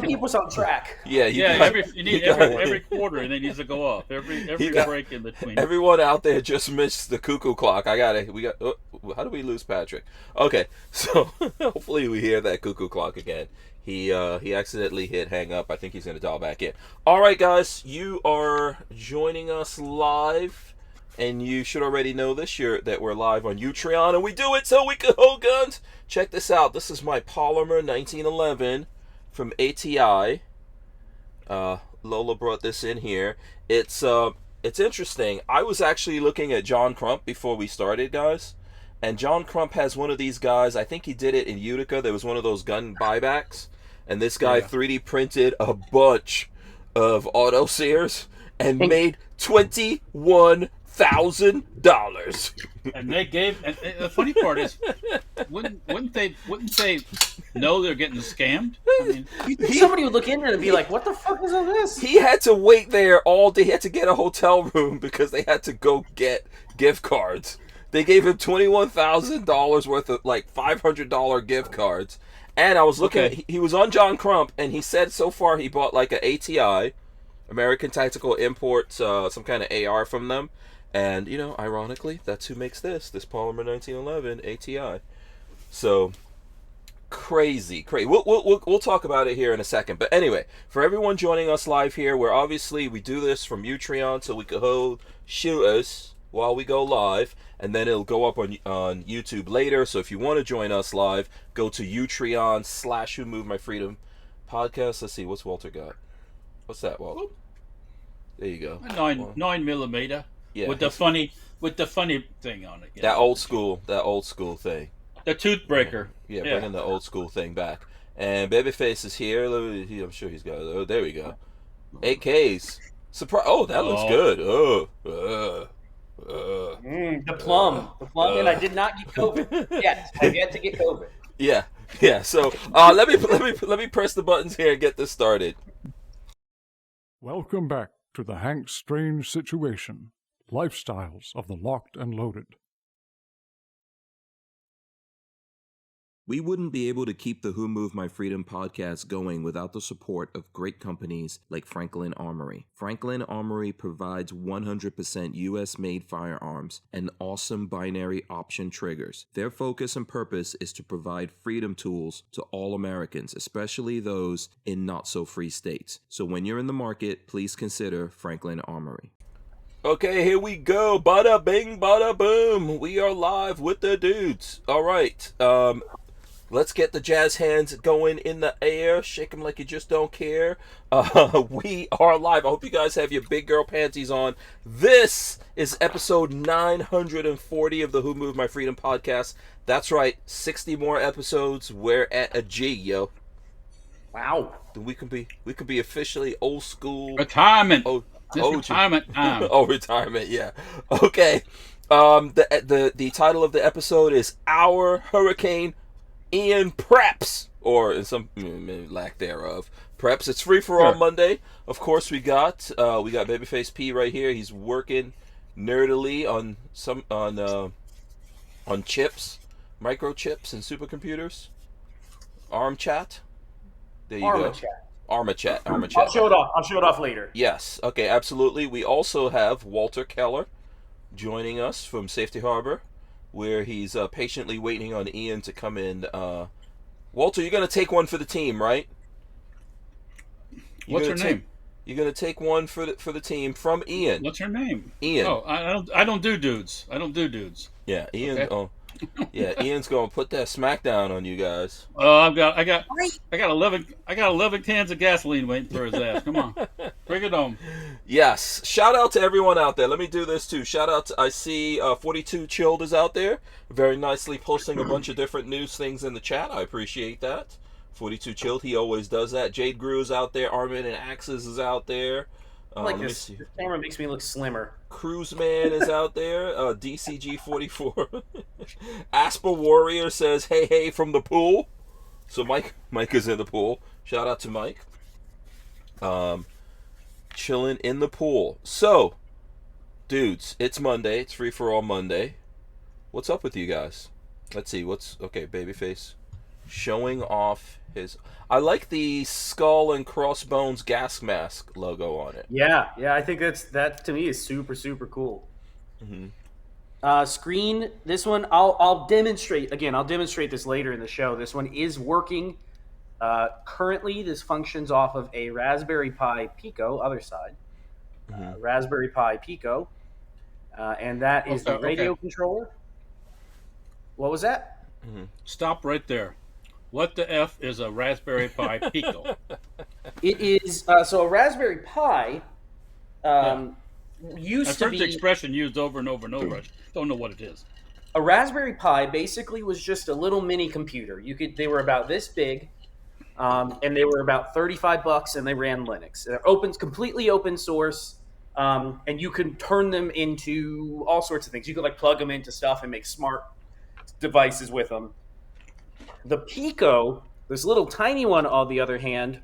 keep us on track. Yeah, every quarter, and it needs to go off. Every break in between. Everyone out there just missed the cuckoo clock. How do we lose Patrick? Okay, so hopefully we hear that cuckoo clock again. He accidentally hit hang up. I think he's gonna dial back in. All right, guys, you are joining us live, and you should already know this year that we're live on Utreon, and we do it so we can hold guns. Check this out. This is my Polymer 1911 from ATI. Lola brought this in here. It's interesting. I was actually looking at John Crump before we started, guys. And John Crump has one of these guys. I think he did it in Utica. There was one of those gun buybacks. And this guy 3D printed a bunch of auto sears and made $21,000. And they gave. And the funny part is, wouldn't they know they're getting scammed? I mean, You think somebody would look in there and be like, "What the fuck is all this?" He had to wait there all day. He had to get a hotel room because they had to go get gift cards. They gave him $21,000 worth of like $500 gift cards. And I was looking, he was on John Crump, and he said so far he bought like a ATI, American Tactical Imports, some kind of AR from them. And, you know, ironically, that's who makes this Polymer 1911 ATI. So, crazy. We'll talk about it here in a second. But anyway, for everyone joining us live here, we do this from Utreon so we can shoot us while we go live, and then it'll go up on YouTube later. So if you want to join us live, go to Utreon/ Who Moved My Freedom podcast. Let's see, what's Walter got? What's that, Walter? There you go. 9mm. Yeah, with the funny thing on it. Yeah. That old school thing. The toothbreaker. Yeah, bringing the old school thing back. And BabyFace is here. I'm sure he's got it. Oh, there we go. 8Ks. Surprise! Oh, that looks good. The plum, and I did not get COVID yet. I've yet to get COVID. Yeah. So let me press the buttons here and get this started. Welcome back to the Hank Strange Situation: Lifestyles of the Locked and Loaded. We wouldn't be able to keep the Who Moved My Freedom podcast going without the support of great companies like Franklin Armory. Franklin Armory provides 100% US-made firearms and awesome binary option triggers. Their focus and purpose is to provide freedom tools to all Americans, especially those in not-so-free states. So when you're in the market, please consider Franklin Armory. Okay, here we go. Bada bing, bada boom. We are live with the dudes. All right. Let's get the jazz hands going in the air. Shake them like you just don't care. We are live. I hope you guys have your big girl panties on. This is episode 940 of the Who Moved My Freedom podcast. That's right, 60 more episodes. We're at a G, yo. Wow. We could be officially old school. Retirement. Retirement time. Retirement. Yeah. Okay. The title of the episode is Our Hurricane Ian Preps, or in some lack thereof, preps. It's FreeForAll Monday. Of course, we got BabyFace P right here. He's working nerdily on chips, microchips, and supercomputers. Arm chat. There you go. Arma chat. I'll show it off later. Yes. Okay. Absolutely. We also have Walter Keller joining us from Safety Harbor, where he's patiently waiting on Ian to come in. Walter, you're going to take one for the team, right? What's her name? You're going to take one for the team from Ian. What's her name? Ian. Oh, I don't do dudes. Yeah, Ian. Okay. Oh, yeah. Ian's going to put that smackdown on you guys. I got 11 cans of gasoline waiting for his ass. Come on, bring it on. Yes. Shout out to everyone out there. Let me do this too. Shout out to, I see 42 Chilled is out there, very nicely posting a bunch of different news things in the chat. I appreciate that. 42 Chilled, he always does that. Jade Grew is out there. Armin and Axes is out there. This camera makes me look slimmer. Cruise Man is out there. DCG44. Asper Warrior says, hey, from the pool. So Mike is in the pool. Shout out to Mike. Chilling in the pool. So, dudes, it's Monday. It's FreeForAll Monday. What's up with you guys? Let's see. Okay, BabyFace. showing off his. I like the skull and crossbones gas mask logo on it. Yeah, I think that to me is super, super cool. Screen, this one, I'll demonstrate, again, I'll demonstrate this later in the show. This one is working. Currently, this functions off of a Raspberry Pi Pico, other side. Raspberry Pi Pico. And that is the radio controller. What was that? Stop right there. What the F is a Raspberry Pi Pico? It is, so a Raspberry Pi used I've to heard be... the expression used over and over and over. I don't know what it is. A Raspberry Pi basically was just a little mini computer. They were about this big, and they were about $35, and they ran Linux. They're completely open source, and you can turn them into all sorts of things. You could like plug them into stuff and make smart devices with them. The Pico, this little tiny one, on the other hand,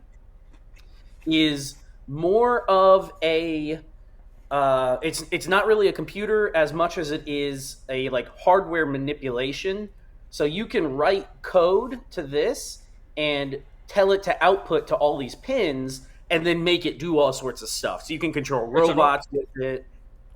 is more of a it's not really a computer as much as it is a like hardware manipulation. So you can write code to this and tell it to output to all these pins and then make it do all sorts of stuff. So you can control robots with it,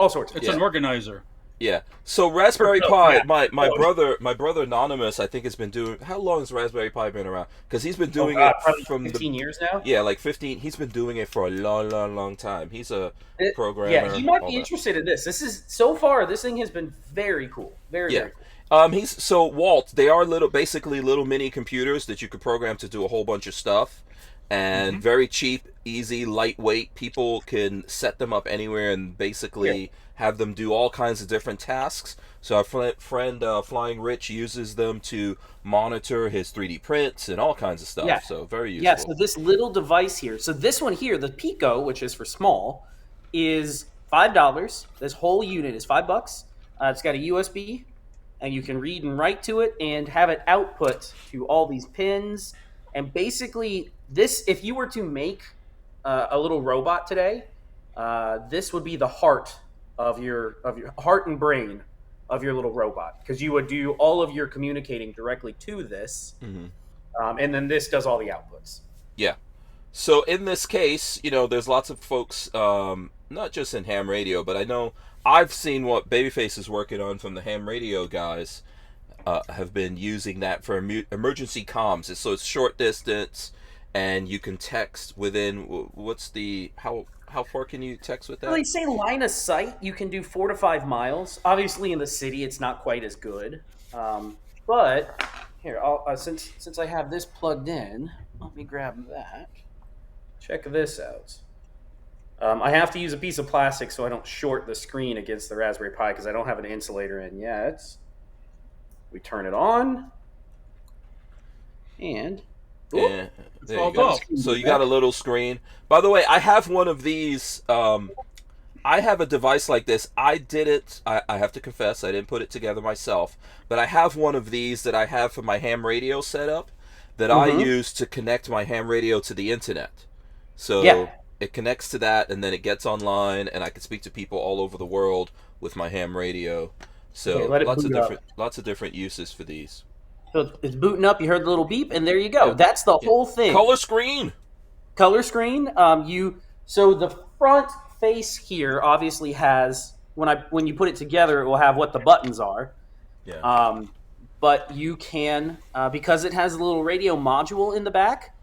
all sorts of It's stuff. an organizer. Yeah. So Raspberry Pi, my brother Anonymous, I think has been doing. How long has Raspberry Pi been around? Because he's been doing it from 15 years now. Yeah, like 15. He's been doing it for a long time. He's a programmer. Yeah, he might be interested in this. This is so far. This thing has been very cool. Very cool. Walt. They are basically little mini computers that you could program to do a whole bunch of stuff, and very cheap, easy, lightweight. People can set them up anywhere and basically have them do all kinds of different tasks. So our friend Flying Rich uses them to monitor his 3D prints and all kinds of stuff. Yeah. So very useful. Yeah, so this little device here. So this one here, the Pico, which is for small, is $5. This whole unit is $5. It's got a USB, and you can read and write to it and have it output to all these pins. And basically, this, if you were to make a little robot today, this would be the heart of your heart and brain of your little robot, because you would do all of your communicating directly to this, and then this does all the outputs. Yeah. So in this case, there's lots of folks, not just in ham radio, but I know I've seen what BabyFace is working on from the ham radio guys. Have been using that for emergency comms. So it's short distance, and you can text within. How far can you text with that? Well, they say line of sight. You can do 4 to 5 miles. Obviously, in the city, it's not quite as good. But here, since I have this plugged in, let me grab that. Check this out. I have to use a piece of plastic so I don't short the screen against the Raspberry Pi because I don't have an insulator in yet. We turn it on, and there you go. So you got a little screen. By the way, I have one of these. I have a device like this. I did it. I have to confess, I didn't put it together myself. But I have one of these that I have for my ham radio setup that I use to connect my ham radio to the internet. So it connects to that, and then it gets online, and I can speak to people all over the world with my ham radio. So lots of different uses for these. So it's booting up. You heard the little beep, and there you go. That's the whole thing. Color screen. So the front face here obviously has, when you put it together, it will have what the buttons are. Yeah. But you can, because it has a little radio module in the back,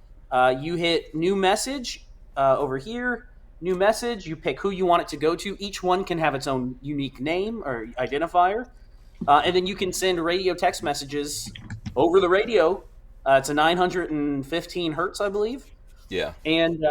you hit new message over here. New message, you pick who you want it to go to. Each one can have its own unique name or identifier. And then you can send radio text messages over the radio. It's a 915 hertz, I believe. Yeah. And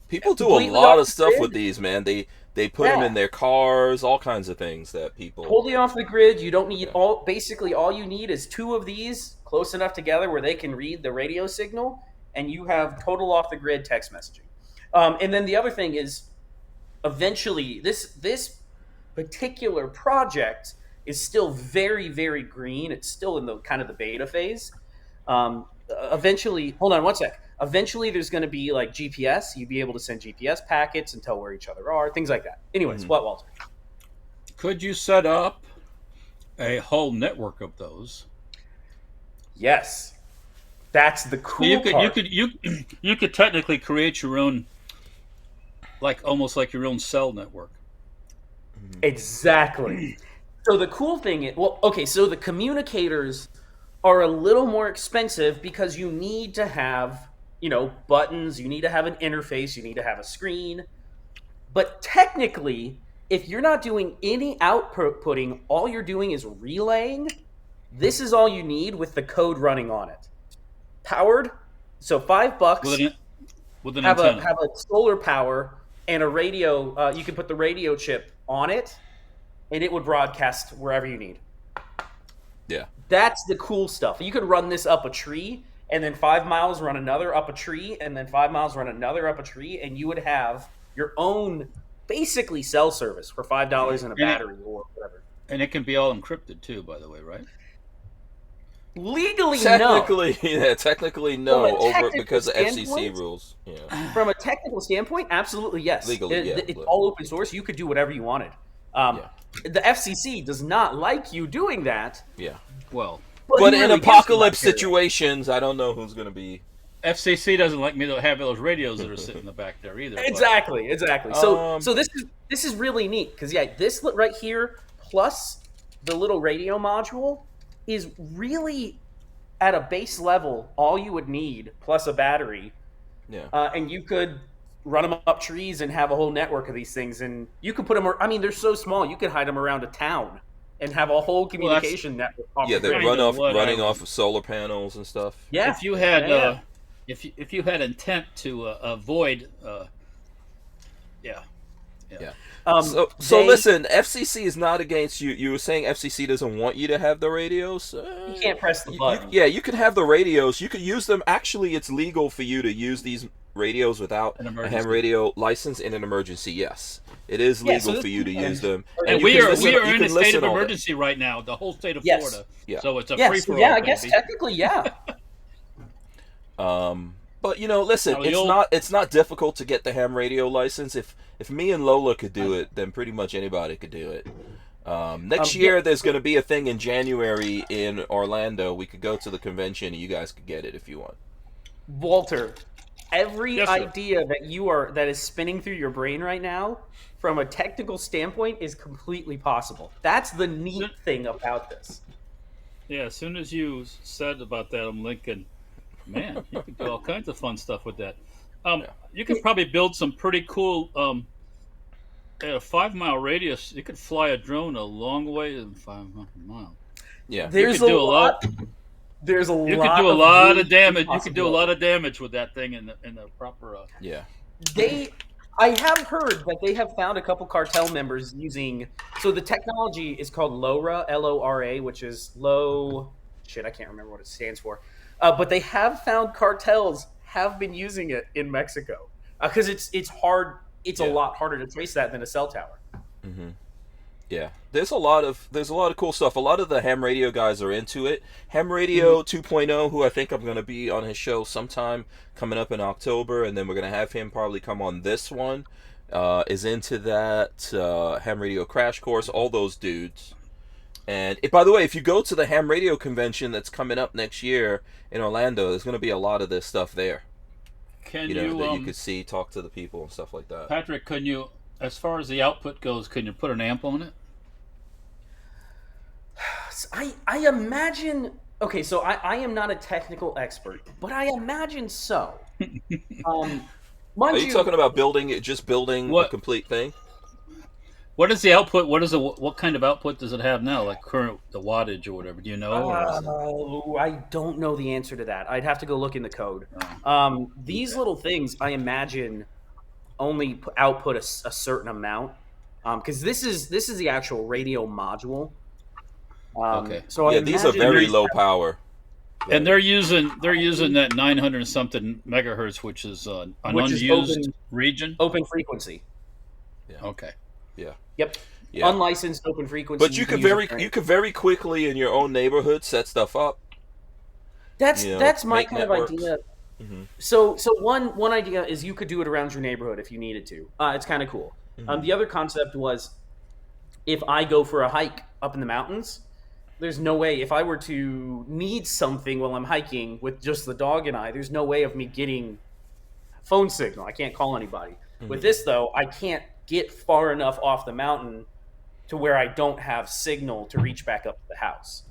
people do a lot of stuff with these, man. They put them in their cars, all kinds of things that people... Totally off the grid. You don't need basically all you need is 2 of these close enough together where they can read the radio signal, and you have total off the grid text messaging. And then the other thing is, eventually, this particular project is still very, very green. It's still in the kind of the beta phase. Eventually, hold on one sec. Eventually, there's going to be like GPS. You'd be able to send GPS packets and tell where each other are, things like that. Anyways, what, Walter? Could you set up a whole network of those? Yes. That's the cool part. You could technically create your own, like almost like your own cell network. Exactly. So the cool thing is, well, okay, so the communicators are a little more expensive because you need to have, buttons, you need to have an interface, you need to have a screen. But technically, if you're not doing any outputting, all you're doing is relaying, this is all you need with the code running on it. Powered, so $5 with an have antenna. have a solar power and a radio. You can put the radio chip on it, and it would broadcast wherever you need. Yeah. That's the cool stuff. You could run this up a tree, and then 5 miles run another up a tree, and then 5 miles run another up a tree, and you would have your own basically cell service for $5 and a battery or whatever. And it can be all encrypted too, by the way, right? Legally, technically, no. Yeah, technically no, because of FCC rules. Yeah. From a technical standpoint, absolutely yes. Legally, it's all open source. You could do whatever you wanted. The FCC does not like you doing that. Yeah. Well, but in apocalypse situations, I don't know who's going to be. FCC doesn't like me to have those radios that are sitting in the back there either. Exactly. So this is really neat because this right here plus the little radio module is really at a base level all you would need plus a battery. Yeah. And you could run them up trees and have a whole network of these things, and you could put them. I mean, they're so small you could hide them around a town and have a whole communication network. Yeah, they running off of solar panels and stuff. Yeah. If you had if you had intent to avoid, Yeah. So listen, FCC is not against you. You were saying FCC doesn't want you to have the radios. You can't press the button. You can have the radios. You could use them. Actually, it's legal for you to use these radios without a ham radio license in an emergency. Yes, it is legal for you to use them. And we are in a state of emergency right now. The whole state of Florida. Yeah. So it's a free-for-all. Yeah, I guess technically, yeah. But listen, it's not difficult to get the ham radio license. If me and Lola could do it, then pretty much anybody could do it. Next year, there's going to be a thing in January in Orlando. We could go to the convention, and you guys could get it if you want. Walter, every idea that is spinning through your brain right now, from a technical standpoint, is completely possible. That's the neat thing about this. Yeah, as soon as you said about that, I'm thinking, man, you could do all kinds of fun stuff with that. You could probably build some pretty cool, at a 5 mile radius, you could fly a drone a long way in 5 miles. Yeah. There's a lot. There's a lot. You could do a lot of damage. You could do a lot of damage with that thing in the proper. Yeah. I have heard that they have found a couple cartel members using. So the technology is called LoRa, LORA, which is low. Shit, I can't remember what it stands for. But they have found cartels have been using it in Mexico because it's hard. It's a lot harder to trace that than a cell tower. Mm-hmm. Yeah, there's a lot of cool stuff. A lot of the ham radio guys are into it. Ham Radio 2.0, who I think I'm going to be on his show sometime coming up in October, and then we're going to have him probably come on this one, is into that. Ham Radio Crash Course, all those dudes. And by the way, if you go to the ham radio convention that's coming up next year in Orlando, there's going to be a lot of this stuff there. Can that you could see, talk to the people and stuff like that. Patrick, can you, as far as the output goes, can you put an amp on it? I imagine. Okay, so I am not a technical expert, but I imagine so. Are you talking about building a complete thing? What is the output? What kind of output does it have now? Like the wattage or whatever? Do you know? I don't know the answer to that. I'd have to go look in the code. These little things, I imagine, only output a certain amount. Because this is the actual radio module. Okay. So these are very low power. And they're using that 900 something megahertz, which is an unused region, open frequency. Yeah. Okay. Yeah. Yep. Yeah. Unlicensed open frequency. But you could very quickly in your own neighborhood set stuff up. That's my kind networks. of idea. Mm-hmm. So one idea is you could do it around your neighborhood if you needed to. It's kind of cool. Mm-hmm. The other concept was if I go for a hike up in the mountains, there's no way if I were to need something while I'm hiking with just the dog and I, there's no way of me getting phone signal. I can't call anybody. Mm-hmm. With this though, I can't get far enough off the mountain to where I don't have signal to reach back up to the house.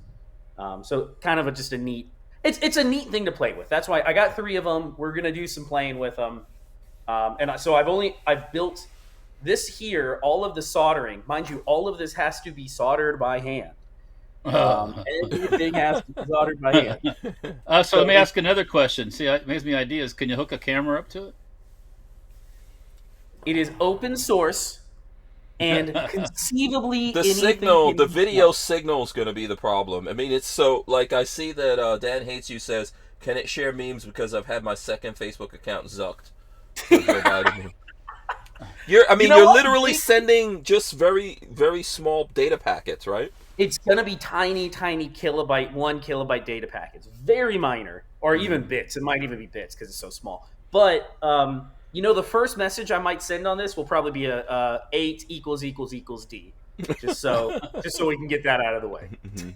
So kind of just a neat. It's a neat thing to play with. That's why I got 3 of them. We're gonna do some playing with them. So I've built this here. All of the soldering, mind you, all of this has to be soldered by hand. Everything has to be soldered by hand. So let me ask another question. See, it makes me ideas. Can you hook a camera up to it? It is open source, and conceivably the video signal is going to be the problem. I mean, it's so, like, I see that Dan Hates You says, can it share memes because I've had my second Facebook account zucked? You're literally sending just very, very small data packets, right? It's going to be tiny 1 kilobyte data packets. Very minor, or even bits. It might even be bits because it's so small. But, the first message I might send on this will probably be a 8 = D. Just so we can get that out of the way. Mm-hmm.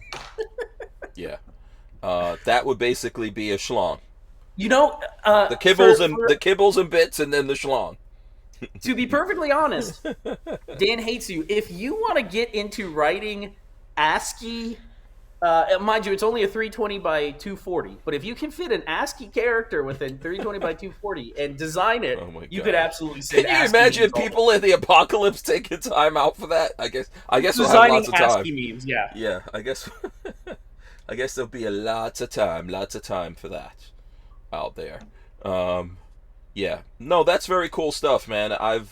Yeah. That would basically be a schlong. The kibbles and bits, and then the schlong. To be perfectly honest, Dan Hates You. If you want to get into writing ASCII, mind you, it's only a 320 by 240. But if you can fit an ASCII character within 320 by 240 and design it, you could absolutely say. Can you imagine people in the apocalypse taking time out for that? I guess we'll have lots of time. ASCII memes, yeah. Yeah, I guess there'll be lots of time for that out there. Yeah, no, that's very cool stuff, man. I've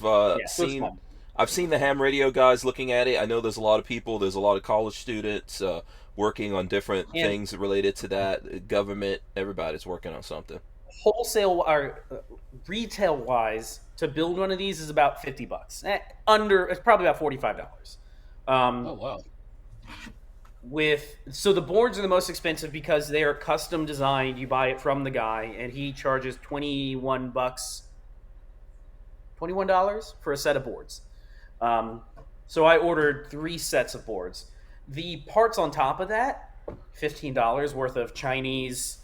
seen the ham radio guys looking at it. I know there's a lot of college students working on different things related to that. Government, everybody's working on something. Wholesale or retail wise, to build one of these is about $50. It's probably about $45. Oh wow. So the boards are the most expensive because they are custom designed. You buy it from the guy, and he charges $21 for a set of boards. So I ordered 3 sets of boards. The parts on top of that, $15 worth of Chinese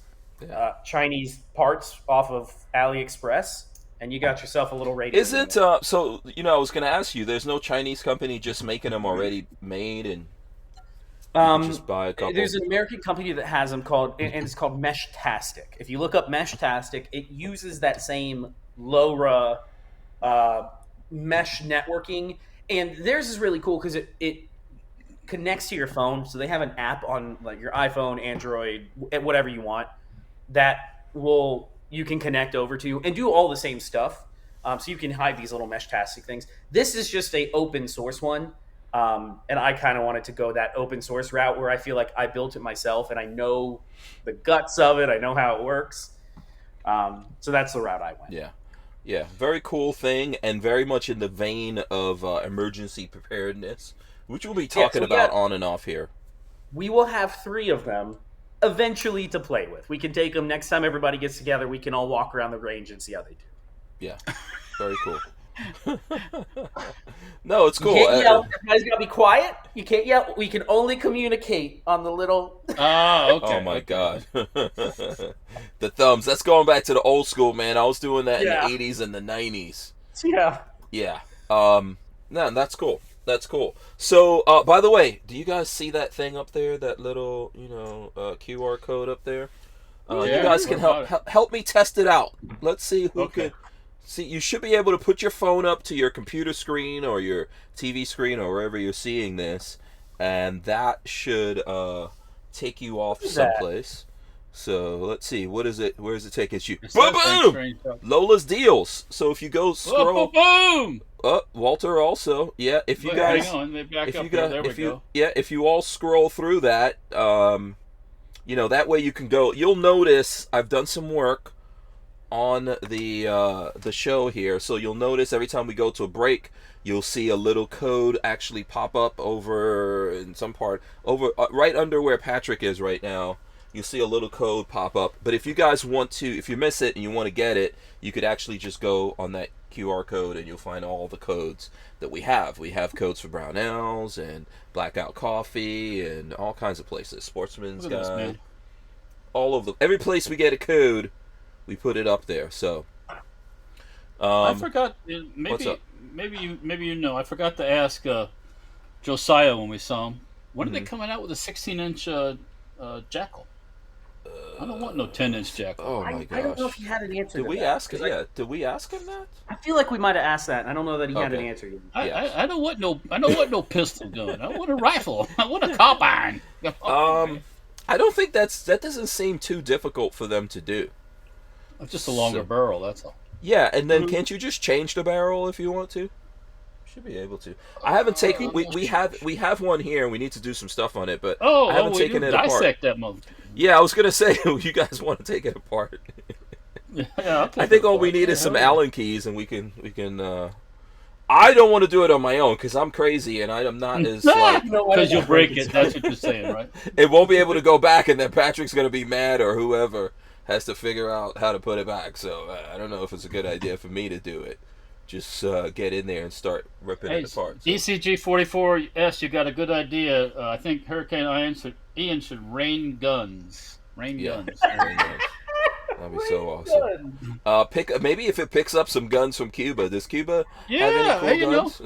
parts off of AliExpress, and you got yourself a little radio. Isn't I was going to ask you, there's no Chinese company just making them already made, and just buy a couple? There's an American company that has them and it's called Meshtastic. If you look up Meshtastic, it uses that same LoRa mesh networking, and theirs is really cool because it connects to your phone. So they have an app on like your iPhone, Android, whatever you want, that you can connect over to and do all the same stuff. So you can hide these little Meshtastic things. This is just a open source one. And I kind of wanted to go that open source route where I feel like I built it myself and I know the guts of it. I know how it works. So that's the route I went. Yeah. Very cool thing, and very much in the vein of emergency preparedness, which we'll be talking about on and off here. We will have 3 of them eventually to play with. We can take them next time everybody gets together. We can all walk around the range and see how they do. Yeah. Very cool. No, it's cool. You can't yell. Everybody's got to be quiet. You can't yell. We can only communicate on the little... Okay. Oh, my God. The thumbs. That's going back to the old school, man. I was doing that in the 80s and the 90s. Yeah. Yeah. No, that's cool. That's cool. So, by the way, do you guys see that thing up there? That little, QR code up there? You guys can help me test it out. Let's see who can... See, you should be able to put your phone up to your computer screen or your TV screen or wherever you're seeing this, and that should take you off someplace. So let's see, what is it? Where does it take us? Boom! Lola's Deals. So if you go scroll, boom! Walther also, yeah. If you guys, if you all scroll through that, that way you can go. You'll notice I've done some work on the show here, so you'll notice every time we go to a break, you'll see a little code actually pop up over in some part over right under where Patrick is right now. you'll see a little code pop up. But if you guys want to, if you miss it and you want to get it, you could actually just go on that QR code and you'll find all the codes that we have. We have codes for Barnauls and Blackout Coffee and all kinds of places. Sportsman's Guide. All of every place we get a code, we put it up there. So I forgot. Maybe you know. I forgot to ask Josiah when we saw him. When are they coming out with a 16-inch jackal? I don't want no 10-inch jackal. Oh my gosh! I don't know if he had an answer. Did we ask him? Yeah, did we ask him that? I feel like we might have asked that. And I don't know that he had an answer yet. I don't want no pistol gun. I want a rifle. I want a carbine. I don't think that doesn't seem too difficult for them to do. It's just a longer barrel. That's all. Yeah, and then can't you just change the barrel if you want to? Should be able to. I haven't taken. We have one here, and we need to do some stuff on it, but I haven't taken it apart. Dissect that mother. Yeah, I was gonna say you guys want to take it apart. Yeah, I think all we need is some Allen keys, and we can. I don't want to do it on my own because I'm crazy, and I'm not as like. Because you'll break it. That's what you're saying, right? It won't be able to go back, and then Patrick's gonna be mad, or whoever has to figure out how to put it back. So I don't know if it's a good idea for me to do it. Just get in there and start ripping it apart. So. ECG 44S, you got a good idea. I think Hurricane Ian should rain guns. Rain guns. That'd be so awesome. Maybe if it picks up some guns from Cuba. Does Cuba have any cool guns?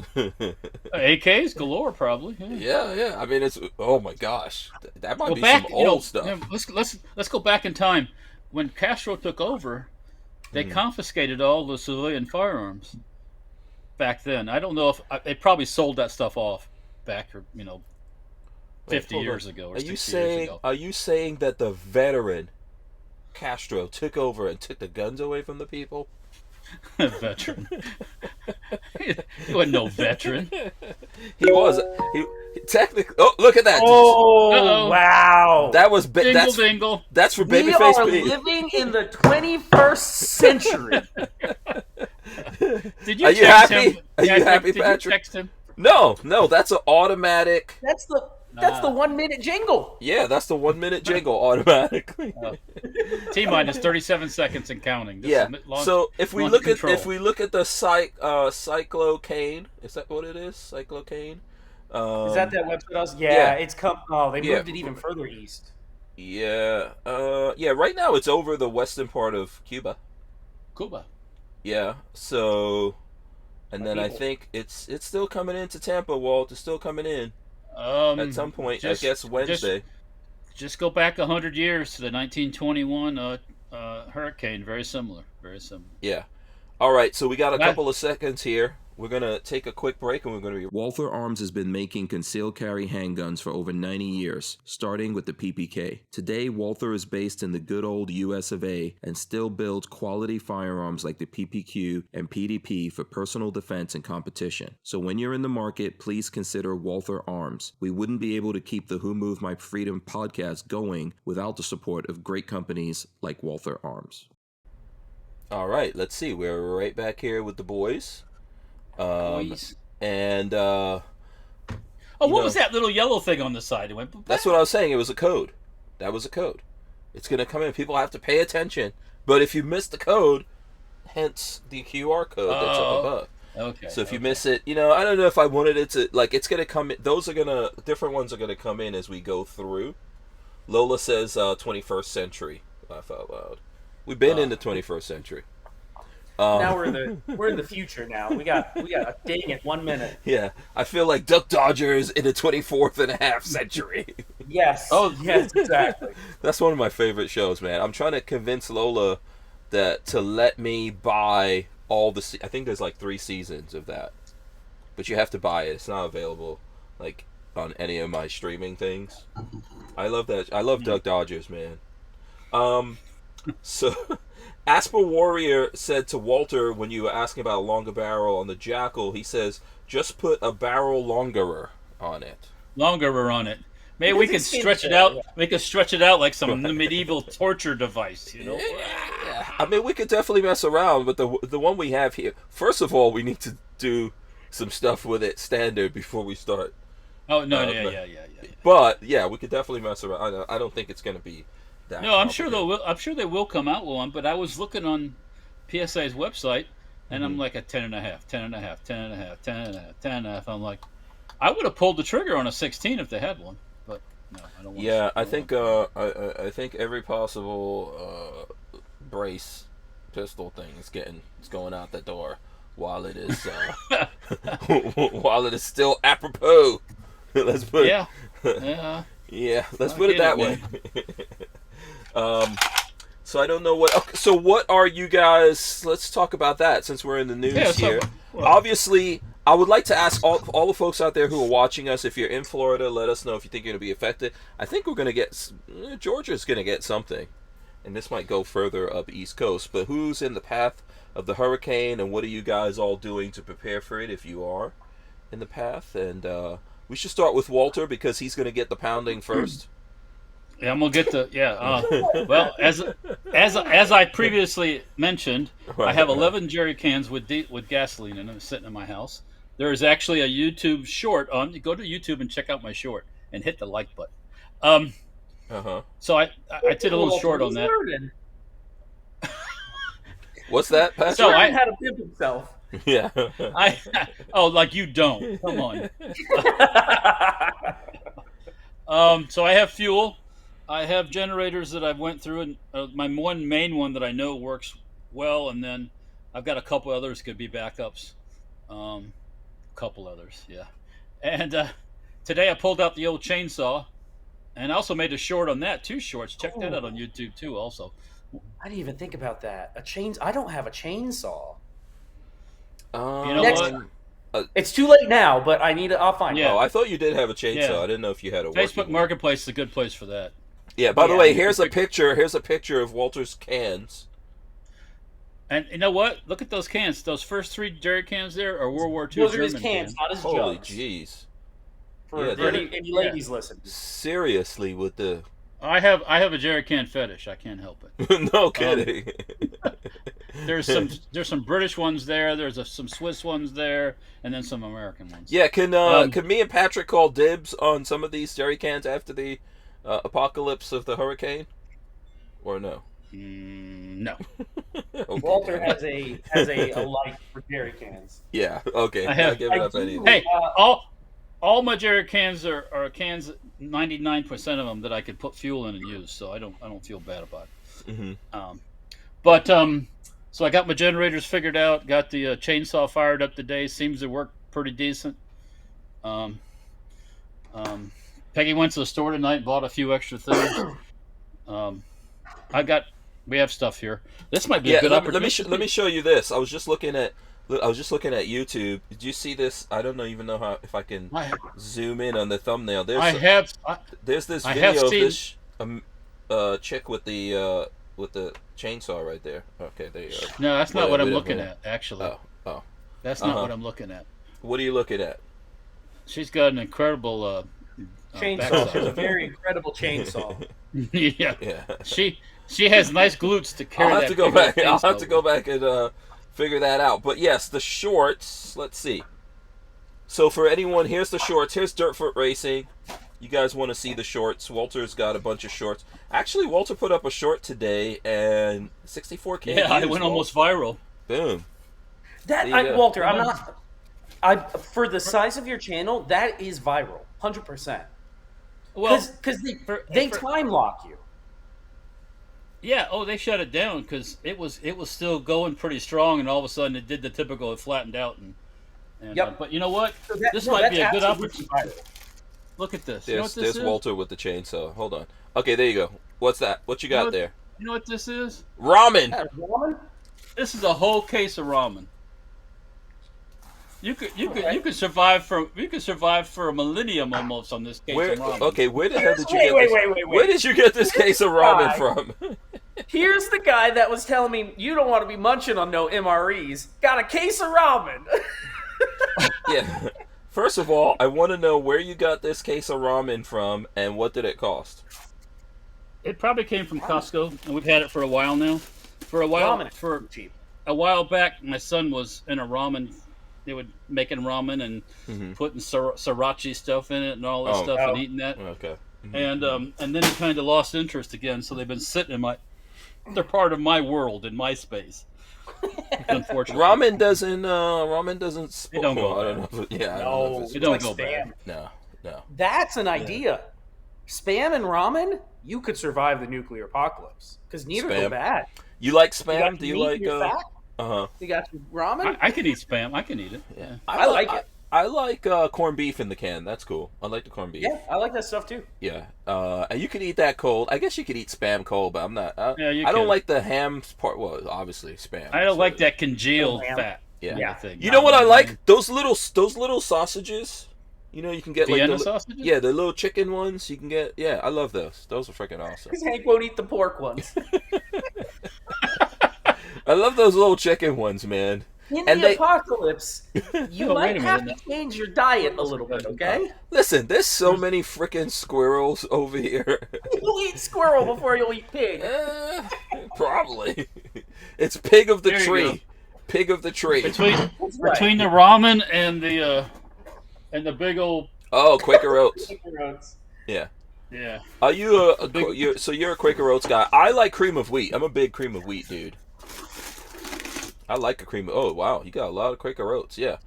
AKs galore, probably. Yeah. I mean, it's my gosh, that might be some old stuff. Let's go back in time. When Castro took over, they confiscated all the civilian firearms back then. I don't know if they probably sold that stuff off back, 50 years ago or 60 years ago. Are you saying that the veteran Castro took over and took the guns away from the people? Veteran. He wasn't no veteran. He was. He technically. Oh, look at that! Oh, wow! That was dingle. That's for BabyFace. We are living in the 21st century. Did you? Are you happy? Are you happy, Did Patrick? You text him? No. That's an automatic. That's the 1 minute jingle. Yeah, that's the 1 minute jingle automatically. T-minus 37 seconds and counting. So if we look at the cyclocane, is that what it is? Cyclocane. Is that website? Yeah, it's come. Oh, they moved it even further east. Yeah. Right now it's over the western part of Cuba. Yeah. So, and then I think it's still coming into Tampa. Walt, it's still coming in. At some point, I guess Wednesday. Just go back 100 years to the 1921 hurricane. Very similar. Yeah. All right, so we got a couple of seconds here. We're going to take a quick break and we're going to be... Walther Arms has been making concealed carry handguns for over 90 years, starting with the PPK. Today, Walther is based in the good old US of A and still builds quality firearms like the PPQ and PDP for personal defense and competition. So when you're in the market, please consider Walther Arms. We wouldn't be able to keep the Who Moved My Freedom podcast going without the support of great companies like Walther Arms. All right, let's see. We're right back here with the boys. And what was that little yellow thing on the side? It went. That's what I was saying. It was a code. That was a code. It's gonna come in. People have to pay attention. But if you miss the code, hence the QR code that's up above. Okay. So if you miss it, I don't know if I wanted it to it's gonna come in. Different ones are gonna come in as we go through. Lola says 21st century. Laugh out loud. We've been in the 21st century. Now we're in the future. Now we got a dang it 1 minute. Yeah, I feel like Duck Dodgers in the 24th and a half century. Yes. Oh yes, exactly. That's one of my favorite shows, man. I'm trying to convince Lola to let me buy all the. I think there's like 3 seasons of that, but you have to buy it. It's not available like on any of my streaming things. I love that. I love Duck Dodgers, man. So. Asper Warrior said to Walter when you were asking about a longer barrel on the Jackal, he says, just put a barrel longerer on it. Maybe we can stretch it out. Yeah. We could stretch it out like some medieval torture device, Yeah. I mean, we could definitely mess around, but the one we have here, first of all, we need to do some stuff with it standard before we start. Oh, no, yeah. But, yeah, we could definitely mess around. I don't think it's going to be that. No, I'm sure they will come out with one. But I was looking on PSA's website, and I'm like a 10.5, 10.5, 10.5, 10.5, 10.5. I'm like, I would have pulled the trigger on a 16 if they had one, but no, I don't want. Yeah, I think I think every possible brace pistol thing is going out the door while it is while it is still apropos. Let's put yeah. Let's put it that way. So I don't know what. Okay, so what are you guys? Let's talk about that since we're in the news here. Obviously, I would like to ask all the folks out there who are watching us. If you're in Florida, let us know if you think you're going to be affected. I think we're going to get Georgia's going to get something, and this might go further up East Coast. But who's in the path of the hurricane, and what are you guys all doing to prepare for it if you are in the path? And we should start with Walter because he's going to get the pounding first. Yeah, I'm gonna get the well, as I previously mentioned, I have 11 jerry cans with gasoline in them sitting in my house. There is actually a YouTube short on. Go to YouTube and check out my short and hit the like button. So I did a little short on that. What's that, Patrick? So I had to pimp himself. Yeah. Like you don't. Come on. So I have fuel. I have generators that I've went through, and my one main one that I know works well, and then I've got a couple others could be backups. Couple others, yeah. And today I pulled out the old chainsaw, and I also made a short on that. 2 shorts. Check that out on YouTube too. Also, I didn't even think about that. I don't have a chainsaw. You know what? It's too late now, but I'll find it. Oh, I thought you did have a chainsaw. Yeah. I didn't know if you had a Facebook Marketplace is a good place for that. Yeah. By the way, here's a picture. Here's a picture of Walter's cans. And you know what? Look at those cans. Those first 3 jerry cans there are World War II Those German are his cans, not his jugs. Holy jeez! For any ladies listening. Seriously, with the I have a jerry can fetish. I can't help it. No kidding. There's some British ones there. There's some Swiss ones there, and then some American ones. Yeah, can me and Patrick call dibs on some of these jerry cans after the apocalypse of the hurricane, or no? No. Okay. Walter has a like for jerry cans. Yeah. Okay. Hey, all my jerry cans are cans. 99% of them that I could put fuel in and use, so I don't feel bad about it. Mm-hmm. So I got my generators figured out. Got the chainsaw fired up today. Seems to work pretty decent. Peggy went to the store tonight and bought a few extra things. We have stuff here. This might be a good opportunity. Let me show you this. I was just looking at YouTube. Did you see this? I don't even know if I can zoom in on the thumbnail. There's this video of this chick with the chainsaw right there. Okay, there you go. No, that's not what I'm looking at, actually. Oh. That's not what I'm looking at. What are you looking at? She's got an incredible chainsaw. She's a very incredible chainsaw. Yeah. She has nice glutes to carry. I'll have to go back and figure that out. But yes, the shorts. Let's see. So for anyone, here's the shorts. Here's Dirtfoot Racing. You guys want to see the shorts? Walter's got a bunch of shorts. Actually, Walter put up a short today, and 64K. Yeah, it went almost viral. Boom. Walter, I'm not. For the size of your channel, that is viral, 100%. Well, because they time lock you. Yeah. Oh, they shut it down because it was still going pretty strong, and all of a sudden it did the typical. It flattened out, and yep. But you know what? This might be a good opportunity. Look at this. There's Walter with the chainsaw. Hold on. Okay, there you go. What's that? What you got there? You know what this is? Ramen. Ramen? This is a whole case of ramen. You could survive for a millennium almost on this case of ramen. Okay, where the hell did you get Where did you get this case of ramen from? Here's the guy that was telling me you don't want to be munching on no MREs. Got a case of ramen. Yeah. First of all, I want to know where you got this case of ramen from and what did it cost? It probably came from Costco, and we've had it for a while now. For a while back, my son was in a ramen. They were making ramen and putting sriracha stuff in it and all this stuff and eating that. Okay. and then it kind of lost interest again. So they've been sitting in my. They're part of my world in my space. Unfortunately, ramen doesn't. It don't go I don't know. Yeah, I don't know if it's, it don't like go Spam. bad. No. That's an idea. Spam and ramen, you could survive the nuclear apocalypse because neither go Spam. bad. You like You Spam? got Do you meat in like? your fat, you got your ramen. I can eat Spam. I can eat it. Yeah. I like it. I like corned beef in the can. That's cool. I like the corned beef. Yeah, I like that stuff too. Yeah. And you can eat that cold. I guess you could eat Spam cold, but I'm not. Yeah, you I don't can. like the ham part. Well, obviously Spam. I don't so- like that congealed Ham. fat. Yeah. Thing. You know what I like? Those little sausages. You know, you can get Vienna like sausages? Yeah, the little chicken ones. You can get. Yeah, I love those. Those are freaking awesome. Because Hank won't eat the pork ones. I love those little chicken ones, man. In And the they- apocalypse, you Oh, might wait a have minute. to change your diet a little bit, okay? Listen, there's so many freaking squirrels over here. You'll eat squirrel before you'll eat pig. Probably. It's pig of the There you tree. go. Pig of the tree. Between That's right. between the ramen and the big old Oh, Quaker Oats. Yeah. yeah. Are you you're a Quaker Oats guy? I like cream of wheat. I'm a big cream of wheat dude. I like a cream. Oh wow, you got a lot of Quaker Oats. Yeah.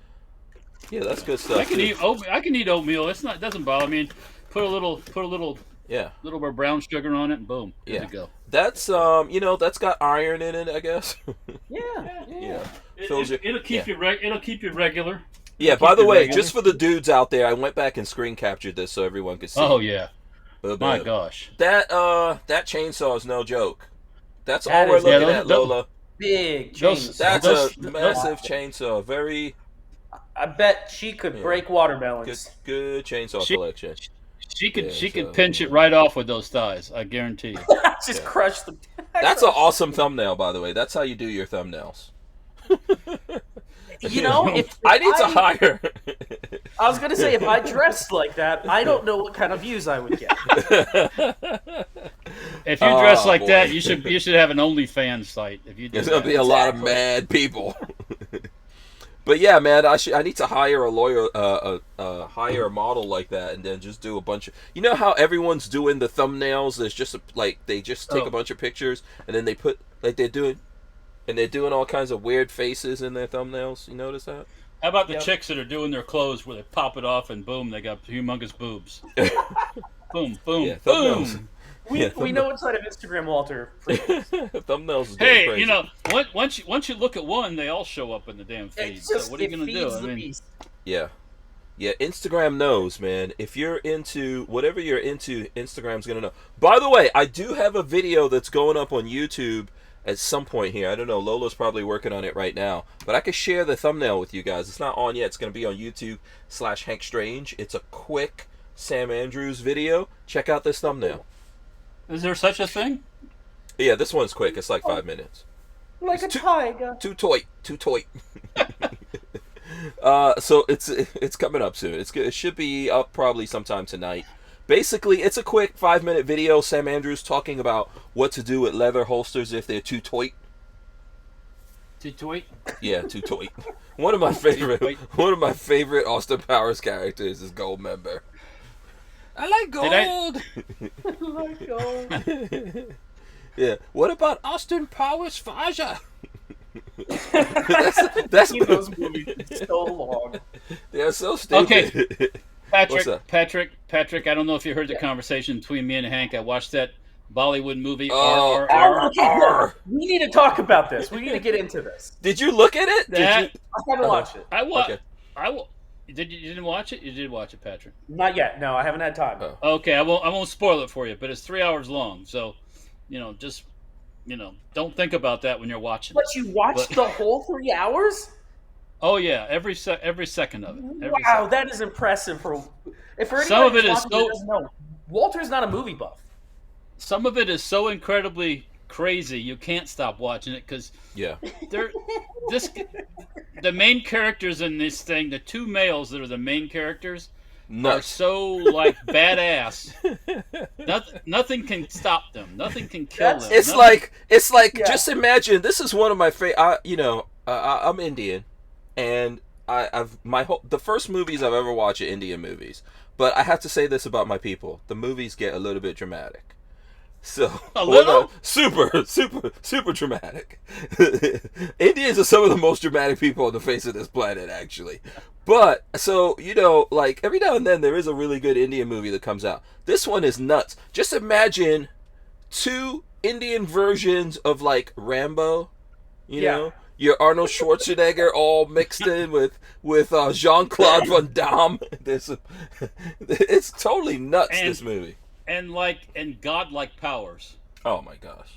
Yeah, that's good stuff. I can too. eat oatmeal. I can eat oatmeal. It doesn't bother me. Put a little Yeah. little bit of brown sugar on it, and boom, good Yeah. to go. That's that's got iron in it, I guess. Yeah. Yeah. Fills your- It'll keep yeah. it'll keep you regular. Yeah, Keep by the it way, regular. just for the dudes out there, I went back and screen captured this so everyone could see. Oh yeah, But, my gosh. That chainsaw is no joke. That's That all we're is- looking yeah, at, those- Lola. Big Those- chains. That's those- a massive chainsaw. Very I bet she could Yeah. break good, watermelons. good chainsaw She- collection. She could Yeah, so- pinch it right off with those thighs. I guarantee you. Just crush them. That's an awesome thumbnail, by the way. That's how you do your thumbnails. You know, if I need to hire. I was gonna say if I dressed like that, I don't know what kind of views I would get. If you dress Oh, like boy. that, you should have an OnlyFans site. If you do There's that. gonna be a lot of Exactly. mad people. But yeah, man, I need to hire a lawyer, hire a model like that, and then just do a bunch of. You know how everyone's doing the thumbnails? There's just they just take Oh. a bunch of pictures and then they put they're doing all kinds of weird faces in their thumbnails. You notice that? How about the Yep. chicks that are doing their clothes where they pop it off and boom, they got humongous boobs. boom, boom, Yeah, thumbnails. boom. We know what side of Instagram Walter. Thumbnails is getting Hey, crazy. you know, once you look at one, they all show up in the damn feed. It's So just what are you it gonna feeds do? I the mean, beast. Yeah. Yeah, Instagram knows, man. If you're into whatever you're into, Instagram's gonna know. By the way, I do have a video that's going up on YouTube at some point here. I don't know. Lola's probably working on it right now. But I could share the thumbnail with you guys. It's not on yet. It's gonna be on YouTube/Hank Strange. It's a quick Sam Andrews video. Check out this thumbnail. is there such a thing? Yeah, this one's quick. It's like 5 minutes. Like a tiger. Too toy. So it's coming up soon. It should be up probably sometime tonight. Basically, it's a quick 5-minute video. Sam Andrews talking about what to do with leather holsters if they're too tight. To tweet? Yeah, too tight. One of my favorite Austin Powers characters is Goldmember. I like gold. Oh my god. Yeah. What about Austin Powers Faja? that's Seen those movies for so long. they're so stupid. Okay. What's up? Patrick, I don't know if you heard the conversation between me and Hank. I watched that Bollywood movie. Oh, Okay, we need to talk about this. We need to get into this. Did you look at it? That- I haven't watched it. I Okay. you didn't watch it? You did watch it, Patrick. Not yet. No, I haven't had time. Oh. Okay, I won't spoil it for you, but it's 3 hours long. So, just don't think about that when you're watching it. But you watched But- the whole 3 hours? Oh yeah, every second of it. Every Wow, second. that is impressive. For Some of anybody it is who's watching so- that doesn't know, Walter's not a movie buff. Some of it is so incredibly crazy you can't stop watching it because Yeah. the main characters in this thing, the two males that are the main characters, are Nuts. so like badass. Nothing can stop them. Nothing can kill them. It's Nothing- like Yeah. just imagine this is one of my favorite. I'm Indian, and the first movies I've ever watched are Indian movies, but I have to say this about my people: the movies get a little bit dramatic. So a little super dramatic. Indians are some of the most dramatic people on the face of this planet, actually. But so like every now and then there is a really good Indian movie that comes out. This one is nuts. Just imagine 2 Indian versions of like Rambo, you know, your Arnold Schwarzenegger all mixed in with Jean-Claude Van Damme. It's totally nuts, this movie. And godlike powers. Oh my gosh.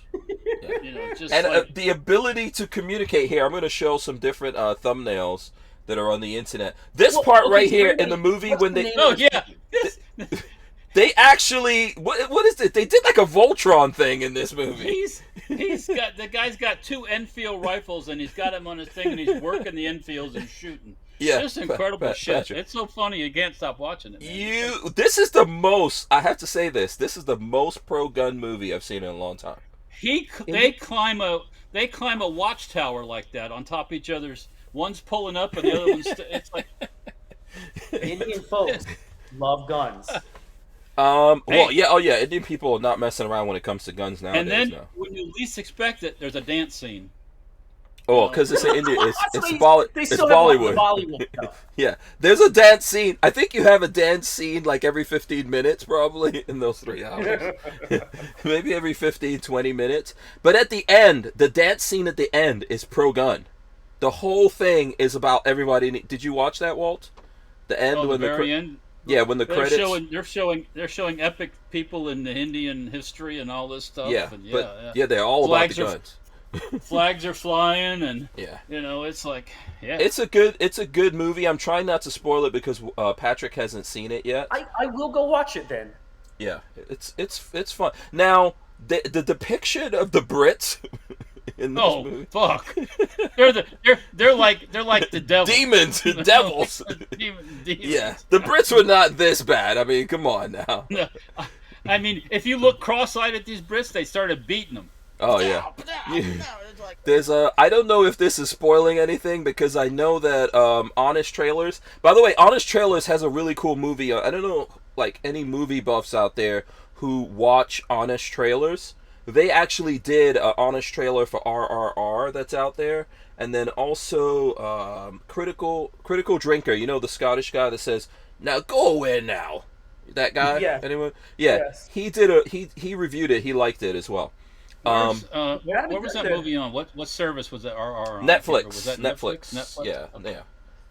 Yeah. Just and the ability to communicate here. I'm going to show some different thumbnails that are on the internet. This part right here in the movie when they they actually what is it? They did like a Voltron thing in this movie. The guy's got 2 Enfield rifles and he's got them on his thing and he's working the Enfields and shooting. Yeah, just incredible shit. Patrick. It's so funny you can't stop watching it. Man. This is the most. I have to say this. This is the most pro-gun movie I've seen in a long time. They climb a watchtower like that on top of each other's. One's pulling up and the other one's. It's like Indian folks love guns. Indian people are not messing around when it comes to guns nowadays. And then when you least expect it, there's a dance scene. Oh, because it's in India. It's Bollywood. Bollywood stuff. Yeah, there's a dance scene. I think you have a dance scene like every 15 minutes, probably, in those 3 hours. Maybe every 15, 20 minutes. But at the end, the dance scene at the end is pro-gun. The whole thing is about everybody. Did you watch that, Walt? The end when the very end. Yeah, when the credits. They're showing epic people in the Indian history and all this stuff. Yeah, and they're all about the guns. Flags are flying, and it's like, it's a good movie. I'm trying not to spoil it because Patrick hasn't seen it yet. I will go watch it then. Yeah, it's fun. Now the depiction of the Brits in this movie. Fuck, they're like the devil. Demons, devils. Demons. Yeah, the Brits were not this bad. I mean, come on now. No, I mean, if you look cross-eyed at these Brits, they started beating them. Oh yeah. There's I don't know if this is spoiling anything because I know that Honest Trailers. By the way, Honest Trailers has a really cool movie. I don't know, like any movie buffs out there who watch Honest Trailers. They actually did an Honest Trailer for RRR that's out there, and then also Critical Drinker. You know, the Scottish guy that says, "Now go away now." That guy. Yeah. Anyone? Yeah. Yes. He did he reviewed it. He liked it as well. Where was that movie on? What service was that? RR on? Netflix. Was that Netflix? Yeah, okay.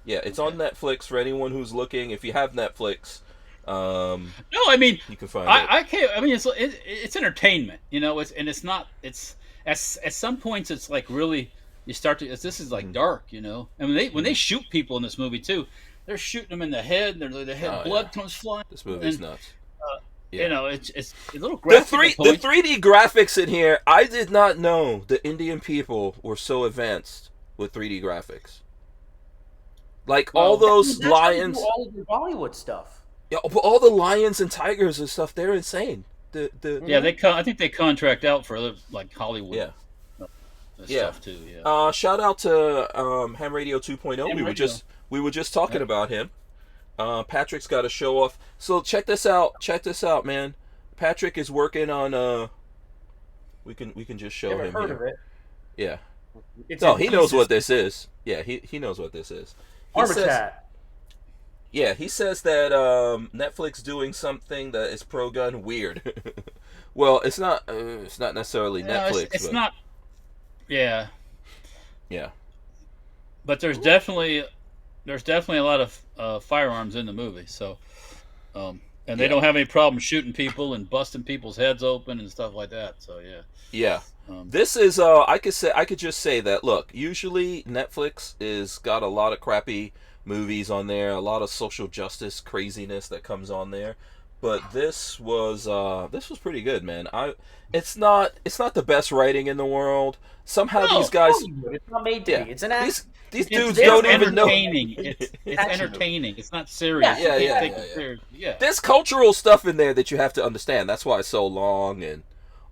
yeah. It's on Netflix for anyone who's looking. If you have Netflix, no, I mean, you can find it. I can't. I mean, it's entertainment, you know. It's not. It's at some points it's like really you start to. This is like dark, you know. And when they shoot people in this movie too, they're shooting them in the head. The head blood comes flying. This movie's nuts. You know, it's a little graphic. The 3D graphics in here, I did not know the Indian people were so advanced with 3D graphics. Like all those lions, all of the Bollywood stuff. Yeah, but all the lions and tigers and stuff, they're insane. I think they contract out for other like Hollywood. Stuff too. Yeah. Shout out to Ham Radio 2.0. We were just talking about him. Patrick's got a show off. So check this out. Check this out, man. Patrick is working on we can just show him heard here. Of it. Yeah. He knows what this is. Yeah, he knows what this is. Armor Chat. Yeah, he says that Netflix doing something that is pro-gun weird. Well, it's not necessarily Netflix. It's not. Yeah. Yeah. But there's definitely a lot of firearms in the movie, so and they don't have any problem shooting people and busting people's heads open and stuff like that. So yeah. This is I could just say that look, usually Netflix is got a lot of crappy movies on there, a lot of social justice craziness that comes on there, but this was pretty good, man. It's not the best writing in the world. Somehow these guys, it's not made to be. It's an act. These dudes don't even know. It's entertaining. It's not serious. Yeah. There's cultural stuff in there that you have to understand. That's why it's so long and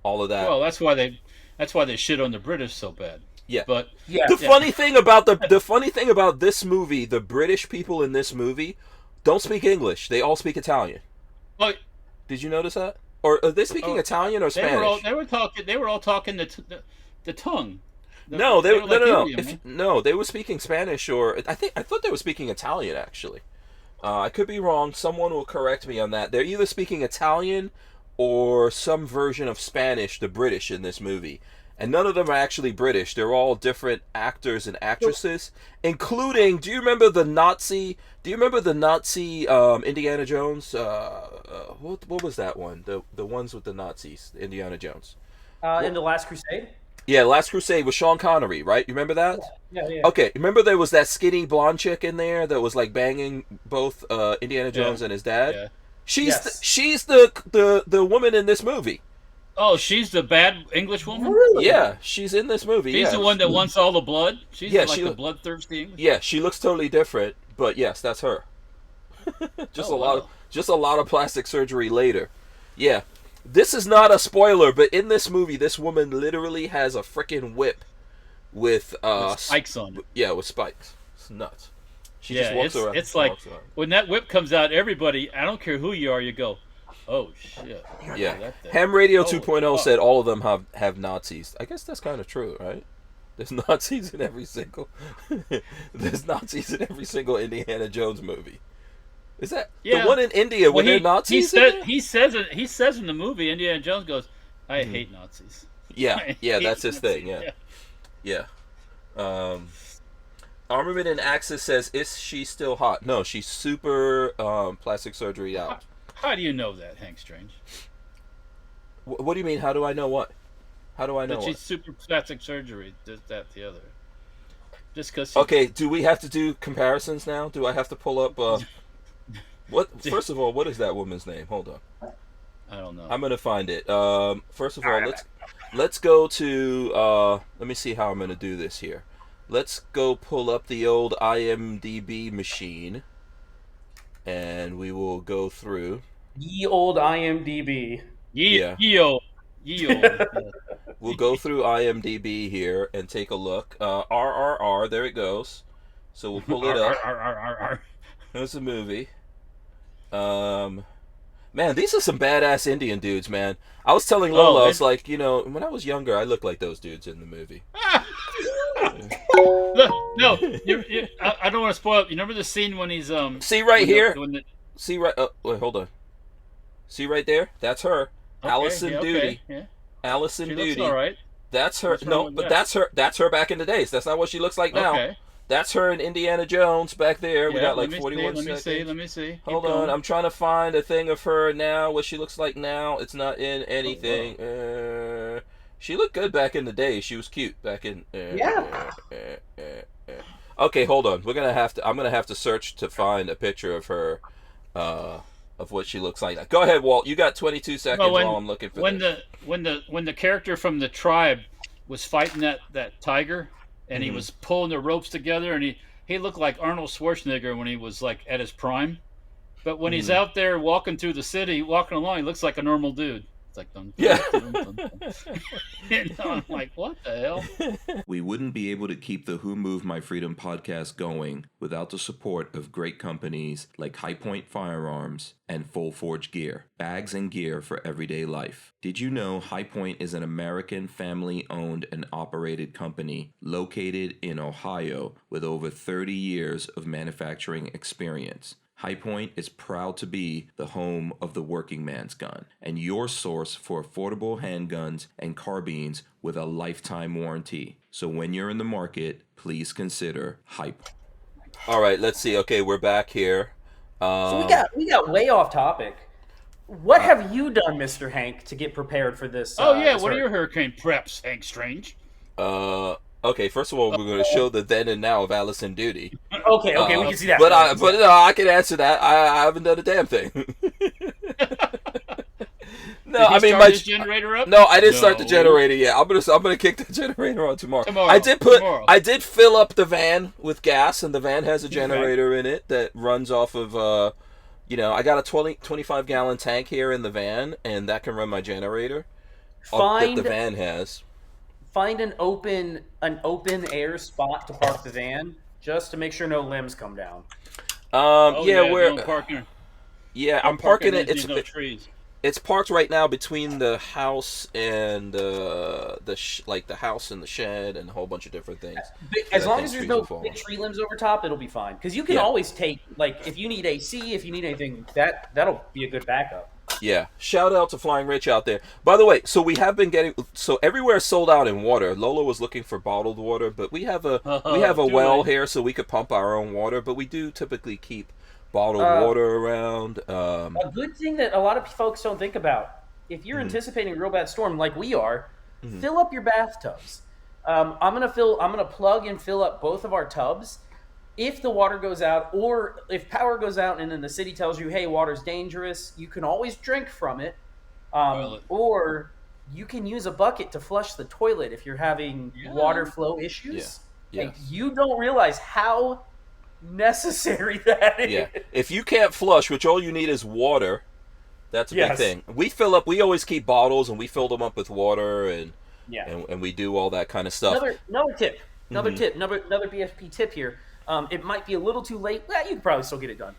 all of that. Well, that's why they shit on the British so bad. Yeah. But Yeah. The funny thing about this movie, the British people in this movie don't speak English. They all speak Italian. oh, Did you notice that? Or are they speaking Italian or Spanish? They were all talking the tongue. No, they were like no. Indian, They were speaking Spanish, or I thought they were speaking Italian actually. I could be wrong. Someone will correct me on that. They're either speaking Italian or some version of Spanish, the British in this movie. And none of them are actually British. They're all different actors and actresses, including. Do you remember the Nazi? Indiana Jones? What was that one? The ones with the Nazis, Indiana Jones. In The Last Crusade? Yeah, Last Crusade with Sean Connery, right? You remember that? Yeah. Okay, remember there was that skinny blonde chick in there that was like banging both Indiana Jones and his dad? Yeah. She's the woman in this movie. Oh, she's the bad English woman? Really? Yeah, she's in this movie. She's the one that wants all the blood? She's the bloodthirsty English? Yeah, she looks totally different, but yes, that's her. Just a lot of plastic surgery later. Yeah. This is not a spoiler, but in this movie, this woman literally has a freaking whip with spikes on it. Yeah, with spikes. It's nuts. She Yeah, just walks around. it's like when that whip comes out, everybody, I don't care who you are, you go, oh shit. Yeah. Ham Radio 2.0 said all of them have Nazis. I guess that's kind of true, right? There's Nazis in every single Indiana Jones movie. Is that the one in India when they're Nazis? He says in the movie, Indiana Jones goes, I hate Nazis. Yeah, that's his thing. Yeah. Armament and Axis says, is she still hot? No, she's super plastic surgery out. How do you know that, Hank Strange? What do you mean? How do I know what? How do I know that she's super plastic surgery? This, that, the other. Just because. Okay. Do we have to do comparisons now? Do I have to pull up? What? First of all, what is that woman's name? Hold on. I don't know. I'm gonna find it. First of all, let's go to. Let me see how I'm gonna do this here. Let's go pull up the old IMDb machine, and we will go through. Ye old IMDb. Ye old. We'll go through IMDb here and take a look. RRR, there it goes. So we'll pull it up. There's the movie. Man, these are some badass Indian dudes, man. I was telling Lola, I was like, when I was younger, I looked like those dudes in the movie. No, I don't want to spoil it. You remember the scene when he's See right here. See right. Wait, hold on. See right there. That's her. Okay, Allison Duty. Okay, yeah. Allison she Duty. Looks all right. That's her. No, but that's her. That's her back in the days. That's not what she looks like now. Okay. That's her in Indiana Jones back there. We got like 41 seconds. Let me see. Hold on. I'm trying to find a thing of her now, what she looks like now. It's not in anything. She looked good back in the day. She was cute back in. Yeah. Okay, hold on. I'm gonna have to search to find a picture of her, of what she looks like. Go ahead, Walt. You got 22 seconds while I'm looking for this. When the character from the tribe was fighting that tiger, and he was pulling the ropes together, and he looked like Arnold Schwarzenegger when he was like at his prime. But when he's out there walking through the city, walking along, he looks like a normal dude. It's like, dun, dun, dun, dun. I'm like, what the hell? We wouldn't be able to keep the Who Moved My Freedom podcast going without the support of great companies like High Point Firearms and Full Forge Gear, bags and gear for everyday life. Did you know High Point is an American family-owned and operated company located in Ohio with over 30 years of manufacturing experience? High Point is proud to be the home of the working man's gun and your source for affordable handguns and carbines with a lifetime warranty. So when you're in the market, please consider High Point. All right, let's see. Okay, we're back here. So we got way off topic. What have you done, Mr. Hank, to get prepared for this? What are your hurricane preps, Hank Strange? Okay, first of all, we're going to show the then and now of Allison Duty. Okay, we can see that. But I can answer that. I haven't done a damn thing. No, I mean my generator up. No, I didn't start the generator yet. I'm gonna kick the generator on tomorrow. I did fill up the van with gas, and the van has a generator in it that runs off of I got a 25 gallon tank here in the van, and that can run my generator. That the van has. find an open air spot to park the van, just to make sure no limbs come down. Where? Don't park in, Yeah, I'm don't park parking in it. anything, no trees. It's parked right now between the house and the house and the shed and a whole bunch of different things. As long as there's no big tree limbs over top, it'll be fine. Because you can always take, like, if you need AC, if you need anything, that'll be a good backup. Yeah, shout out to Flying Rich out there. By the way, so we have been getting everywhere is sold out in water. Lola was looking for bottled water, but we have a well here, so we could pump our own water. But we do typically keep bottled water around. A good thing that a lot of folks don't think about: if you're anticipating a real bad storm, like we are, fill up your bathtubs. I'm gonna plug and fill up both of our tubs. If the water goes out, or if power goes out and then the city tells you, hey, water's dangerous, you can always drink from it. Or you can use a bucket to flush the toilet if you're having water flow issues. Yeah. Like, you don't realize how necessary that is. Yeah. If you can't flush, which all you need is water, that's a big thing. We always keep bottles and we fill them up with water and we do all that kind of stuff. Another tip, another BFP tip here. It might be a little too late. Well, you can probably still get it done.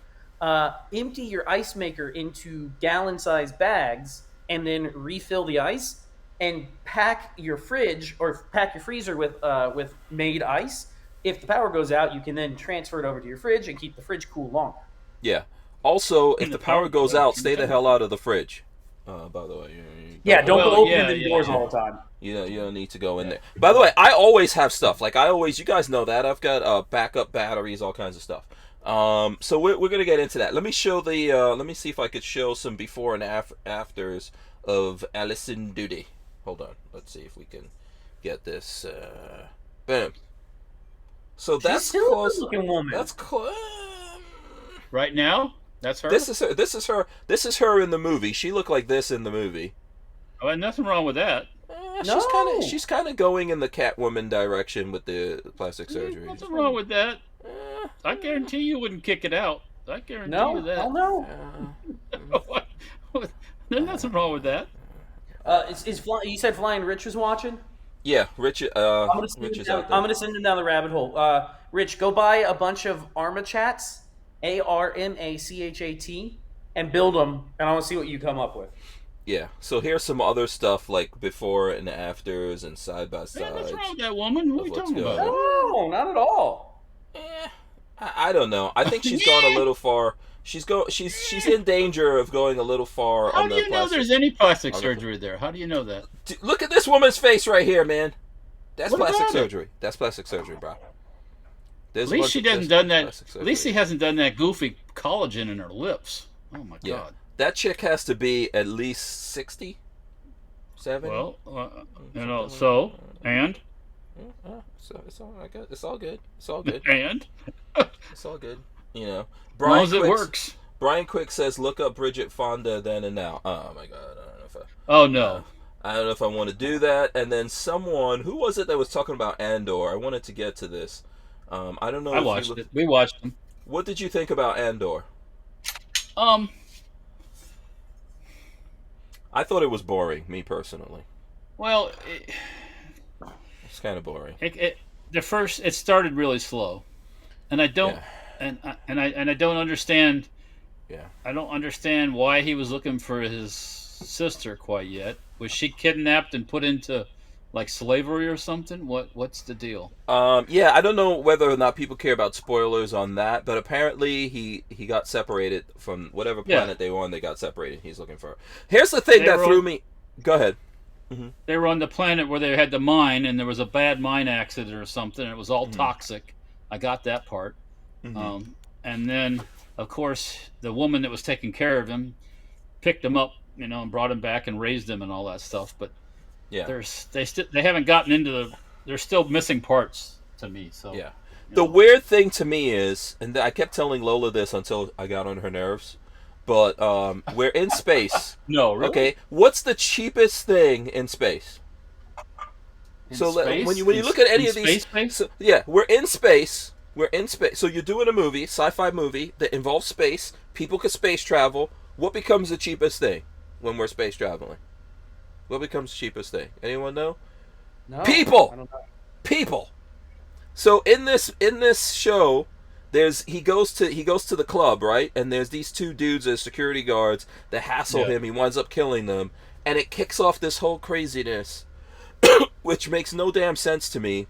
Empty your ice maker into gallon-sized bags and then refill the ice, and pack your fridge or pack your freezer with made ice. If the power goes out, you can then transfer it over to your fridge and keep the fridge cool longer. Yeah. Also, if the power goes out, stay the hell out of the fridge. By the way. Don't go opening the doors all the time. You don't need to go in there. By the way, I always have stuff. Like, you guys know that. I've got backup batteries, all kinds of stuff. So we're going to get into that. Let me see if I could show some before and afters of Allison Duty. Hold on. Let's see if we can get this. Boom. So that's still close. a looking woman. That's close. Right now? That's her? This is her in the movie. She looked like this in the movie. Oh, and nothing wrong with that. She's kind of going in the Catwoman direction with the plastic surgery. Nothing wrong with that. I guarantee you wouldn't kick it out. I guarantee you that. No. There's nothing wrong with that. You said Flying Rich was watching? Yeah, Rich. I'm gonna send him down the rabbit hole. Rich, go buy a bunch of Armachats, ARMACHAT, and build them, and I want to see what you come up with. Yeah. So here's some other stuff like before and afters and side by side. What's wrong with that woman? What are you talking about? No, not at all. I don't know. I think she's gone a little far. She's in danger of going a little far. How do you know there's any plastic surgery there? How do you know that? Look at this woman's face right here, man. That's plastic surgery. That's plastic surgery, bro. At least she hasn't done that. At least he hasn't done that goofy collagen in her lips. Oh my god. That chick has to be at least 60, 70. Well, so and. So it's all good. It's all good. It's all good. And it's all good. You know, as long as it works. Brian Quick says, "Look up Bridget Fonda then and now." Oh my god, I don't know if I don't know if I want to do that. And then who was it that was talking about Andor? I wanted to get to this. I don't know. I watched it. We watched them. What did you think about Andor? I thought it was boring, me personally. Well, it's kind of boring. It started really slow, and I don't, and I don't understand. Yeah. I don't understand why he was looking for his sister quite yet. Was she kidnapped and put into like slavery or something? What's the deal? I don't know whether or not people care about spoilers on that, but apparently he got separated from whatever planet they were on. They got separated. He's looking for her. Here's the thing that threw me. Go ahead. Mm-hmm. They were on the planet where they had the mine, and there was a bad mine accident or something. And it was all toxic. I got that part. Mm-hmm. And then, of course, the woman that was taking care of him picked him up, and brought him back and raised him and all that stuff. But they haven't gotten into they're still missing parts to me. So the weird thing to me is, and I kept telling Lola this until I got on her nerves, but we're in space. No, really? Okay, what's the cheapest thing in space? When you look at any of these, we're in space. We're in space. So you're doing a movie, sci-fi movie that involves space. People could space travel. What becomes the cheapest thing when we're space traveling? What becomes the cheapest thing? Anyone know? No, I People. don't know. People. So in this show, he goes to the club, right? And there's these two dudes as security guards that hassle him. He winds up killing them, and it kicks off this whole craziness, which makes no damn sense to me.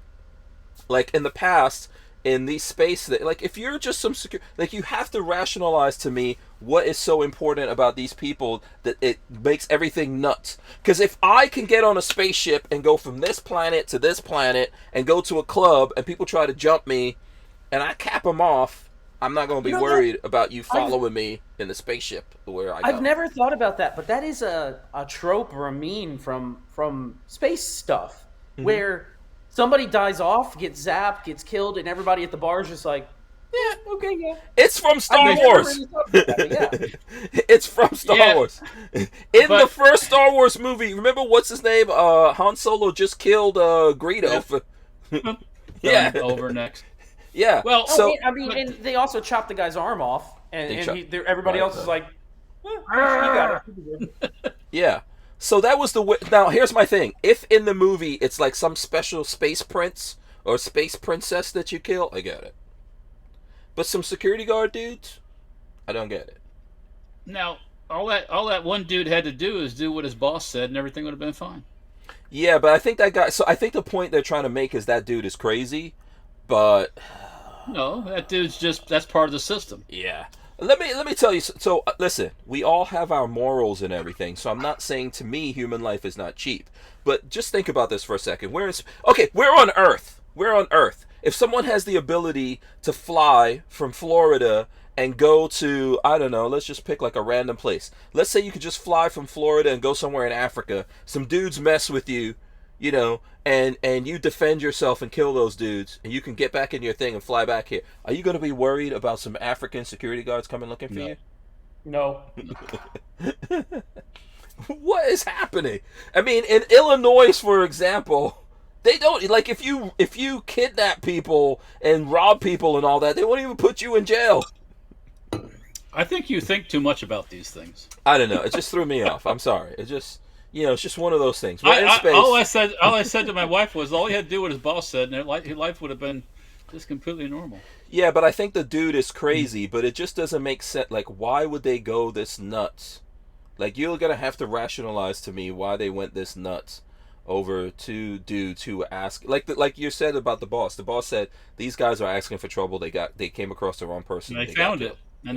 Like in the past, in these space that, like, if you're just some secure, like, you have to rationalize to me what is so important about these people that it makes everything nuts. Because if I can get on a spaceship and go from this planet to this planet and go to a club and people try to jump me and I cap them off, I'm not going to be worried about you following me in the spaceship where I go. I've never thought about that, but that is a trope or a meme from space stuff, where somebody dies off, gets zapped, gets killed, and everybody at the bar is just like, yeah, okay, yeah. It's from Star Wars. Really thought about that, yeah. It's from Star Wars. The first Star Wars movie, remember what's his name? Han Solo just killed Greedo. Yeah. Over next. Yeah. Well, so I mean, and they also chopped the guy's arm off, and everybody else is like, you got it. Yeah. So that was the way. Now, here's my thing. If in the movie it's like some special space prince or space princess that you kill, I get it. But some security guard dudes, I don't get it. Now, all that one dude had to do is do what his boss said, and everything would have been fine. Yeah, but I think that guy. So I think the point they're trying to make is that dude is crazy, but no, that dude's that's part of the system. Yeah. Let me tell you. So listen, we all have our morals and everything. So I'm not saying, to me, human life is not cheap. But just think about this for a second. We're on Earth. We're on Earth. If someone has the ability to fly from Florida and go to, I don't know, let's just pick like a random place. Let's say you could just fly from Florida and go somewhere in Africa. Some dudes mess with you, you know, and you defend yourself and kill those dudes, and you can get back in your thing and fly back here. Are you going to be worried about some African security guards coming looking for you? No. What is happening? I mean, in Illinois, for example, they don't, like, if you kidnap people and rob people and all that, they won't even put you in jail. I think you think too much about these things. I don't know. It just threw me off. I'm sorry. It just, it's just one of those things. We're in space. All I said to my wife was, all he had to do what his boss said, and his life would have been just completely normal. Yeah, but I think the dude is crazy, but it just doesn't make sense. Like, why would they go this nuts? Like, you're going to have to rationalize to me why they went this nuts over two dudes who ask, like you said about the boss. The boss said, these guys are asking for trouble. They came across the wrong person. And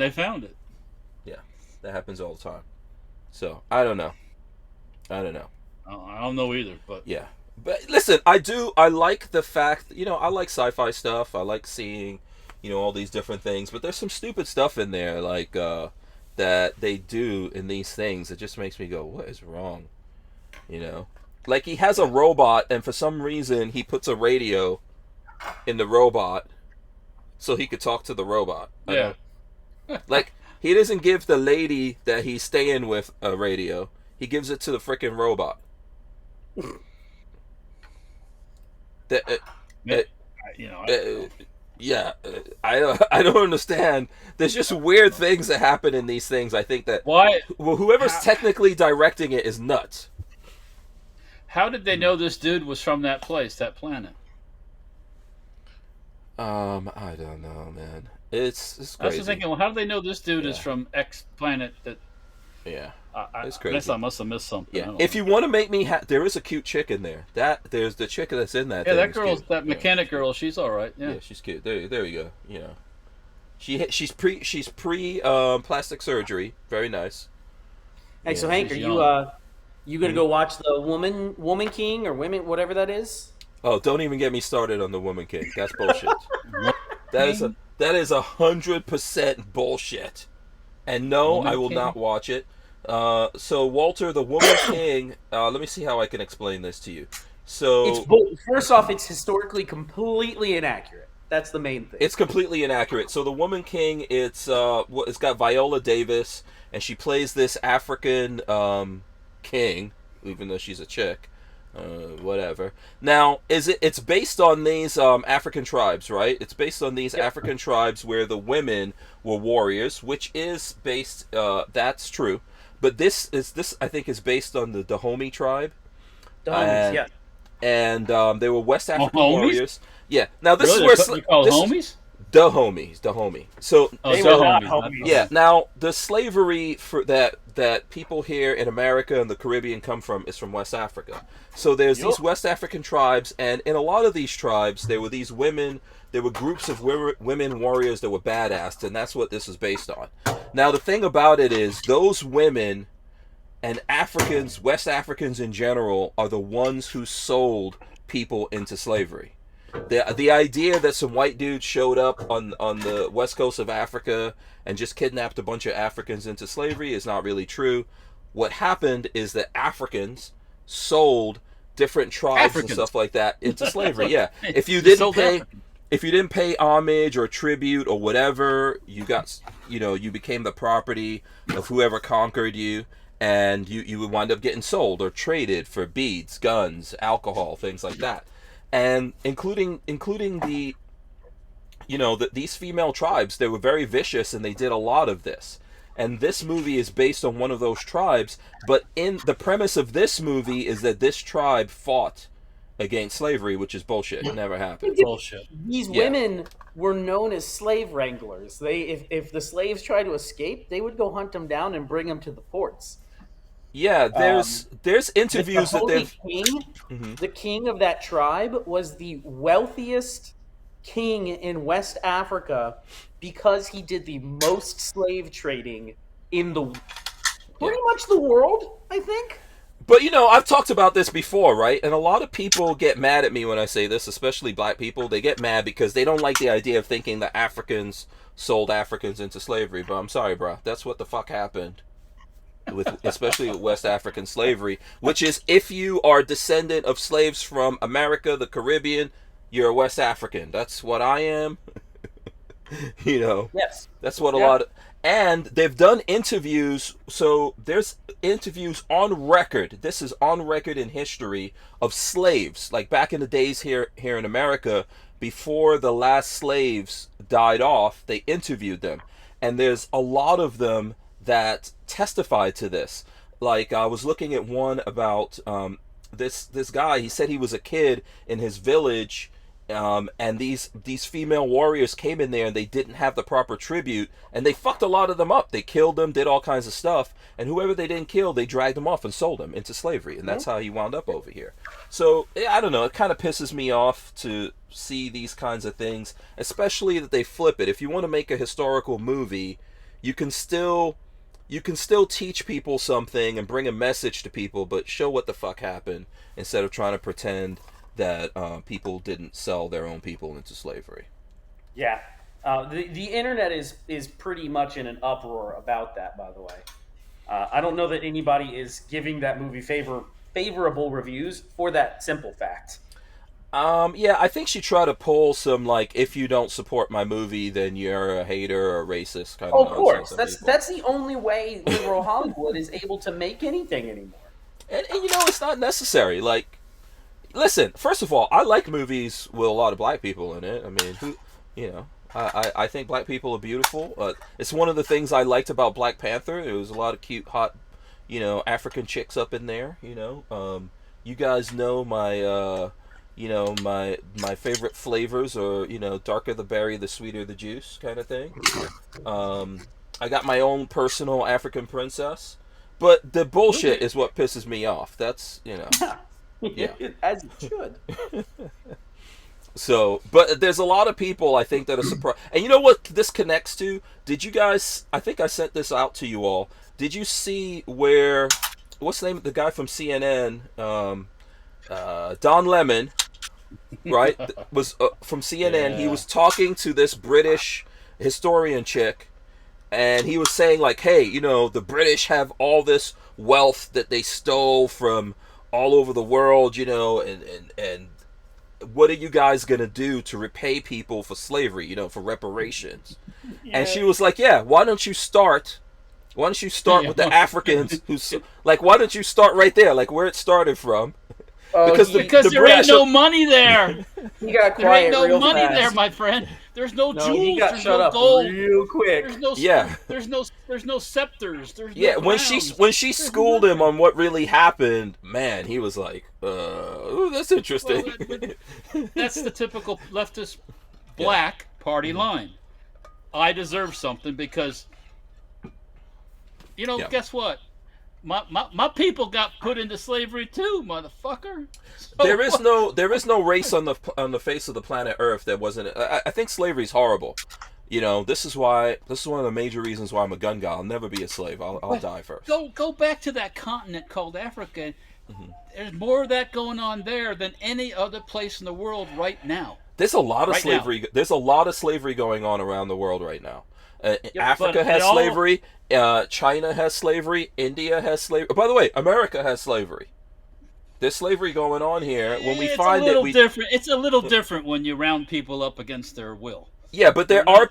they found it. Yeah, that happens all the time. So, I don't know. I don't know either, but yeah. But listen, I like the fact, I like sci-fi stuff. I like seeing, all these different things. But there's some stupid stuff in there, like, that they do in these things. It just makes me go, what is wrong? Like, he has a robot, and for some reason, he puts a radio in the robot so he could talk to the robot. Yeah. Like, he doesn't give the lady that he's staying with a radio. He gives it to the freaking robot. I don't understand. There's just weird things that happen in these things. I think that whoever's technically directing it is nuts. How did they know this dude was from that place, that planet? I don't know, man. It's crazy. I was just thinking, well, how do they know this dude is from X planet? It's crazy. I guess I must have missed something. Yeah. If you want to make me there is a cute chick in there. There's the chick that's in that. Yeah, that mechanic girl. She's all right. Yeah, she's cute. There you go. She's pre plastic surgery. Very nice. Hey, so Hank, are you gonna go watch the Woman King or Women, whatever that is? Oh, don't even get me started on the Woman King. That's bullshit. That is 100% bullshit. And no, I will not watch it. So Walter, the Woman King. Let me see how I can explain this to you. So first off, it's historically completely inaccurate. That's the main thing. It's completely inaccurate. So the Woman King, it's got Viola Davis, and she plays this African king, even though she's a chick. Whatever. Now, it's based on these African tribes, right? It's based on these African tribes where the women were warriors, which is based. That's true, but this I think is based on the Dahomey tribe. Dahomeys, yeah. and they were West African homies? warriors. Yeah. Now this Really? is where You call homies? the homie. So Oh, They so were not homies. homies. yeah. Now the slavery for that people here in America and the Caribbean come from is from West Africa. So there's these West African tribes, and in a lot of these tribes, there were these women. There were groups of women warriors that were badass, and that's what this is based on. Now the thing about it is, those women and Africans, West Africans in general, are the ones who sold people into slavery. The idea that some white dude showed up on the west coast of Africa and just kidnapped a bunch of Africans into slavery is not really true. What happened is that Africans sold different tribes and stuff like that into slavery. Yeah, if you didn't pay homage or tribute or whatever, you became the property of whoever conquered you, and you would wind up getting sold or traded for beads, guns, alcohol, things like that. And including the these female tribes, they were very vicious, and they did a lot of this. And this movie is based on one of those tribes, but in the premise of this movie is that this tribe fought against slavery, which is bullshit. It never happened. Bullshit. These women were known as slave wranglers. If the slaves tried to escape, they would go hunt them down and bring them to the ports. Yeah, there's interviews that they've... The king of that tribe was the wealthiest king in West Africa because he did the most slave trading in pretty much the world, I think. But I've talked about this before, right? And a lot of people get mad at me when I say this, especially black people. They get mad because they don't like the idea of thinking that Africans sold Africans into slavery. But I'm sorry, bro. That's what the fuck happened. Especially with West African slavery, which is, if you are a descendant of slaves from America, the Caribbean, you're a West African. That's what I am. Yes. That's what a lot of... And they've done interviews, so there's interviews on record. This is on record in history of slaves, like back in the days here in America, before the last slaves died off, they interviewed them. And there's a lot of them that testified to this. Like, I was looking at one about this guy. He said he was a kid in his village, and these female warriors came in there and they didn't have the proper tribute, and they fucked a lot of them up. They killed them, did all kinds of stuff, and whoever they didn't kill, they dragged them off and sold them into slavery, and that's how he wound up over here. So I don't know, it kind of pisses me off to see these kinds of things, especially that they flip it. If you want to make a historical movie, you can still teach people something and bring a message to people, but show what the fuck happened instead of trying to pretend that people didn't sell their own people into slavery. Yeah. The internet is pretty much in an uproar about that, by the way. I don't know that anybody is giving that movie favorable reviews for that simple fact. Yeah, I think she tried to pull some, like, if you don't support my movie, then you're a hater or a racist kind of. Of course, that's the only way liberal Hollywood is able to make anything anymore. And it's not necessary. Like, listen, first of all, I like movies with a lot of black people in it. I mean, I think black people are beautiful. It's one of the things I liked about Black Panther. There was a lot of cute, hot, African chicks up in there. You guys know my. My favorite flavors are, darker the berry, the sweeter the juice kind of thing. I got my own personal African princess. But the bullshit is what pisses me off. That's, yeah. As it should. So, but there's a lot of people, I think, that are surprised. And you know what this connects to? Did you guys, I think I sent this out to you all. Did you see where, what's the name of the guy from CNN? Don Lemon, right, was from CNN. Yeah. He was talking to this British historian chick, and he was saying, like, hey, the British have all this wealth that they stole from all over the world, and what are you guys gonna do to repay people for slavery, for reparations? Yeah. And she was like, yeah, why don't you start with the Africans why don't you start right there, like where it started from? Because there ain't no money there. You got quiet. There ain't no real money fast. there, my friend. There's no No, jewels. he got There's shut no up gold. real quick. There's no Yeah. There's no scepters. There's Yeah, no when crowns. she schooled him on what really happened, man, he was like, ooh, that's interesting. Well, that's the typical leftist black party line. I deserve something because, guess what? My people got put into slavery too, motherfucker. So there is no race on the face of the planet Earth that wasn't. I think slavery's horrible. This is one of the major reasons why I'm a gun guy. I'll never be a slave. I'll die first. Go back to that continent called Africa. There's more of that going on there than any other place in the world right now. There's a lot of slavery. Now. There's a lot of slavery going on around the world right now. Africa has slavery. China has slavery. India has slavery. By the way, America has slavery. There's slavery going on here. When we find it, different. It's a little different when you round people up against their will. Yeah, but there are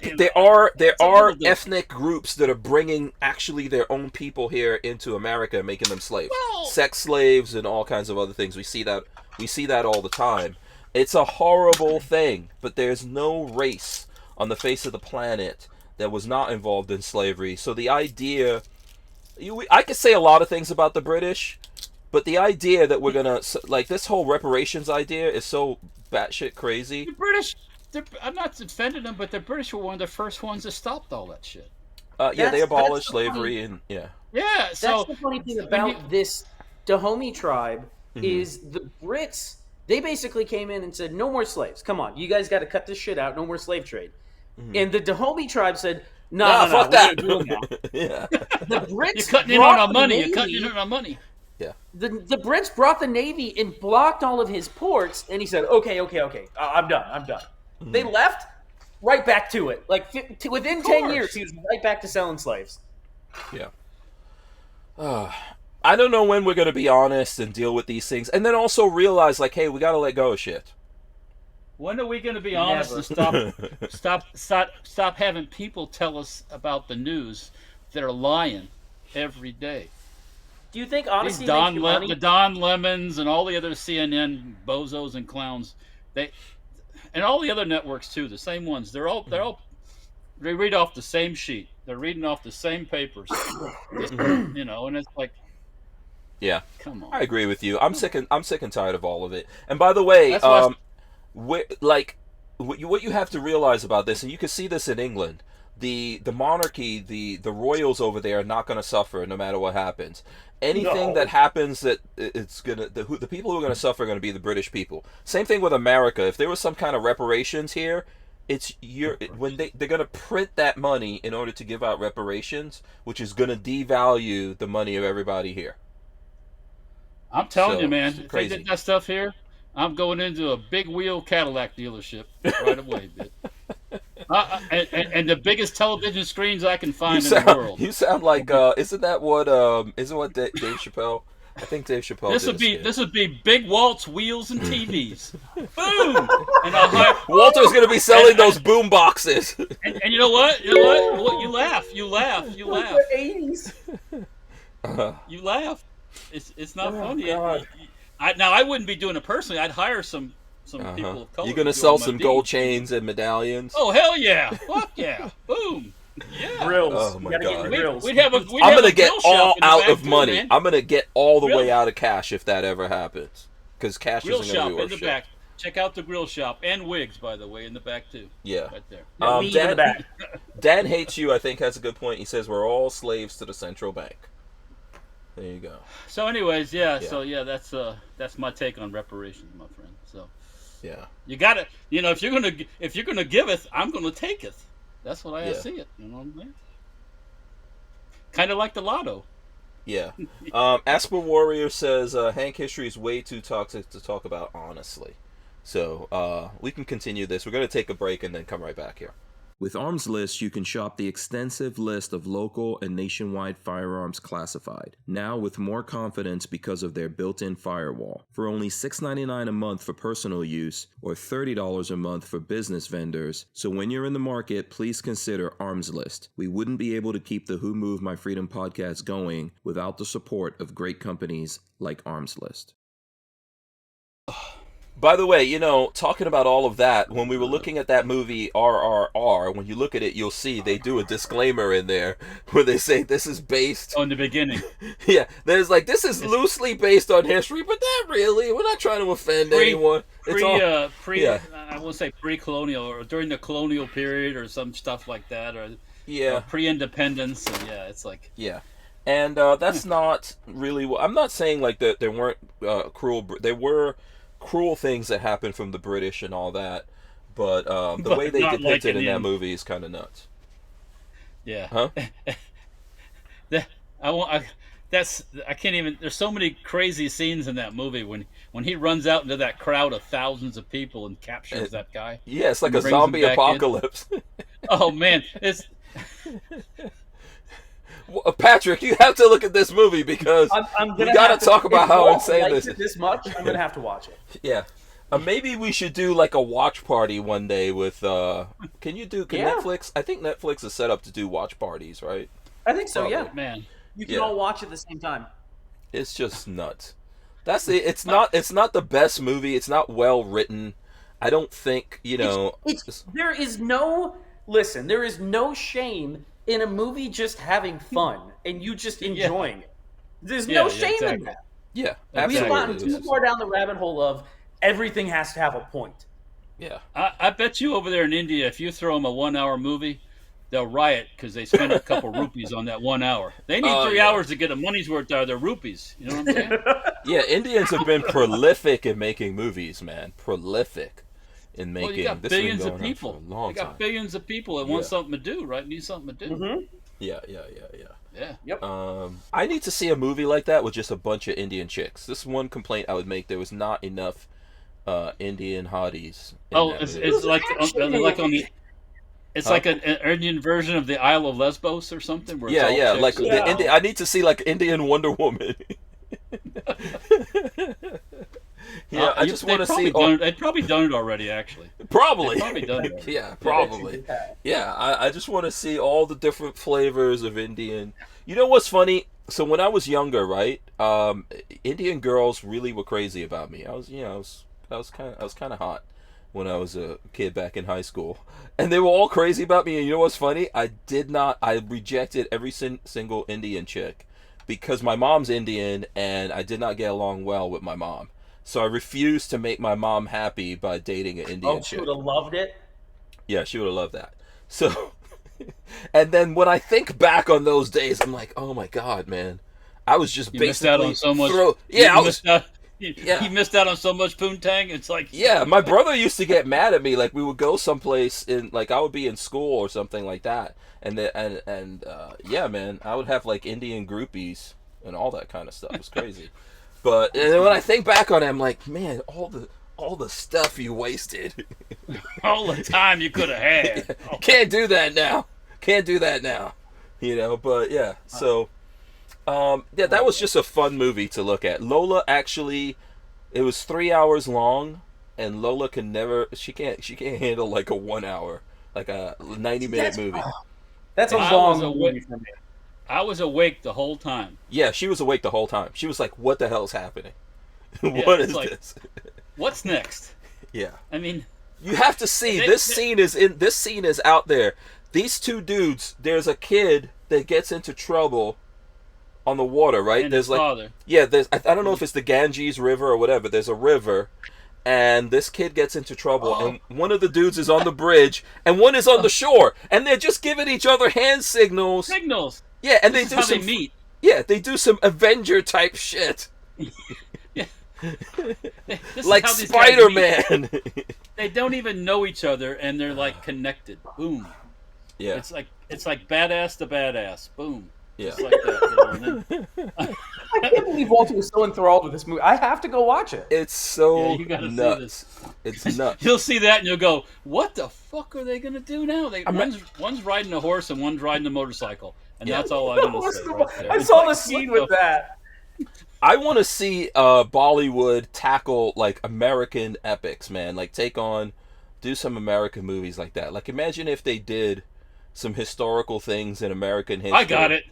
ethnic groups that are bringing actually their own people here into America and making them slaves, sex slaves, and all kinds of other things. We see that all the time. It's a horrible thing, but there's no race on the face of the planet that was not involved in slavery. So the idea, I could say a lot of things about the British, but the idea that we're gonna this whole reparations idea is so batshit crazy. The British. I'm not defending them, but the British were one of the first ones that stopped all that shit. They abolished slavery and yeah. Yeah, so that's the funny thing about this Dahomey tribe is the Brits. They basically came in and said, "No more slaves. Come on, you guys got to cut this shit out. No more slave trade." And the Dahomey tribe said, "No, fuck that." Yeah. The Brits you're cutting in on our money. You're cutting in on our money. Yeah. The Brits brought the Navy and blocked all of his ports, and he said, "Okay, I'm done." They left, right back to it. Within 10 years, he was right back to selling slaves. Yeah. I don't know when we're going to be honest and deal with these things. And then also realize, hey, we got to let go of shit. When are we going to be honest and stop having people tell us about the news that are lying every day? Do you think honesty makes you money? The Don Lemons and all the other CNN bozos and clowns, and all the other networks too, the same ones. They read off the same sheet. They're reading off the same papers. And it's like, yeah, come on. I agree with you. I'm sick and tired of all of it. And by the way, what you have to realize about this, and you can see this in England, the monarchy, the royals over there are not going to suffer no matter what happens. Anything that happens, that it's gonna the people who are going to suffer are going to be the British people. Same thing with America. If there was some kind of reparations here, when they're going to print that money in order to give out reparations, which is going to devalue the money of everybody here. I'm telling you, man, if they did that stuff here, I'm going into a big wheel Cadillac dealership right away, bitch. And the biggest television screens I can find in the world. You sound like isn't what Dave Chappelle? I think Dave Chappelle. This would be Big Walt's wheels and TVs. Boom! And Walter's going to be selling those boom boxes. And you know what? You laugh. You 80s. You laugh. It's not funny. God. I wouldn't be doing it personally. I'd hire some people of color. You're going to sell some gold chains and medallions? Oh, hell yeah. Fuck yeah. Boom. Yeah. Grills. Oh, my God. I'm going to get all out of money. I'm going to get all the way out of cash if that ever happens. Because cash isn't going to be worth shit. Back. Check out the grill shop. And wigs, by the way, in the back, too. Yeah. Right there. In the back. Dan Hates You, I think, has a good point. He says, we're all slaves to the central bank. There you go. So anyways, that's my take on reparations, my friend. So yeah. You got to, if you're going to give it, I'm going to take it. That's what I see it. You know what I mean? Kind of like the lotto. Yeah. Asper Warrior says Hank history is way too toxic to talk about honestly. So we can continue this. We're going to take a break and then come right back here. With Armslist, you can shop the extensive list of local and nationwide firearms classified, now with more confidence because of their built-in firewall. For only $6.99 a month for personal use, or $30 a month for business vendors, so when you're in the market, please consider Armslist. We wouldn't be able to keep the Who Moved My Freedom podcast going without the support of great companies like Armslist. By the way, talking about all of that, when we were looking at that movie RRR, when you look at it, you'll see they do a disclaimer in there where they say this is based. Oh, in the beginning. Yeah, there's like, this is loosely based on history, but not really. We're not trying to offend anyone. I won't say pre-colonial, or during the colonial period, or some stuff like that, or pre-independence, and it's like and that's not really. I'm not saying like that there weren't cruel. There were cruel things that happened from the British and all that, but the way they depict it in that movie is kind of nuts. Yeah. Huh? I can't even. There's so many crazy scenes in that movie when he runs out into that crowd of thousands of people and captures that guy. Yeah, it's like a zombie apocalypse. Oh man, it's. Patrick, you have to look at this movie because we got to talk about how insane this is. This much, I'm gonna have to watch it. Yeah, maybe we should do like a watch party one day with. Can Netflix? I think Netflix is set up to do watch parties, right? I think so. Probably. Yeah, man. You can all watch at the same time. It's just nuts. That's it. It's not the best movie. It's not well written. I don't think there is no shame in a movie just having fun and you just enjoying it. There's no shame in that. Yeah, We've gotten too far down the rabbit hole of everything has to have a point. Yeah, I bet you over there in India, if you throw them a 1 hour movie, they'll riot because they spent a couple rupees on that 1 hour. They need 3 hours to get a money's worth out of their rupees. You know what I'm saying? Yeah, Indians have been prolific in making movies, man. Prolific in making. Well, you got this billions been of going on people. for a long You got time. billions of people that want something to do, right? Need something to do. Mm-hmm. Yeah. Yeah. Yep. I need to see a movie like that with just a bunch of Indian chicks. This is one complaint I would make. There was not enough Indian hotties. It's like on the. It's like an Indian version of the Isle of Lesbos or something. Where it's all I need to see like Indian Wonder Woman. I just want to see. They'd probably done it already, actually. Probably. They'd probably done it. Yeah, probably. Yeah, I just want to see all the different flavors of Indian. You know what's funny? So when I was younger, right, Indian girls really were crazy about me. I was kind of hot when I was a kid back in high school, and they were all crazy about me. And you know what's funny? I rejected every single Indian chick because my mom's Indian, and I did not get along well with my mom. So I refused to make my mom happy by dating an Indian chick. She would have loved it. Yeah, she would have loved that. So, and then when I think back on those days, I'm like, oh my god, man, I was just missed out on so much. You missed out on so much poontang. It's like my brother used to get mad at me. Like we would go someplace like I would be in school or something like that, and man, I would have like Indian groupies and all that kind of stuff. It was crazy. But and then when I think back on it, I'm like, man, all the stuff you wasted, all the time you could have had. Can't do that now. But yeah, so. That was just a fun movie to look at. Lola actually, it was 3 hours long, and Lola she can't handle like a 1 hour, like a 90-minute movie. That's a long movie for me. I was awake the whole time. Yeah, she was awake the whole time. She was like, "What the hell's happening? What is this? What's next?" Yeah. I mean, you have to see this scene is out there. These two dudes. There's a kid that gets into trouble on the water, right? And there's his father. there's I don't know if it's the Ganges River or whatever. There's a river, and this kid gets into trouble, and one of the dudes is on the bridge, and one is on the shore, and they're just giving each other hand signals. Yeah, and they meet. Yeah, they do some Avenger type shit. Yeah. Like Spider-Man. They don't even know each other, and they're like connected. Boom. Yeah. It's like badass to badass. Boom. Yeah. Just like that. I can't believe Walter was so enthralled with this movie. I have to go watch it. It's so you gotta nuts. See this. It's nuts. You'll see that and you'll go, "What the fuck are they gonna do now?" One's riding a horse and one's riding a motorcycle, and that's all I'm gonna say. Right there. I saw the scene with that. I want to see Bollywood tackle like American epics, man. Like do some American movies like that. Like imagine if they did some historical things in American history. I got it.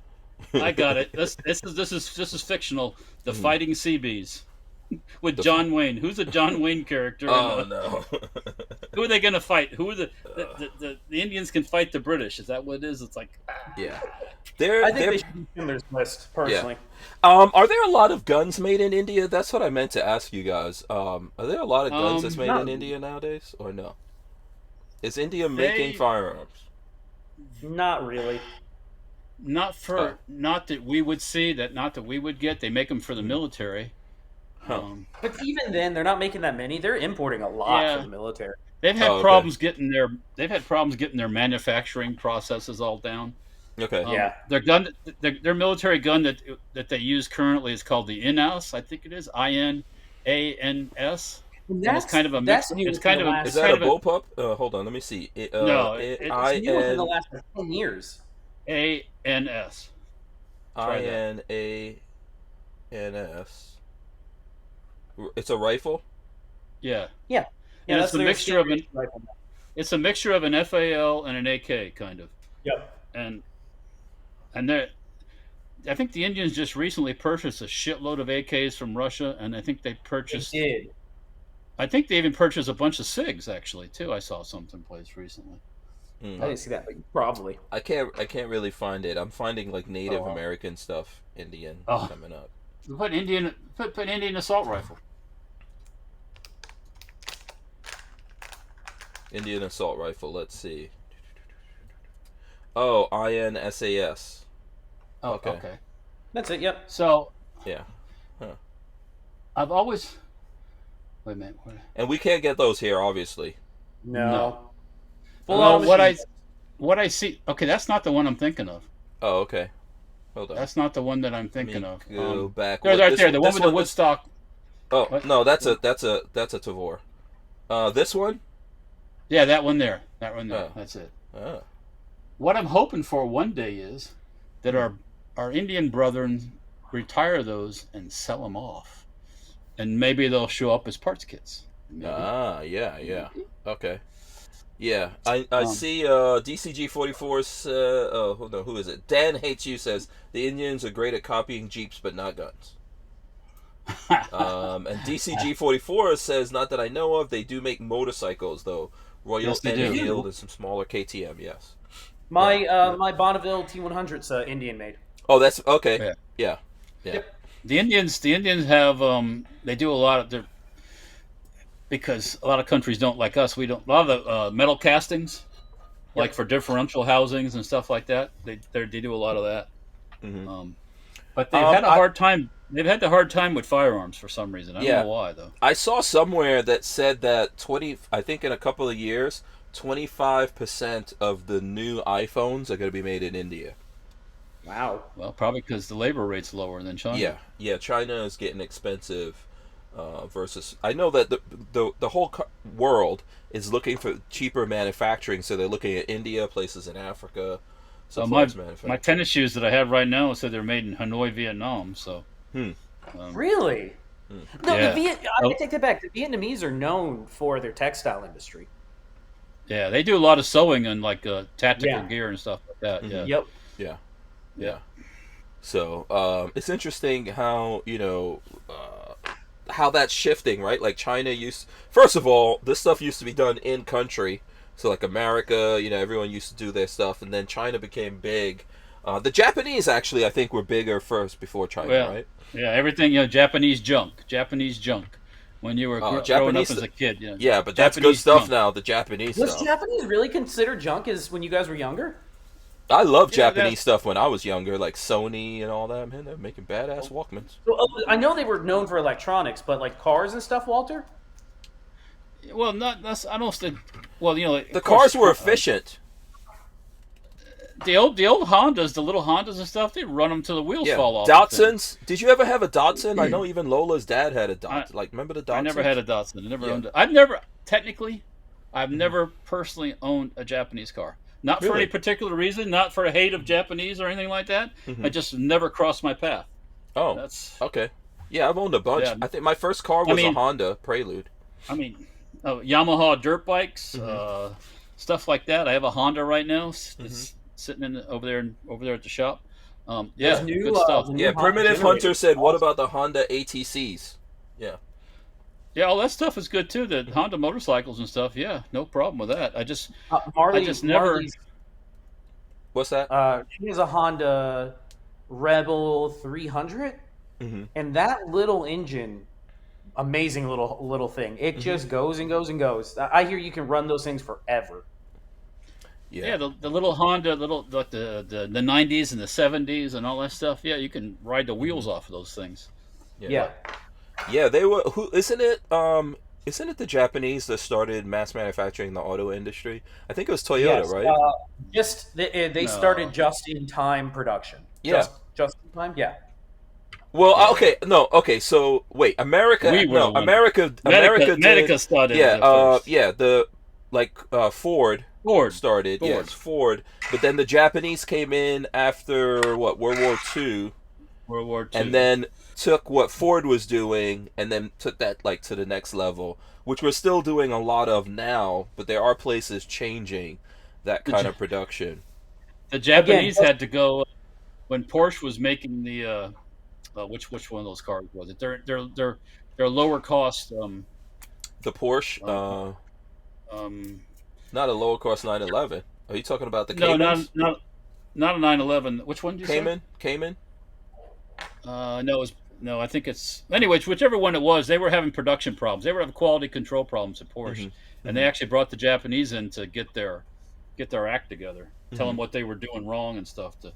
This is fictional. The Fighting Seabees. with John Wayne. Who's a John Wayne character? Oh no. Who are they going to fight? Who are the Indians can fight the British? Is that what it is? It's like Yeah. I think they should be in this list, personally. Are there a lot of guns made in India? That's what I meant to ask you guys. Are there a lot of guns that's made in India nowadays, or no? Is India making firearms? Not really. not that we would see, not that we would get. They make them for the military. But even then, they're not making that many. They're importing a lot for the military. They've had problems getting their manufacturing processes all down. Okay. Their military gun that they use currently is called the INAS. I think it is INANS. It's kind of a mix. It's kind of a. Is that a bullpup? Hold on, let me see. No, it's new in the last 10 years. ANS. INANS. It's a rifle. Yeah. And it's a mixture of an. It's a mixture of an FAL and an AK, kind of. Yep. And I think the Indians just recently purchased a shitload of AKs from Russia, and I think they purchased. They did. I think they even purchased a bunch of SIGs actually too. I saw something place recently. I didn't see that, but probably. I can't really find it. I'm finding like Native American stuff, Indian coming up. Put Indian assault rifle. Indian assault rifle. Let's see. Oh, INSAS. Oh, okay. That's it. Yep. So. Yeah. I've always. Wait a minute. And we can't get those here, obviously. No. Well, what I see. Okay, that's not the one I'm thinking of. Oh, okay. Hold on. That's not the one that I'm thinking of. Go back. There's right there. The one with the Woodstock. Oh what? No, that's a Tavor. This one. Yeah, that one there. That's it. Oh. What I'm hoping for one day is that our Indian brethren retire those and sell them off, and maybe they'll show up as parts kits. Maybe. Yeah. Okay. Yeah, I see DCG44's, hold on, who is it? Dan Hates You says, the Indians are great at copying Jeeps, but not guns. And DCG44 says, not that I know of, they do make motorcycles, though. Royal Enfield and some smaller KTM, yes. My Bonneville T100's Indian made. Oh, that's, okay. Yeah. Yep. The Indians have, they do a lot of their, because a lot of countries don't like us. We don't. A lot of the metal castings, like for differential housings and stuff like that. They do a lot of that. Mm-hmm. But they've had a hard time. They've had the hard time with firearms for some reason. I don't know why though. I saw somewhere that said that I think in a couple of years, 25% of the new iPhones are going to be made in India. Wow. Well, probably because the labor rate's lower than China. Yeah. China is getting expensive. Versus, I know that the whole world is looking for cheaper manufacturing, so they're looking at India, places in Africa. So my tennis shoes that I have right now said they're made in Hanoi, Vietnam. So, really? No, I take that back. The Vietnamese are known for their textile industry. Yeah, they do a lot of sewing and like tactical gear and stuff like that. Mm-hmm. Yeah. Yep. Yeah. So it's interesting how how that's shifting, right? Like China first of all, this stuff used to be done in country. So like America, everyone used to do their stuff, and then China became big. The Japanese actually, I think, were bigger first before China, right? Yeah, everything, Japanese junk. When you were growing up as a kid, Yeah, but that's good stuff now, the Japanese stuff. Was Japanese really considered junk as when you guys were younger? I love Japanese stuff when I was younger, like Sony and all that. Man, they're making badass Walkmans. So, I know they were known for electronics, but like cars and stuff, Walter? Well, I don't think. Well, the cars were efficient. The old Hondas, the little Hondas and stuff, they run them till the wheels fall off. Datsuns. Did you ever have a Datsun? I know even Lola's dad had a Datsun. Remember the Datsun? I never had a Datsun. I never owned it. I've never personally owned a Japanese car. Not for any particular reason, not for a hate of Japanese or anything like that. Mm-hmm. I just never crossed my path. Oh, that's okay. Yeah, I've owned a bunch. Yeah. I think my first car was a Honda Prelude. Yamaha dirt bikes, stuff like that. I have a Honda right now. It's sitting over there at the shop. Good stuff. Primitive Hunter said, "What about the Honda ATCs?" Yeah. Yeah, all that stuff is good too. The Honda motorcycles and stuff. Yeah, no problem with that. I just never. Marley's, What's that? she has a Honda Rebel 300, Mm-hmm. and that little engine, amazing little thing. It just goes and goes and goes. I hear you can run those things forever. Yeah, the little Honda, like the 90s and the 70s and all that stuff. Yeah, you can ride the wheels off of those things. Yeah. Yeah, they were. Who isn't it? Isn't it the Japanese that started mass manufacturing the auto industry? I think it was Toyota, Yes, right? they No. started just in time production. Yeah. Just in time. Yeah. Well, okay, no, okay. So wait, America, We were no, the one. America did. Medica started. Yeah, it first. yeah, Ford Ford started. Ford. Yes, Ford. But then the Japanese came in after what, World War II, World War II. and then took what Ford was doing and then took that like to the next level, which we're still doing a lot of now, but there are places changing that kind of production. The Japanese had to go when Porsche was making the which one of those cars was it? They're lower cost. The Porsche, not a lower cost 911. Are you talking about the No, Caymans? not a 911. Which one did you say? Cayman? No, I think it's anyways. Whichever one it was, they were having production problems. They were having quality control problems at Porsche, and they actually brought the Japanese in to get their act together, tell them what they were doing wrong and stuff to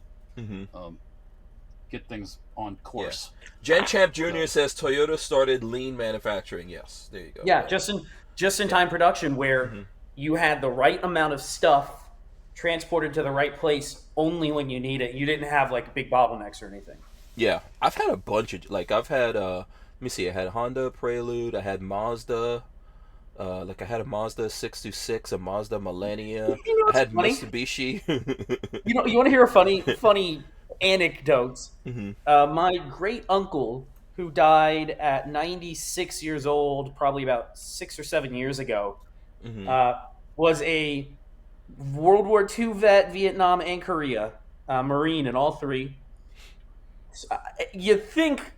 get things on course. Yeah. Jen Champ Jr. says Toyota started lean manufacturing. Yes, there you go. Yeah, just in time production where you had the right amount of stuff transported to the right place only when you need it. You didn't have like big bottlenecks or anything. Yeah, I've had a bunch of I've had let me see, I had Honda Prelude, I had Mazda, I had a Mazda 626, a Mazda Millennia, I had funny? Mitsubishi. You want to hear a funny anecdote? My great uncle, who died at 96 years old, probably about 6 or 7 years ago, was a World War II vet, Vietnam and Korea, Marine in all three. You think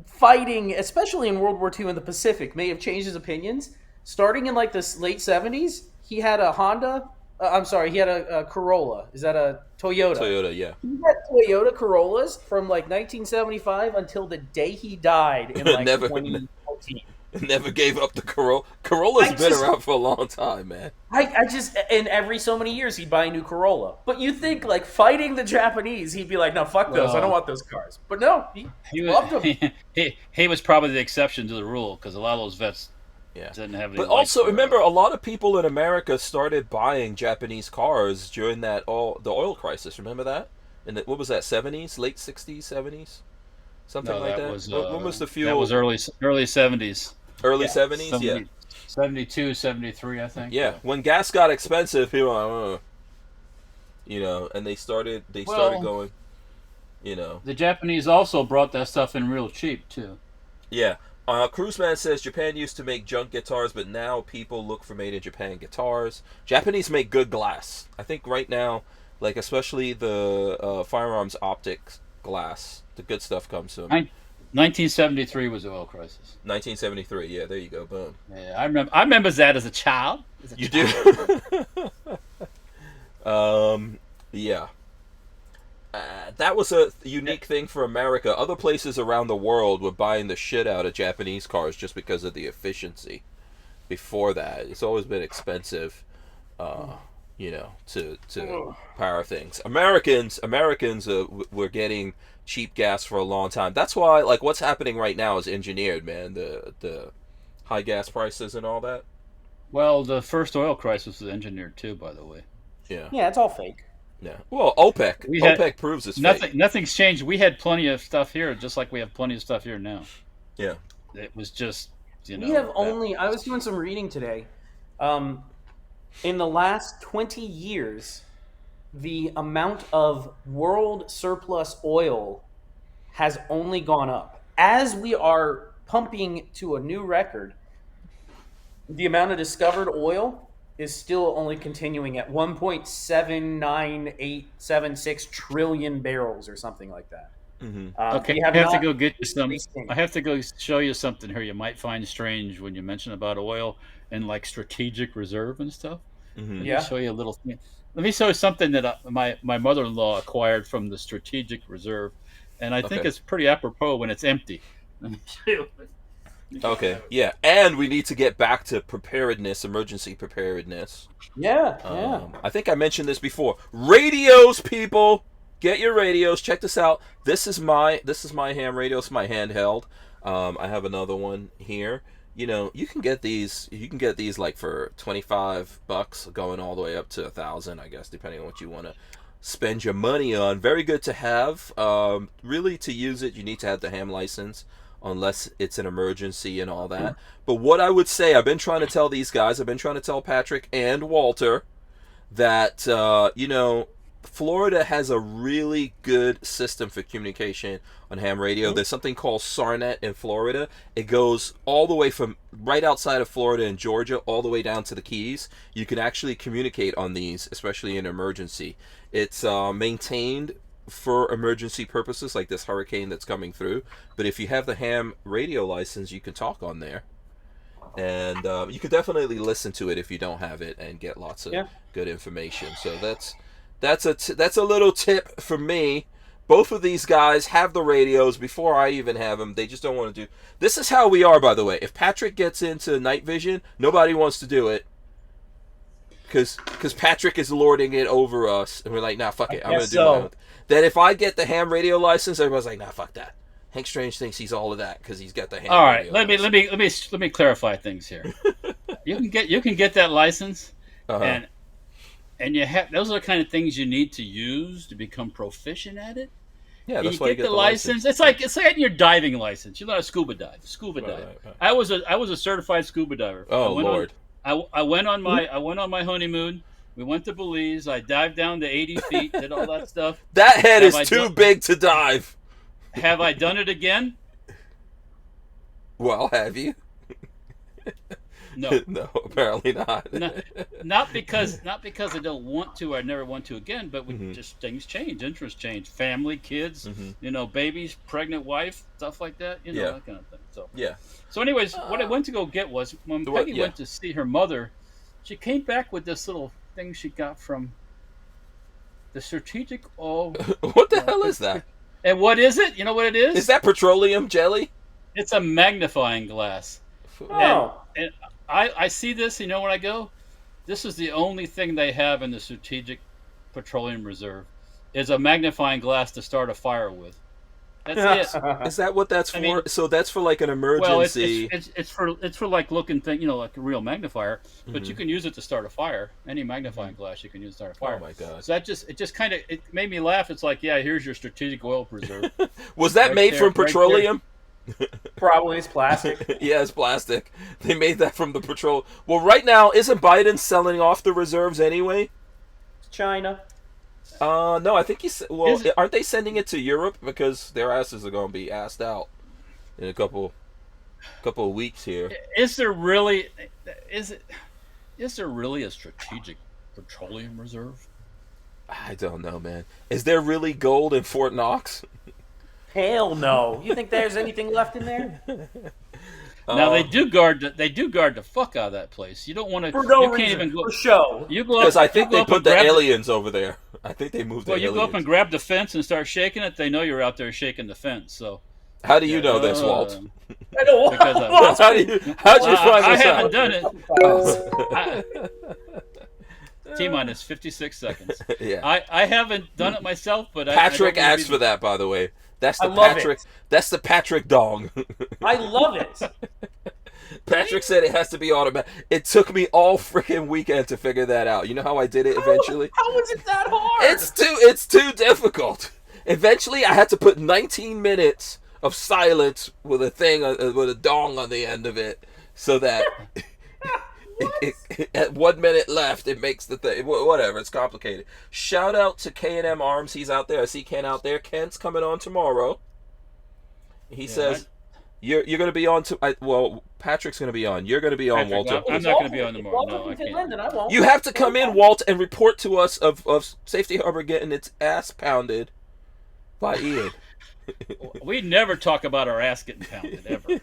fighting, especially in World War II in the Pacific, may have changed his opinions. Starting in like the late 70s, he had a Honda. He had a Corolla. Is that a Toyota? Toyota, yeah. He had Toyota Corollas from like 1975 until the day he died in like 2014. Never gave up the Corolla. Corolla's been around for a long time, man. I just, and every so many years he'd buy a new Corolla. But you think like fighting the Japanese, he'd be like, no, fuck those. I don't want those cars. But no, he loved them. He was probably the exception to the rule because a lot of those vets didn't have any. But also, remember, a lot of people in America started buying Japanese cars during the oil crisis. Remember that? What was that, 70s? Late 60s, 70s? Something like that? When was the fuel? That was early 70s. Early 70s? Yeah. 72, 73, I think. Yeah. When gas got expensive, people were like, and they started going, The Japanese also brought that stuff in real cheap, too. Yeah. Cruiseman says Japan used to make junk guitars, but now people look for made in Japan guitars. Japanese make good glass. I think right now, like especially the firearms optics glass, the good stuff comes from. 1973 was the oil crisis. 1973, yeah, there you go, boom. Yeah, I remember that as a child. You do? Yeah. That was a unique thing for America. Other places around the world were buying the shit out of Japanese cars just because of the efficiency. Before that, it's always been expensive, to power things. Americans were getting cheap gas for a long time. That's why, like, what's happening right now is engineered, man. The high gas prices and all that. Well, the first oil crisis was engineered too, by the way. Yeah. Yeah, it's all fake. Yeah. Well, OPEC proves it's fake. Nothing's changed. We had plenty of stuff here, just like we have plenty of stuff here now. Yeah. It was just, We have only. I was doing some reading today. In the last 20 years, the amount of world surplus oil has only gone up. As we are pumping to a new record, the amount of discovered oil is still only continuing at 1.79876 trillion barrels or something like that. Okay, We I have to not go get you some. increased any. I have to go show you something here you might find strange when you mention about oil and like strategic reserve and stuff. Let me Yeah. show you a little thing. Let me show you something that my mother-in-law acquired from the strategic reserve, and I think Okay. it's pretty apropos when it's empty. Let me show you. Okay, yeah, and we need to get back to preparedness, emergency preparedness. Yeah. I think I mentioned this before. Radios, people, get your radios. Check this out. This is my ham radio. It's my handheld. I have another one here. You know, you can get these. You can get these like for $25, going all the way up to $1,000, I guess, depending on what you want to spend your money on. Very good to have. Really, to use it, you need to have the ham license, unless it's an emergency and all that. But what I would say, I've been trying to tell these guys, I've been trying to tell Patrick and Walter that, you know, Florida has a really good system for communication on ham radio. There's something called SARnet in Florida. It goes all the way from right outside of Florida and Georgia all the way down to the Keys. You can actually communicate on these, especially in emergency. It's maintained for emergency purposes, like this hurricane that's coming through. But if you have the ham radio license, you can talk on there. And you can definitely listen to it if you don't have it and get lots of good information. So that's a little tip for me. Both of these guys have the radios before I even have them. They just don't want to do. This is how we are, by the way. If Patrick gets into night vision, nobody wants to do it. Because Patrick is lording it over us, and we're like, nah, fuck it, I'm gonna do it. Then if I get the ham radio license, everybody's like, nah, fuck that. Hank Strange thinks he's all of that because he's got the ham. All right, radio let me clarify things here. you can get that license, and you have those are the kind of things you need to use to become proficient at it. Yeah, and that's why you get the license. It's like getting your diving license. You know how to scuba dive. Right. I was a certified scuba diver. Oh Lord. I went on my honeymoon. We went to Belize. I dived down to 80 feet. Did all that stuff. That head is too big to dive. Have I done it again? Well, have you? No. No, apparently not. Not because I don't want to. I never want to again. But just things change. Interests change. Family, kids. You know, babies, pregnant wife, stuff like that. You know, that kind of thing. So yeah. So, anyways, what I went to go get was when Peggy went to see her mother. She came back with this little thing she got from the strategic oil. What the hell is that? And what is it? You know what it is? Is that petroleum jelly? It's a magnifying glass. Oh. And I see this, you know, when I go, this is the only thing they have in the Strategic Petroleum Reserve is a magnifying glass to start a fire with. That's it. Is that what that's for? I mean, so that's for like an emergency. Well, it's for like looking thing, you know, like a real magnifier. But you can use it to start a fire. Any magnifying glass you can use to start a fire. Oh my god! So it just kind of made me laugh. It's like, yeah, here's your strategic oil preserve. Was that made from petroleum? Probably it's plastic. Yeah, it's plastic. They made that from the petrol. Well, right now, isn't Biden selling off the reserves anyway? China. No, I think he's. Well, aren't they sending it to Europe because their asses are going to be assed out in a couple of weeks here? Is there really a strategic petroleum reserve? I don't know, man. Is there really gold in Fort Knox? Hell no. You think there's anything left in there? Now they do guard the fuck out of that place. You don't want to. For no you reason. Can't even go. For show. You go because I think they put the aliens over over there. I think they moved. Well, the you aliens. go up and grab the fence and start shaking it. They know you're out there shaking the fence. So. How do you know this, Walt? I don't because how'd you find this out? I haven't done it. T-minus 56 seconds. Yeah. I haven't done it myself, but Patrick asked for that, by the way. That's the Patrick. That's the Patrick dong. I love it. Patrick said it has to be automatic. It took me all freaking weekend to figure that out. You know how I did it eventually? How was it that hard? It's too difficult. Eventually, I had to put 19 minutes of silence with a thing with a dong on the end of it, so that at 1 minute left, it makes the thing. Whatever, it's complicated. Shout out to K&M Arms. He's out there. I see Ken out there. Ken's coming on tomorrow. He says. You're going to be on well, Patrick's going to be on. You're going to be on, Walter. I'm not going to be on tomorrow. No, I can't. You have to come in, Walt, and report to us of Safety Harbor getting its ass pounded by Ian. We never talk about our ass getting pounded, ever.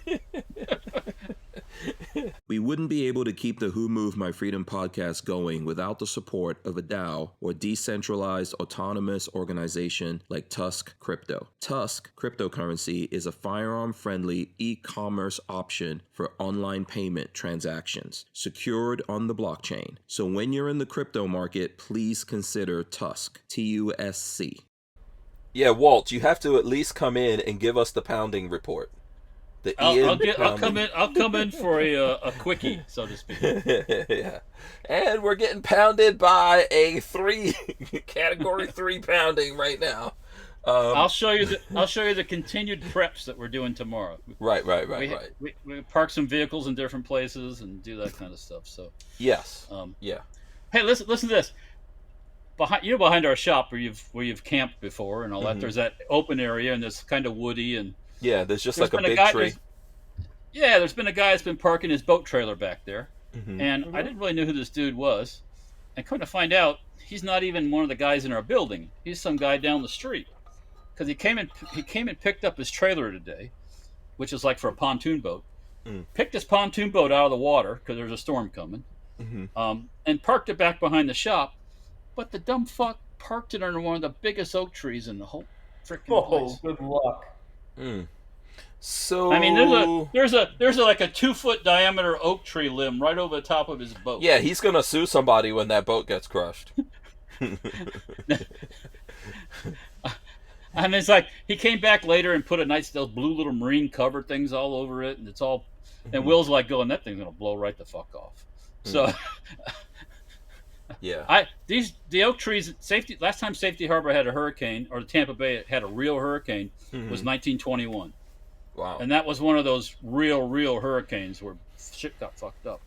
We wouldn't be able to keep the Who Moved My Freedom podcast going without the support of a DAO, or decentralized autonomous organization like TUSC Crypto. TUSC cryptocurrency is a firearm-friendly e-commerce option for online payment transactions, secured on the blockchain. So when you're in the crypto market, please consider TUSC, TUSC. Yeah, Walt, you have to at least come in and give us the pounding report. I'll come in for a quickie, so to speak. Yeah, and we're getting pounded by a category 3 pounding right now. I'll show you the continued preps that we're doing tomorrow. Right. We park some vehicles in different places and do that kind of stuff. So yes, yeah. Hey, listen to this. Behind our shop where you've camped before and all that, there's that open area and it's kind of woody and. Yeah, there's like a big tree. There's been a guy that's been parking his boat trailer back there, and I didn't really know who this dude was. And come to find out, he's not even one of the guys in our building. He's some guy down the street, because he came and picked up his trailer today, which is like for a pontoon boat. Picked his pontoon boat out of the water because there's a storm coming, and parked it back behind the shop. But the dumb fuck parked it under one of the biggest oak trees in the whole freaking place. Good luck. So I mean, there's like a 2-foot diameter oak tree limb right over the top of his boat. Yeah, he's gonna sue somebody when that boat gets crushed. I mean, it's like he came back later and put those blue little marine cover things all over it, and it's all. And Will's like going, that thing's gonna blow right the fuck off. So. Yeah. The oak trees last time Safety Harbor had a hurricane, or the Tampa Bay had a real hurricane, was 1921. Wow. And that was one of those real hurricanes where shit got fucked up.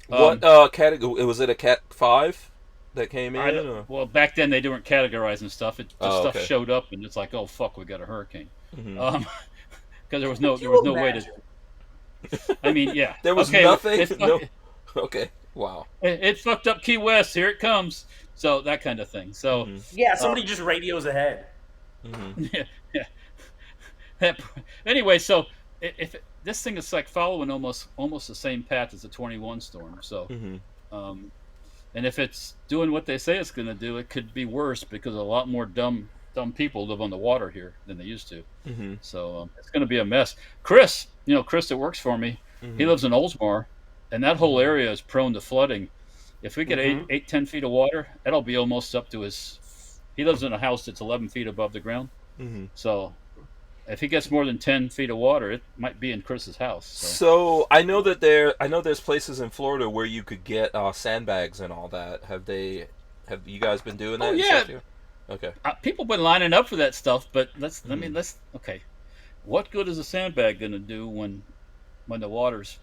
What category was it? A Cat 5 that came in? Well, back then they weren't categorizing stuff. Stuff okay. showed up, and it's like, oh fuck, we got a hurricane. Because there was no way to. I mean, yeah. There was nothing. No. Okay. Wow. It fucked up Key West. Here it comes. So that kind of thing. So yeah, somebody just radios ahead. Yeah. Anyway, so if this thing is like following almost the same path as the 21 storm. So, and if it's doing what they say it's going to do, it could be worse because a lot more dumb people live on the water here than they used to. So it's going to be a mess. Chris that works for me, he lives in Oldsmar. And that whole area is prone to flooding. If we get 10 feet of water, that'll be almost up to his. He lives in a house that's 11 feet above the ground. So, if he gets more than 10 feet of water, it might be in Chris's house. So I know that there's places in Florida where you could get sandbags and all that. Have you guys been doing that? Oh yeah. Okay. People been lining up for that stuff, but let's. Okay. What good is a sandbag going to do when the water's?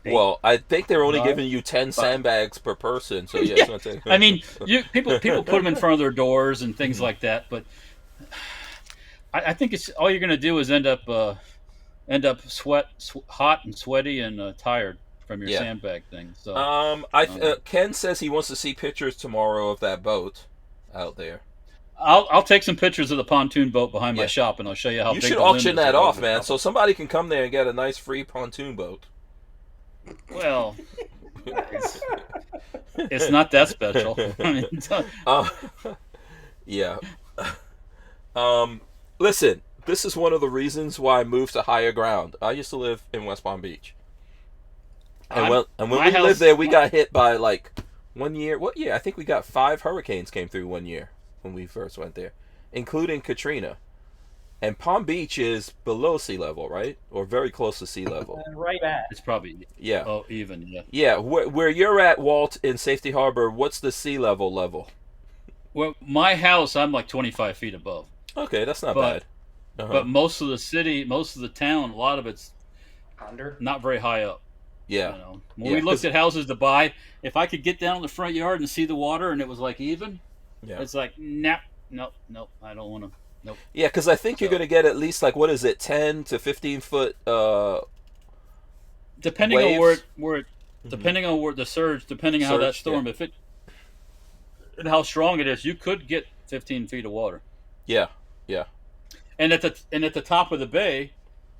Well, I think they're only giving you 10 sandbags per person, so yeah. I mean, people put them in front of their doors and things like that, but I think it's all you're going to do is end up hot and sweaty and tired from your sandbag thing. So Ken says he wants to see pictures tomorrow of that boat out there. I'll take some pictures of the pontoon boat behind my shop, and I'll show you how. You should auction that off, man, so somebody can come there and get a nice free pontoon boat. Well, it's not that special. I mean, yeah. Listen, this is one of the reasons why I moved to higher ground. I used to live in West Palm Beach, and when we lived there, we got hit by like 1 year. What year? I think we got 5 hurricanes came through 1 year when we first went there, including Katrina. And Palm Beach is below sea level, right? Or very close to sea level. Right at. It's probably even. Yeah. Yeah, where you're at, Walt, in Safety Harbor, what's the sea level? Well, my house, I'm like 25 feet above. Okay, that's not bad. But most of the city, most of the town, a lot of it's under, not very high up. Yeah. When we looked at houses to buy, if I could get down in the front yard and see the water and it was like even, it's like nope, I don't want to. Nope. Yeah, because I think you're going to get at least, like, what is it, 10 to 15 foot depending waves? on where depending on where the surge, depending on how that storm, if it and how strong it is, you could get 15 feet of water. Yeah. And at the top of the bay,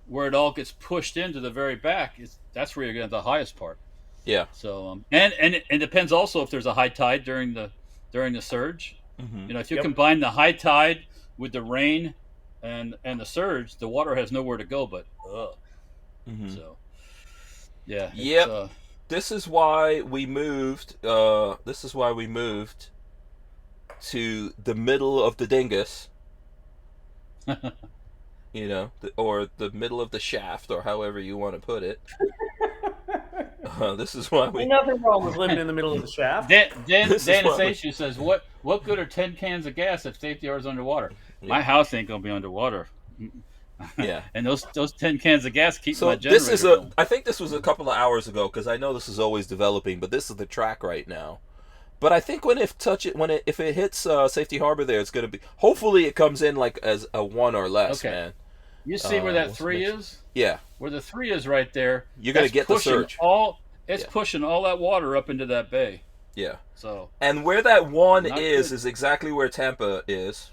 where it all gets pushed into the very back, that's where you're going to have the highest part. Yeah. So and it depends also if there's a high tide during the surge. Mm-hmm. If you combine the high tide with the rain and the surge, the water has nowhere to go but Mm-hmm. So yeah. Yep. This is why we moved. To the middle of the dingus. Or the middle of the shaft, or however you want to put it. This is why we. Ain't nothing wrong with living in the middle of the shaft. Dan Station says, "What good are 10 cans of gas if safety is underwater? Yeah. My house ain't gonna be underwater." Yeah, and those 10 cans of gas keep my generator. This is going. I think this was a couple of hours ago, because I know this is always developing, but this is the track right now. But I think if it hits Safety Harbor there, it's gonna be. Hopefully, it comes in like as a 1 or less, man. You see where that 3 is? Yeah. Where the 3 is right there. You're gonna get the surge. It's pushing all that water up into that bay. Yeah. So. And where that 1 is exactly where Tampa is.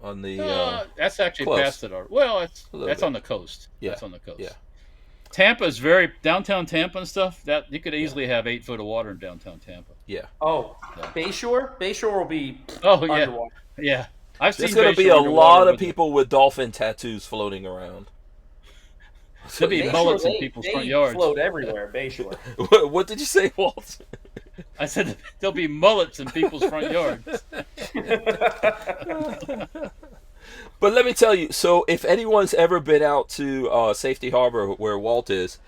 On the. That's actually close. past it. Well, that's on the coast. Yeah. That's on the coast. Yeah. Tampa's downtown Tampa and stuff. That you could easily have 8 foot of water in downtown Tampa. Yeah. Oh, Bayshore will be. Underwater. Yeah. I've seen. There's going to be a lot of people with dolphin tattoos floating around. There'll be mullets in people's front yards. They float everywhere, Bayshore. What did you say, Walt? I said there'll be mullets in people's front yards. But let me tell you, so if anyone's ever been out to Safety Harbor where Walt is,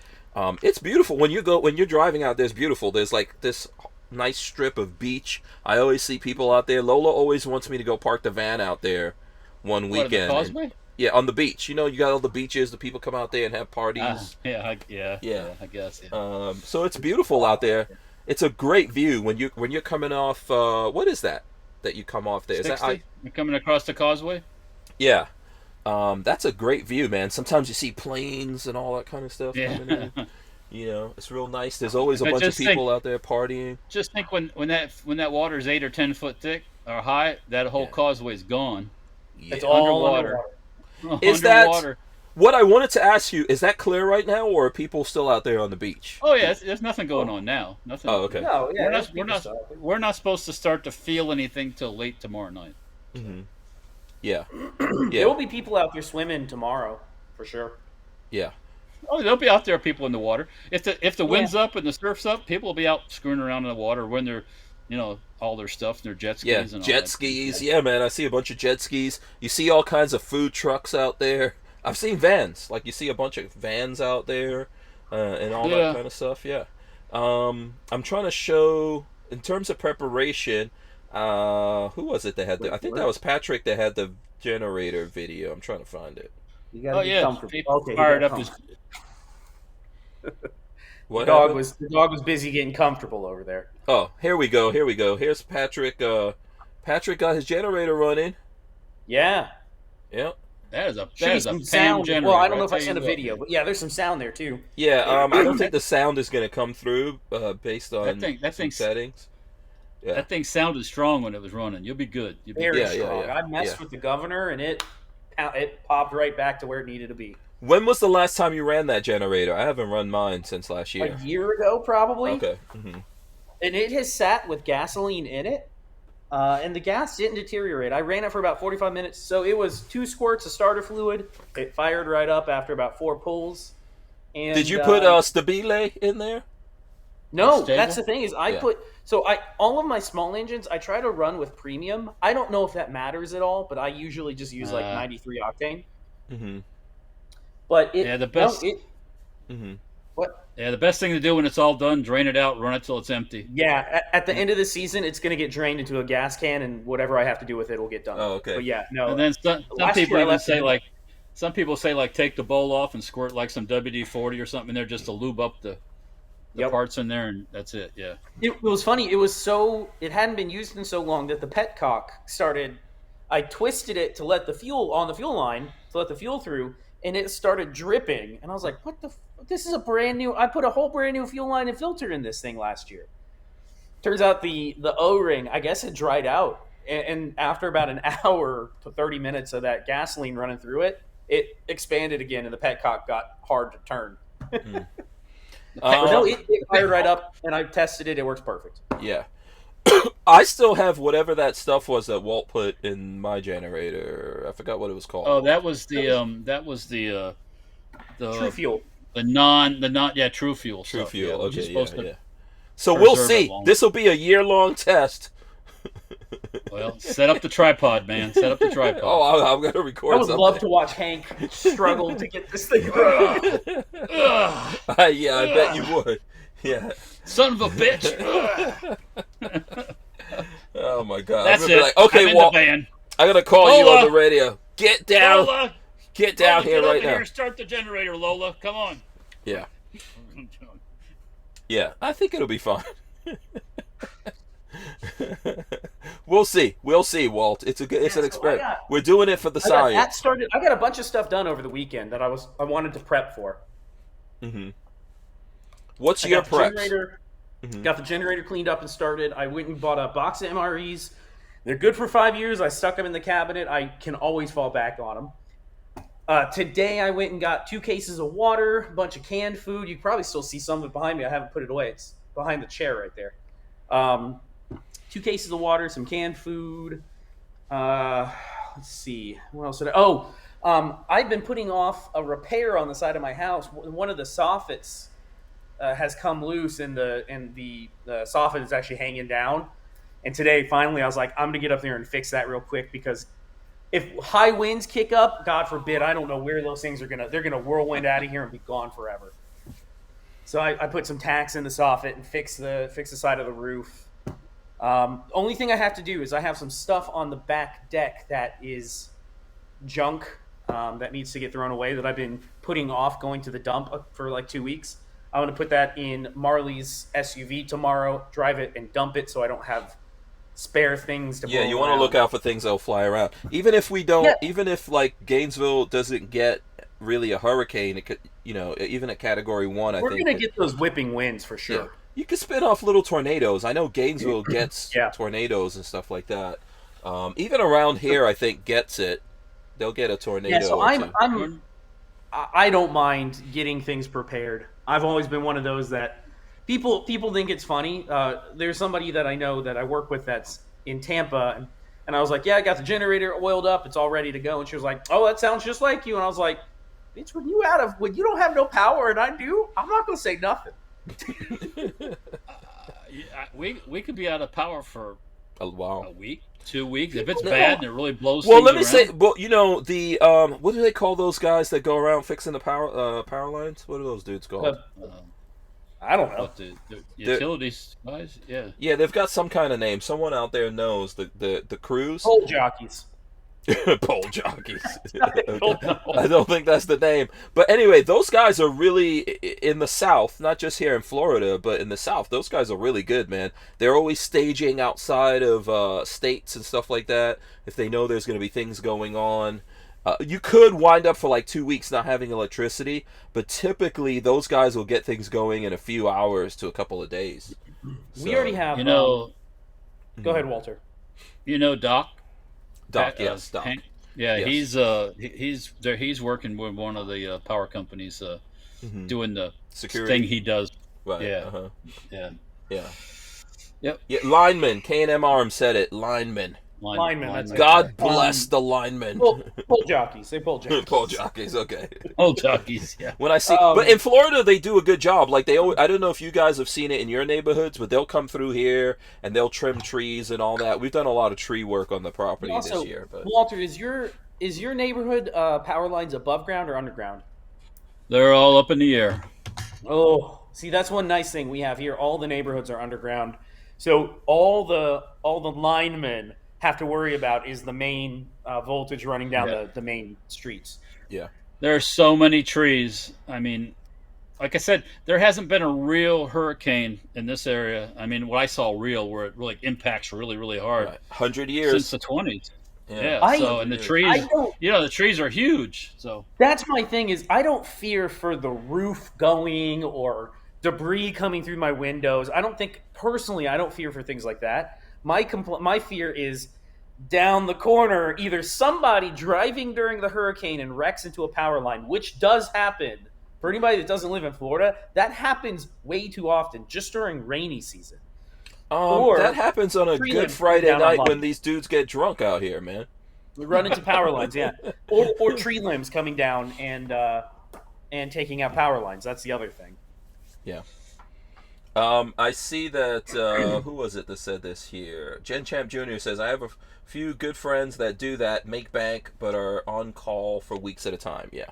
it's beautiful. When you're driving out there, it's beautiful. There's like this nice strip of beach. I always see people out there. Lola always wants me to go park the van out there one weekend. The Causeway? Yeah, on the beach. You got all the beaches. The people come out there and have parties. I guess. Yeah. So it's beautiful out there. It's a great view when you're coming off. What is that you come off there? 60? Is that You're coming across the Causeway? Yeah. That's a great view, man. Sometimes you see planes and all that kind of stuff coming in. It's real nice. There's always a bunch of people out there partying. Just think when that water is 8 or 10 foot thick or high, that whole causeway is gone. Yeah. It's all underwater. Is that what I wanted to ask you? Is that clear right now, or are people still out there on the beach? Oh yeah, there's nothing going on now. Nothing. Oh, okay. No, yeah, we're not supposed to start to feel anything till late tomorrow night. Mm-hmm. Yeah. There will be people out there swimming tomorrow, for sure. Yeah. Oh, there'll be out there people in the water. If the wind's up and the surf's up, people will be out screwing around in the water when they're, all their stuff, their jet skis and all jet skis. Yeah, man, I see a bunch of jet skis. You see all kinds of food trucks out there. I've seen vans. Like, you see a bunch of vans out there and all that kind of stuff. Yeah. I'm trying to show, in terms of preparation, who was it that had I think that was Patrick that had the generator video. I'm trying to find it. You gotta be comfortable. Fired up his... What the dog was busy getting comfortable over there. Oh, here we go. Here's Patrick. Patrick got his generator running. Yeah. Yep. That is a sound generator. Well, I don't know if I sent a video, but yeah, there's some sound there too. Yeah, I don't think the sound is going to come through based on that thing settings. Yeah. That thing sounded strong when it was running. You'll be good. Very strong. Yeah. I messed with the governor, and it popped right back to where it needed to be. When was the last time you ran that generator? I haven't run mine since last year. A year ago, probably. Okay. Mm-hmm. And it has sat with gasoline in it, and the gas didn't deteriorate. I ran it for about 45 minutes, so it was 2 squirts of starter fluid. It fired right up after about 4 pulls. And, did you put Stabile in there? No, that's the thing is all of my small engines I try to run with premium. I don't know if that matters at all, but I usually just use like 93 octane. Mm-hmm. But the best. Mm-hmm. What? Yeah, the best thing to do when it's all done, drain it out, run it till it's empty. Yeah, at the end of the season, it's going to get drained into a gas can, and whatever I have to do with it will get done. Oh, okay. But yeah, no. And then some people say like take the bowl off and squirt like some WD-40 or something in there just to lube up the parts in there, and that's it. Yeah. It was funny. It hadn't been used in so long that the petcock started. I twisted it to let the fuel on the fuel line to let the fuel through. And it started dripping, and I was like, "What the? This is a brand new. I put a whole brand new fuel line and filter in this thing last year." Turns out the O-ring, I guess, had dried out, and after about an hour to 30 minutes of that gasoline running through it, it expanded again, and the petcock got hard to turn. But no, it fired right up, and I've tested it. It works perfect. Yeah. I still have whatever that stuff was that Walt put in my generator. I forgot what it was called. Oh, that was the True Fuel. True Fuel. True stuff. Fuel. Okay, yeah. So we'll see. Long. This will be a year-long test. Well, set up the tripod, man. Set up the tripod. Oh, I'm going to record I would something. love to watch Hank struggle to get this thing running. Yeah, I bet you would. Yeah. Son of a bitch. Oh, my God. That's I'm it. be like, okay, Walt, I'm going to call you on the radio. Get down. Lola, get down here right now. Here, start the generator, Lola. Come on. Yeah. Yeah, I think it'll be fun. We'll see, Walt. It's an experiment. We're doing it for the science. I got a bunch of stuff done over the weekend that I wanted to prep for. Mm-hmm. What's your prep? Got the generator cleaned up and started. I went and bought a box of MREs. They're good for 5 years. I stuck them in the cabinet. I can always fall back on them. Today I went and got 2 cases of water, a bunch of canned food. You can probably still see some of it behind me. I haven't put it away. It's behind the chair right there. 2 cases of water, some canned food. Let's see. What else did I've been putting off a repair on the side of my house. One of the soffits has come loose, and the soffit is actually hanging down. And today, finally, I was like, I'm going to get up there and fix that real quick, because if high winds kick up, God forbid, I don't know where those things they're going to whirlwind out of here and be gone forever. So I put some tacks in the soffit and fix the side of the roof. Only thing I have to do is I have some stuff on the back deck that is junk that needs to get thrown away that I've been putting off going to the dump for like 2 weeks. I'm going to put that in Marley's SUV tomorrow, drive it and dump it so I don't have spare things to Yeah, you want to look out for things that'll fly around. Even if we don't, even if like Gainesville doesn't get really a hurricane, it could, even a Category 1, I think. We're going to get those whipping winds for sure. Yeah. You could spin off little tornadoes. I know Gainesville gets tornadoes and stuff like that. Even around here, I think gets it. They'll get a tornado. Yeah, so I don't mind getting things prepared. I've always been one of those that people think it's funny. There's somebody that I know that I work with that's in Tampa, and I was like, yeah, I got the generator oiled up. It's all ready to go. And she was like, oh, that sounds just like you. And I was like, bitch, when you don't have no power and I do, I'm not going to say nothing. We could be out of power for a week, 2 weeks. If it's bad and it really blows well, things let me around. say, the what do they call those guys that go around fixing the power lines? What are those dudes called? I don't know. The utilities guys, yeah. Yeah, they've got some kind of name. Someone out there knows the crews. Pole jockeys. Pole jockeys. I don't think that's the name. But anyway, those guys are really in the South, not just here in Florida, but in the South. Those guys are really good, man. They're always staging outside of states and stuff like that if they know there's going to be things going on. You could wind up for like 2 weeks not having electricity, but typically those guys will get things going in a few hours to a couple of days. We already have. Go ahead, Walter. Doc. Doc, yes, Doc. Hank, yeah, yes. He's working with one of the power companies, doing the security thing he does. Right. Yeah. Yeah. Yep. Yeah. Lineman. K&M Arms said it. Lineman. Lineman. God bless the linemen. Pole jockeys. They pole jockeys. Pole jockeys. Okay. Pole jockeys. Yeah. When I see, but in Florida they do a good job. Like I don't know if you guys have seen it in your neighborhoods, but they'll come through here and they'll trim trees and all that. We've done a lot of tree work on the property this year. But Walter, is your neighborhood power lines above ground or underground? They're all up in the air. Oh, see, that's one nice thing we have here. All the neighborhoods are underground, so all the linemen have to worry about is the main voltage running down the main streets. Yeah. There are so many trees. I mean, like I said, there hasn't been a real hurricane in this area. I mean, what I saw where it really impacts really, really hard. 100 years. Since the 20s. Yeah. And the trees, the trees are huge. So that's my thing is I don't fear for the roof going or debris coming through my windows. I don't fear for things like that. My fear is down the corner, either somebody driving during the hurricane and wrecks into a power line, which does happen. For anybody that doesn't live in Florida, that happens way too often, just during rainy season. Or that happens on a Good Friday night when these dudes get drunk out here, man. We run into power lines, yeah. Or tree limbs coming down and taking out power lines. That's the other thing. Yeah. I see that, who was it that said this here? Jen Champ Jr. says, I have a few good friends that do that, make bank, but are on call for weeks at a time. Yeah.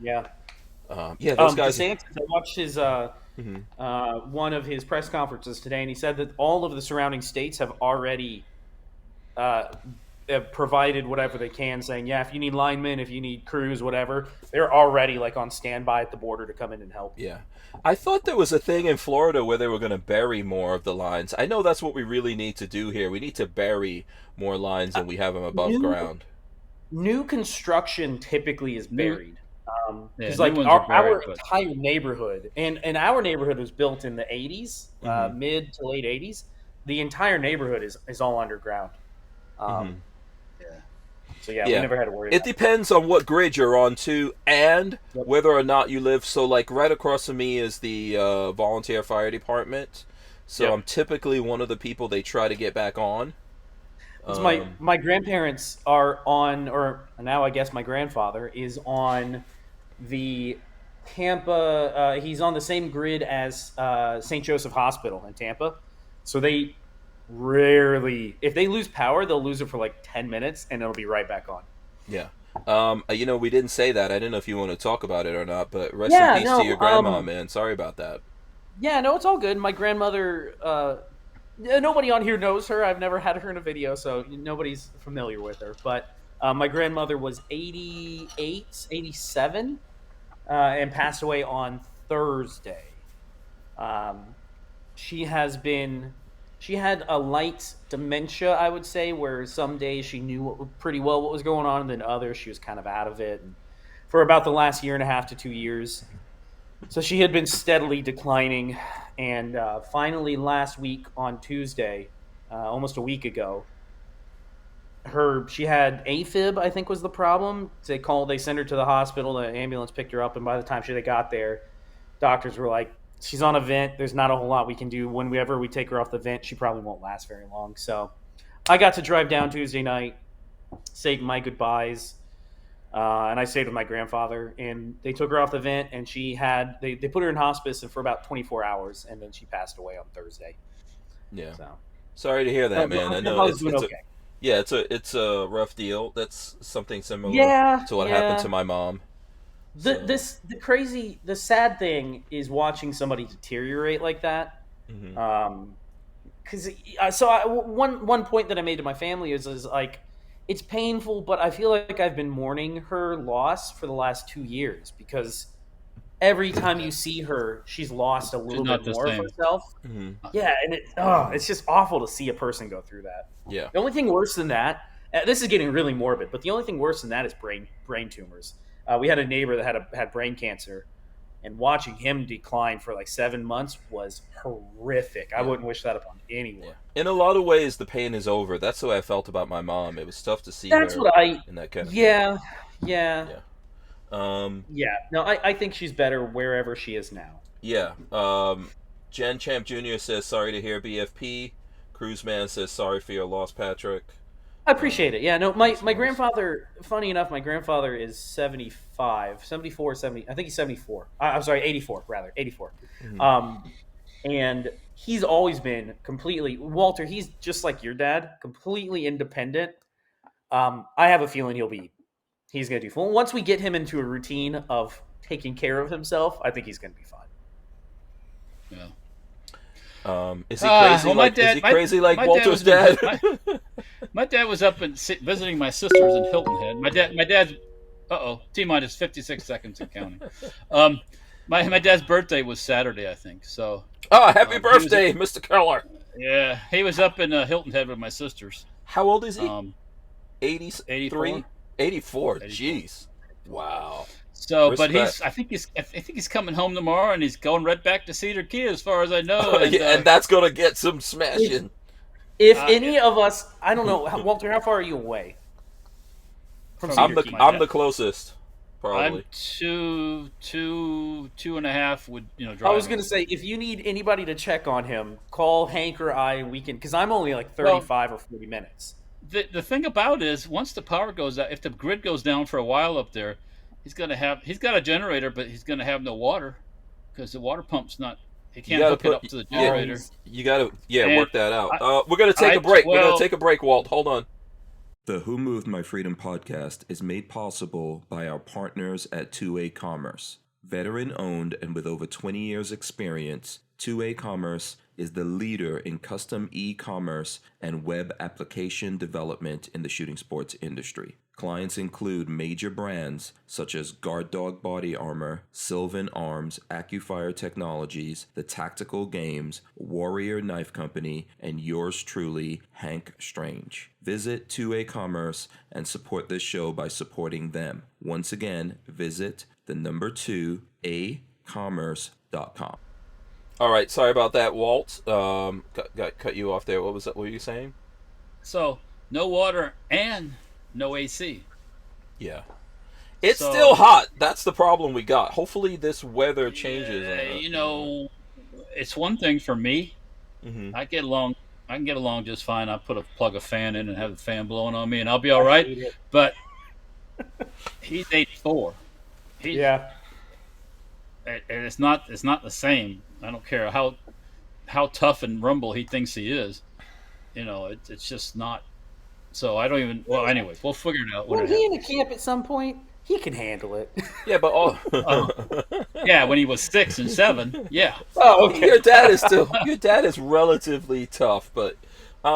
Yeah. Those guys. DeSantis, I watched his one of his press conferences today, and he said that all of the surrounding states have already provided whatever they can, saying, yeah, if you need linemen, if you need crews, whatever, they're already like on standby at the border to come in and help. Yeah. I thought there was a thing in Florida where they were going to bury more of the lines. I know that's what we really need to do here. We need to bury more lines than we have them above ground. New construction typically is buried. Because our entire neighborhood, and our neighborhood was built in the 80s, mid to late 80s. The entire neighborhood is all underground. So we never had to worry about it. It depends on what grid you're on, too, and whether or not you live. So, like, right across from me is the volunteer fire department. So I'm typically one of the people they try to get back on. My grandparents are on, or now I guess my grandfather is on the Tampa. He's on the same grid as St. Joseph Hospital in Tampa. So they rarely, if they lose power, they'll lose it for like 10 minutes and it'll be right back on. Yeah. We didn't say that. I didn't know if you want to talk about it or not, but rest in peace to your grandma, man. Sorry about that. Yeah, no, it's all good. My grandmother, nobody on here knows her. I've never had her in a video, so nobody's familiar with her. But my grandmother was 88, 87, and passed away on Thursday. She had a light dementia, I would say, where some days she knew pretty well what was going on, and then others she was kind of out of it. And for about the last 1.5 to 2 years. So she had been steadily declining, and finally last week on Tuesday, almost a week ago, she had AFib, I think was the problem. They sent her to the hospital, the ambulance picked her up, and by the time they got there, doctors were like, she's on a vent, there's not a whole lot we can do. Whenever we take her off the vent, she probably won't last very long. So I got to drive down Tuesday night, say my goodbyes, and I stayed with my grandfather, and they took her off the vent, and they put her in hospice for about 24 hours, and then she passed away on Thursday. Yeah. So sorry to hear that, man. I know it's okay. Yeah, it's a rough deal. That's something similar to what happened to my mom. The sad thing is watching somebody deteriorate like that. Because one point that I made to my family is like, it's painful, but I feel like I've been mourning her loss for the last 2 years, because every time you see her, she's lost a little bit more of herself. Yeah, and it's just awful to see a person go through that. Yeah. The only thing worse than that, this is getting really morbid, but the only thing worse than that is brain tumors. We had a neighbor that had brain cancer, and watching him decline for like 7 months was horrific. I wouldn't wish that upon anyone. Yeah. In a lot of ways, the pain is over. That's the way I felt about my mom. It was tough to see her in that kind of Yeah. No, I think she's better wherever she is now. Yeah. Jen Champ Jr. says, sorry to hear BFP. Cruiseman says, sorry for your loss, Patrick. I appreciate it. Yeah, no, my grandfather, funny enough, my grandfather is 74, 70, I think he's 74. I'm sorry, 84, rather, 84. And he's always been completely, Walter, he's just like your dad, completely independent. I have a feeling he's going to do fine. Once we get him into a routine of taking care of himself, I think he's going to be fine. Yeah. Is he crazy? Crazy like Walter's dad? My dad was up and visiting my sisters in Hilton Head. My dad's T-minus 56 seconds and counting. My dad's birthday was Saturday, I think. So. Oh, happy birthday, Mr. Keller! Yeah, he was up in Hilton Head with my sisters. How old is he? 83. 84. Jeez. Wow. So, respect. But I think he's coming home tomorrow, and he's going right back to Cedar Key, as far as I know. And, and that's gonna get some smashing. If any of us, I don't know, Walter, how far are you away? I'm the closest. Probably. I'm 2.5 would drive. I was gonna say, if you need anybody to check on him, call Hank or I, and we can, because I'm only like 35 or 40 minutes. The thing about it is, once the power goes out, if the grid goes down for a while up there, he's got a generator, but he's gonna have no water because the water pump's not. He can't hook it up to the generator. You gotta work that out. We're gonna take a break. We're gonna take a break, Walt. Hold on. The Who Moved My Freedom podcast is made possible by our partners at 2A Commerce. Veteran-owned and with over 20 years' experience, 2A Commerce is the leader in custom e-commerce and web application development in the shooting sports industry. Clients include major brands such as Guard Dog Body Armor, Sylvan Arms, AccuFire Technologies, The Tactical Games, Warrior Knife Company, and yours truly, Hank Strange. Visit 2A Commerce and support this show by supporting them. Once again, visit the number 2acommerce.com. All right, sorry about that, Walt. Cut you off there. What was that? What were you saying? So, no water and no AC. Yeah. It's still hot. That's the problem we got. Hopefully this weather changes. It's one thing for me. Mm-hmm. I can get along just fine. I plug a fan in and have the fan blowing on me, and I'll be all right. But he's 84. Yeah. And it's not the same. I don't care how tough and rumble he thinks he is. It's just not. So I don't even. Well, anyways, we'll figure it out. When he in the camp at some point, he can handle it. Yeah, but yeah, when he was 6 and 7, yeah. Oh, okay. Your dad is relatively tough, but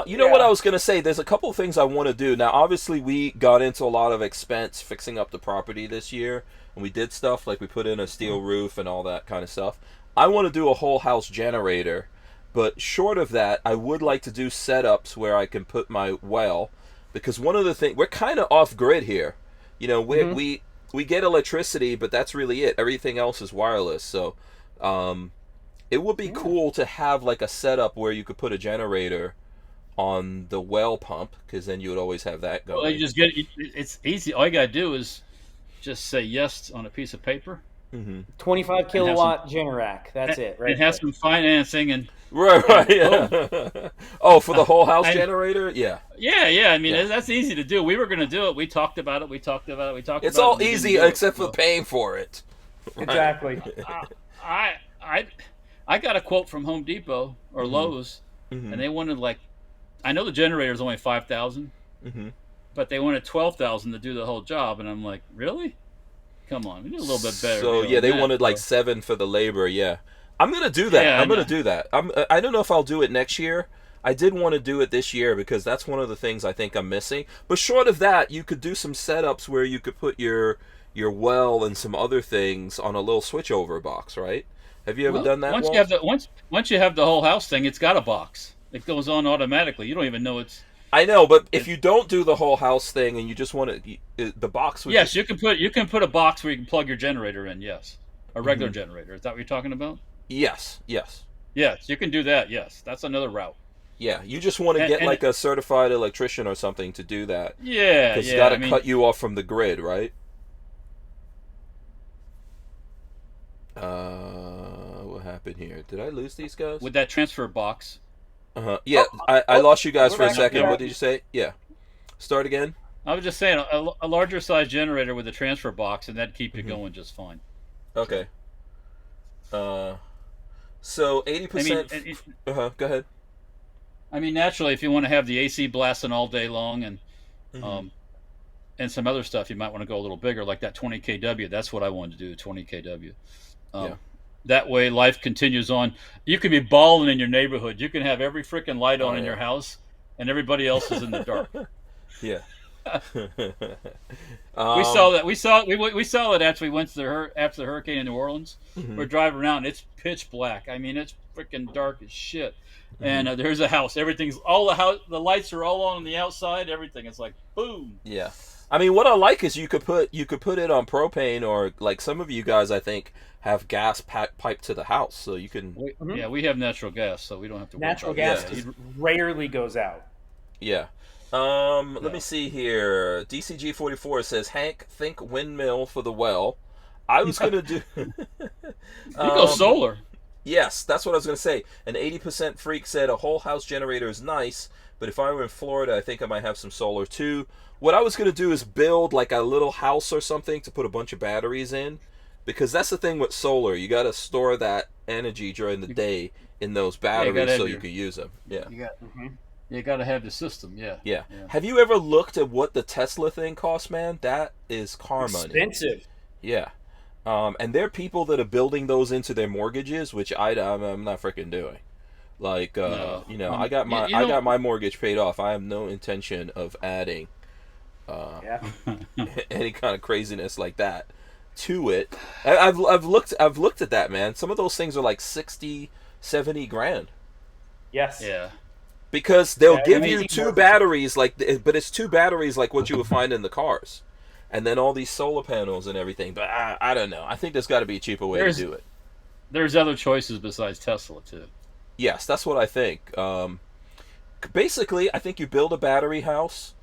you know what I was gonna say? There's a couple of things I want to do. Now, obviously, we got into a lot of expense fixing up the property this year, and we did stuff like we put in a steel roof and all that kind of stuff. I want to do a whole house generator, but short of that, I would like to do setups where I can put my well. Because one of the things, we're kind of off grid here. We get electricity, but that's really it. Everything else is wireless. So it would be cool to have like a setup where you could put a generator on the well pump, because then you would always have that going. Well, it's easy. All you got to do is just say yes on a piece of paper. Mm-hmm. 25 kilowatt Generac. That's it, right? It has some financing and right. Yeah. Oh, for the whole house generator? Yeah. Yeah. I mean, that's easy to do. We were going to do it. We talked about it. It's all easy except for paying for it. Exactly. I got a quote from Home Depot or Lowe's, and they wanted I know the generator is only $5,000, but they wanted $12,000 to do the whole job, and I'm like, really? Come on, we need a little bit better. So they wanted like $7,000 for the labor. Yeah, I'm gonna do that. Yeah, I'm gonna do that. I don't know if I'll do it next year. I did want to do it this year because that's one of the things I think I'm missing. But short of that, you could do some setups where you could put your well and some other things on a little switchover box, right? Have you ever done that? Once you have the whole house thing, it's got a box. It goes on automatically. You don't even know it's. I know, but if you don't do the whole house thing and you just want the box would... Yes, you can put a box where you can plug your generator in, yes. A regular generator. Is that what you're talking about? Yes. Yes, you can do that, yes. That's another route. Yeah, you just want to get like a certified electrician or something to do that. Yeah, because it's got to cut you off from the grid, right? What happened here? Did I lose these guys? With that transfer box... Yeah, I lost you guys for a second. What did you say? Yeah. Start again? I was just saying a larger size generator with a transfer box, and that'd keep you going just fine. Okay. So 80%... Go ahead. I mean, naturally, if you want to have the AC blasting all day long and some other stuff, you might want to go a little bigger, like that 20 kW. That's what I wanted to do, 20 kW. Yeah. That way, life continues on. You can be balling in your neighborhood. You can have every freaking light on in your house, and everybody else is in the dark. Yeah. We saw that. We saw it after we went to after the hurricane in New Orleans. We're driving around. It's pitch black. I mean, it's freaking dark as shit. And there's a house. The lights are all on the outside. Everything. It's like boom. Yeah. I mean, what I like is you could put it on propane, or like some of you guys, I think, have gas pipe to the house, so you can. Yeah, we have natural gas, so we don't have to. Natural gas rarely goes out. Yeah. Let me see here. DCG44 says, Hank, think windmill for the well. I was gonna do. You go solar. Yes, that's what I was gonna say. An 80% freak said a whole house generator is nice, but if I were in Florida, I think I might have some solar too. What I was going to do is build like a little house or something to put a bunch of batteries in, because that's the thing with solar. You got to store that energy during the day in those batteries so you can use them. Yeah. You got to have the system. Yeah. Have you ever looked at what the Tesla thing costs, man? That is car money. Expensive. Yeah. And there are people that are building those into their mortgages, which I'm not freaking doing. Like, I got my mortgage paid off. I have no intention of adding any kind of craziness like that to it. I've looked at that, man. Some of those things are like 60, 70 grand. Yes. Yeah. Because they'll give you two batteries, but it's two batteries like what you would find in the cars, and then all these solar panels and everything. But I don't know. I think there's got to be a cheaper way to do it. There's other choices besides Tesla too. Yes, that's what I think. Basically, I think you build a battery house,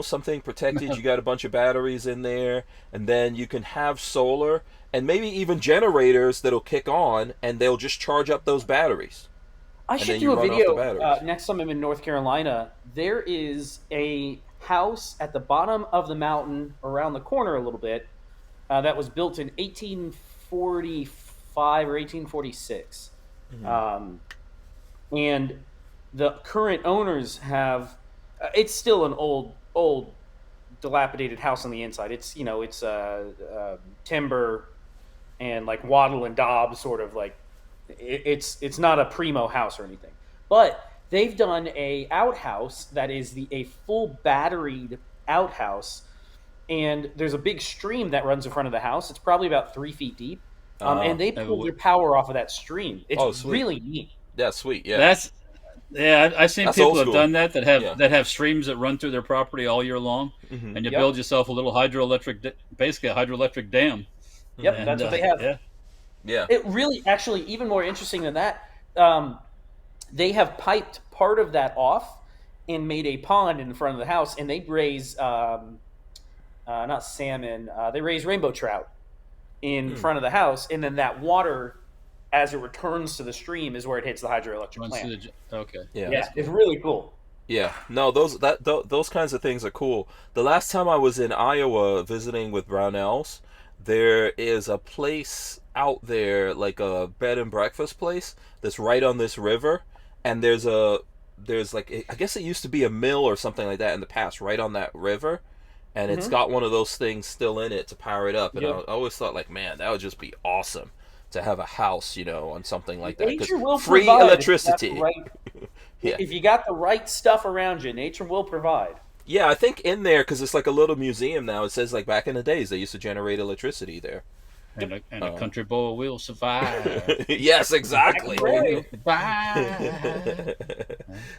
something protected. You got a bunch of batteries in there, and then you can have solar and maybe even generators that'll kick on, and they'll just charge up those batteries. I should do a video next time I'm in North Carolina. There is a house at the bottom of the mountain around the corner a little bit that was built in 1845 or 1846. Mm-hmm. And the current owners have it's still an old dilapidated house on the inside. It's timber and like wattle and daub, sort of like it's not a primo house or anything. But they've done a outhouse that is a full batteried outhouse, and there's a big stream that runs in front of the house. It's probably about 3 feet deep, and they pull their power off of that stream. It's really neat. That's sweet. Yeah, I've seen people have done that have streams that run through their property all year long, and you build yourself a little basically a hydroelectric dam. Yep, and that's what they have. Yeah. It really, actually, even more interesting than that, they have piped part of that off and made a pond in front of the house, and they raise not salmon, they raise rainbow trout in front of the house, and then that water, as it returns to the stream, is where it hits the hydroelectric plant. Okay. Yeah, it's really cool. Yeah, no, those kinds of things are cool. The last time I was in Iowa visiting with Barnauls, there is a place out there, like a bed and breakfast place that's right on this river, and there's like, I guess it used to be a mill or something like that in the past, right on that river, and it's got one of those things still in it to power it up. And I always thought, like, man, that would just be awesome to have a house, on something like that. Nature will free provide electricity. If you got the right stuff around you, nature will provide. Yeah, I think in there, because it's like a little museum now, it says like back in the days they used to generate electricity there. And a country boy will survive. Yes, exactly.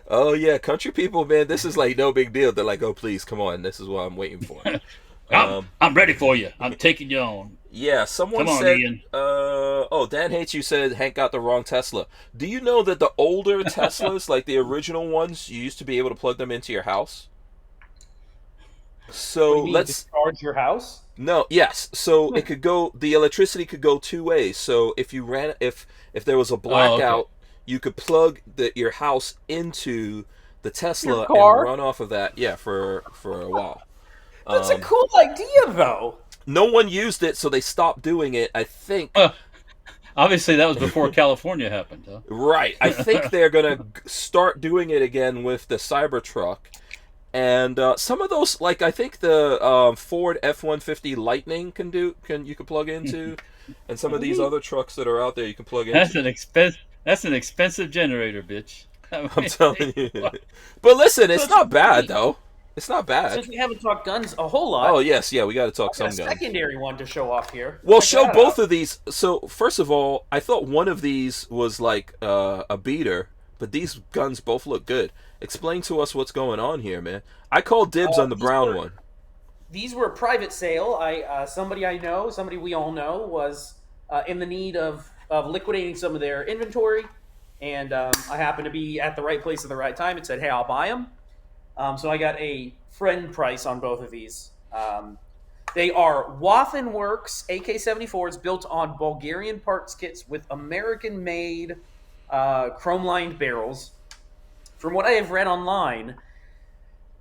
Oh yeah, country people, man, this is like no big deal. They're like, oh please, come on, this is what I'm waiting for. I'm ready for you. I'm taking you on. Yeah, someone said, Ian. Dan Hates You said Hank got the wrong Tesla. Do you know that the older Teslas, like the original ones, you used to be able to plug them into your house? So let's charge your house. No, yes. So it could go. The electricity could go two ways. So if you if there was a blackout, you could plug your house into the Tesla and run off of that. Yeah, for a while. That's a cool idea, though. No one used it, so they stopped doing it. I think. Obviously, that was before California happened, huh? Right. I think they're gonna start doing it again with the Cybertruck. And some of those, like I think the Ford F-150 Lightning you can plug into, and some of these other trucks that are out there you can plug into. That's an expensive generator, bitch. I'm telling you. But listen, it's not bad though. It's not bad. Since we haven't talked guns a whole lot. Oh yes, yeah, we got to talk some guns. Secondary one to show off here. Well, show both of these. So first of all, I thought one of these was like a beater, but these guns both look good. Explain to us what's going on here, man. I called dibs on the brown one. these were a private sale. Somebody I know, somebody we all know, was in the need of liquidating some of their inventory, and I happened to be at the right place at the right time. It said, "Hey, I'll buy them." So I got a friend price on both of these. They are Wathen Works AK-74s built on Bulgarian parts kits with American-made chrome-lined barrels. From what I have read online,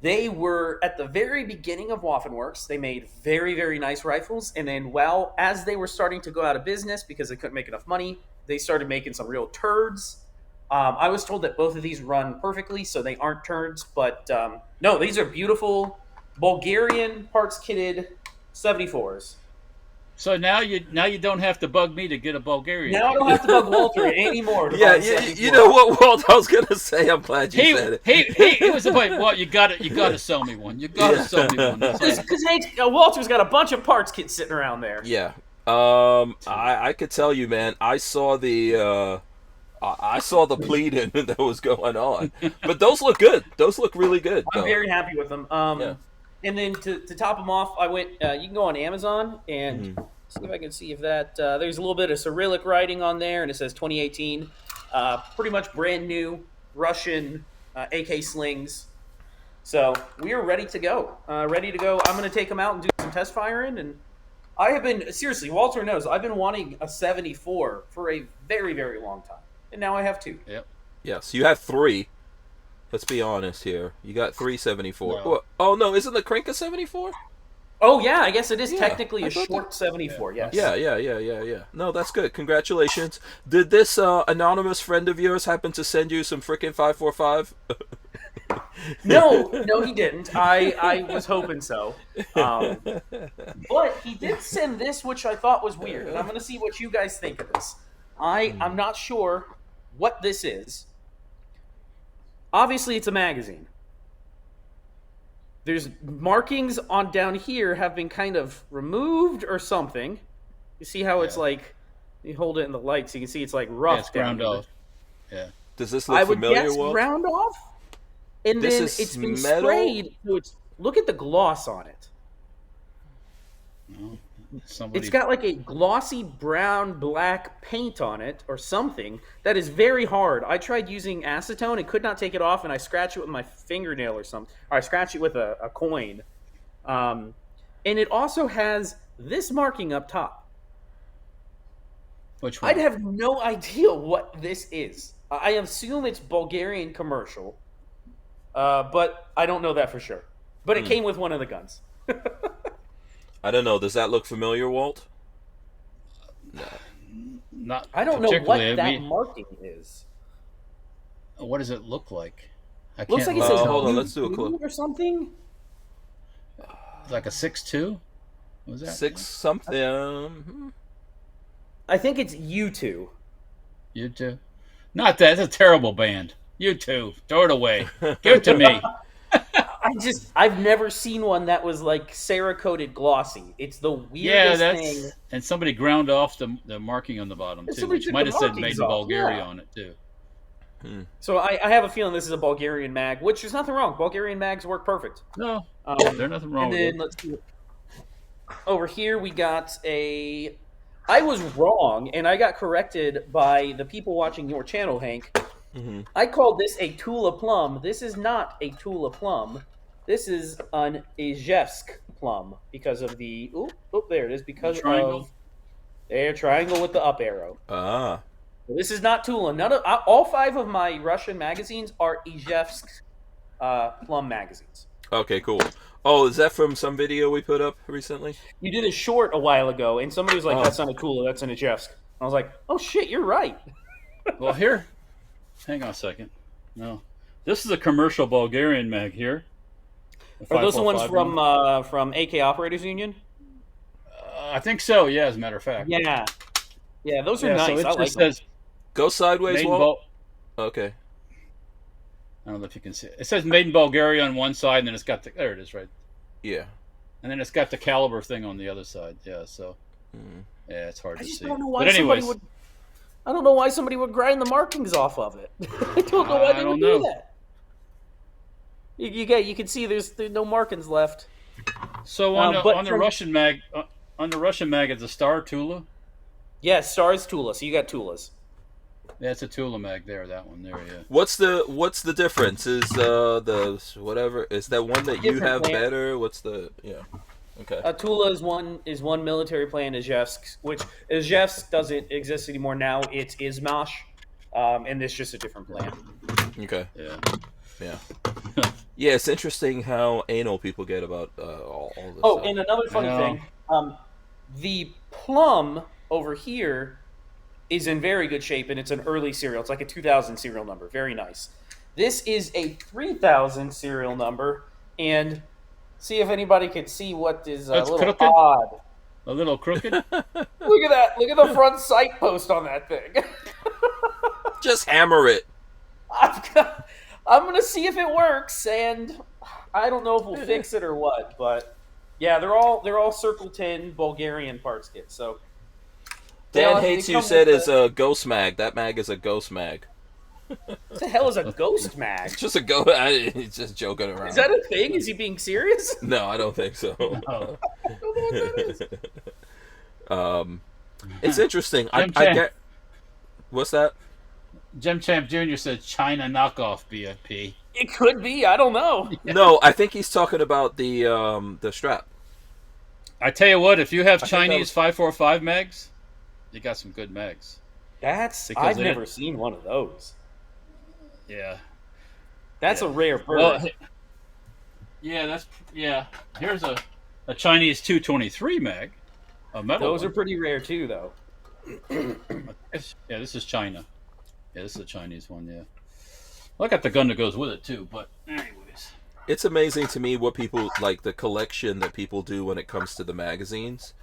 they were at the very beginning of Wathen Works. They made very, very nice rifles, and then, as they were starting to go out of business because they couldn't make enough money, they started making some real turds. I was told that both of these run perfectly, so they aren't turds. But no, these are beautiful Bulgarian parts kitted 74s. So now you don't have to bug me to get a Bulgarian. Now I don't have to bug Walter anymore. You know what, Walt? I was gonna say. I'm glad you said it. He was like, "Well, you got to sell me one. You got to sell me one." Because Walter's got a bunch of parts kits sitting around there. Yeah. I could tell you, man. I saw the pleading that was going on, but those look good. Those look really good. I'm very happy with them. And then to top them off, I went. You can go on Amazon and see if I can see if that. There's a little bit of Cyrillic writing on there, and it says 2018. Pretty much brand new Russian AK slings. So we are ready to go. I'm going to take them out and do some test firing. And I have been seriously. Walter knows I've been wanting a 74 for a very, very long time, and now I have two. Yep. Yes, you have three. Let's be honest here. You got 374. No. Oh no, isn't the crank a 74? Oh yeah, I guess it is technically a short 74. Yes. Yeah. No, that's good. Congratulations. Did this anonymous friend of yours happen to send you some frickin' 545? No, he didn't. I was hoping so. But he did send this, which I thought was weird, and I'm going to see what you guys think of this. I'm not sure what this is. Obviously, it's a magazine. There's markings on down here have been kind of removed or something. You see how it's like, you hold it in the light so you can see it's like rough. Yeah, it's ground off. Yeah. Does this look familiar? I would guess ground off. And this then is it's been metal? sprayed. So look at the gloss on it. No, It's got like a glossy brown black paint on it or something that is very hard. I tried using acetone and could not take it off, and I scratched it with my fingernail or something. Or I scratched it with a coin. And it also has this marking up top. Which one? I'd have no idea what this is. I assume it's Bulgarian commercial, but I don't know that for sure. But it came with one of the guns. I don't know. Does that look familiar, Walt? No. Not I don't know what that marking is. What does it look like? Looks like it says hold on, let's do a clue. Or something. Like a 6.2? What was that? 6 something. I think it's U2. U2? Not that. It's a terrible band. U2. Throw it away. Give it to me. I've never seen one that was like Cerakoted glossy. It's the weirdest thing. And somebody ground off the marking on the bottom too, which might have said made in Bulgaria on it too. So I have a feeling this is a Bulgarian mag, which is nothing wrong. Bulgarian mags work perfect. No, there's nothing wrong with it. Let's see. Over here we got a... I was wrong, and I got corrected by the people watching your channel, Hank. I called this a Tula plum. This is not a Tula plum. This is an SHF plum because of the... there it is. Because of... triangle with the up arrow. Ah. This is not Tula. All 5 of my Russian magazines are SHF plum magazines. Okay, cool. Oh, is that from some video we put up recently? You did a short a while ago, and somebody was like, that's not a Tula, that's an SHF. I was like, oh shit, you're right. Well, here... Hang on a second. No. This is a commercial Bulgarian mag here. Are those the ones from AK Operators Union? I think so, yeah, as a matter of fact. Yeah. Yeah, those are nice. So I like them. Go sideways, Walt. Okay. I don't know if you can see it. It says made in Bulgaria on one side, and then it's got the... There it is, right? Yeah. And then it's got the caliber thing on the other side. Yeah, so... Yeah, it's hard to see. I don't know why I don't know why somebody would grind the markings off of it. I don't know why they would do that. You can see there's no markings left. So on the Russian mag, it's a Star Tula. Yeah, Star's Tula. So you got Tulas. Yeah, it's a Tula mag there. That one there. Yeah. What's the difference? Is the whatever is that one that you have better? What's the Okay. Tula is one military plan. SHF, which SHF doesn't exist anymore now. It's Izmash, and it's just a different plan. Okay. Yeah. Yeah. Yeah, it's interesting how anal people get about all this. Oh, stuff. and another funny thing, the plum over here is in very good shape, and it's an early serial. It's like a 2000 serial number. Very nice. This is a 3000 serial number, and see if anybody can see what is a little crooked. odd. A little crooked. Look at that. Look at the front sight post on that thing. Just hammer it. I'm going to see if it works, and I don't know if we'll fix it or what, but yeah, they're all Circle 10 Bulgarian parts kits. So Dan hates you said is a ghost mag. That mag is a ghost mag. What the hell is a ghost mag? It's just a he's just joking around. Is that a thing? Is he being serious? No, I don't think so. Oh. I don't know what that is. It's interesting. I get. What's that? Jim Champ Jr. said China knockoff BFP. It could be. I don't know. No, I think he's talking about the strap. I tell you what, if you have Chinese 545 mags, you got some good mags. I've never seen one of those. Yeah. That's a rare bird. Well, here's a Chinese 223 mag. A metal Those one. are pretty rare too, though. Yeah, this is China. Yeah, this is a Chinese one, yeah. I got the gun that goes with it too, but anyways. It's amazing to me what people like the collection that people do when it comes to the magazines.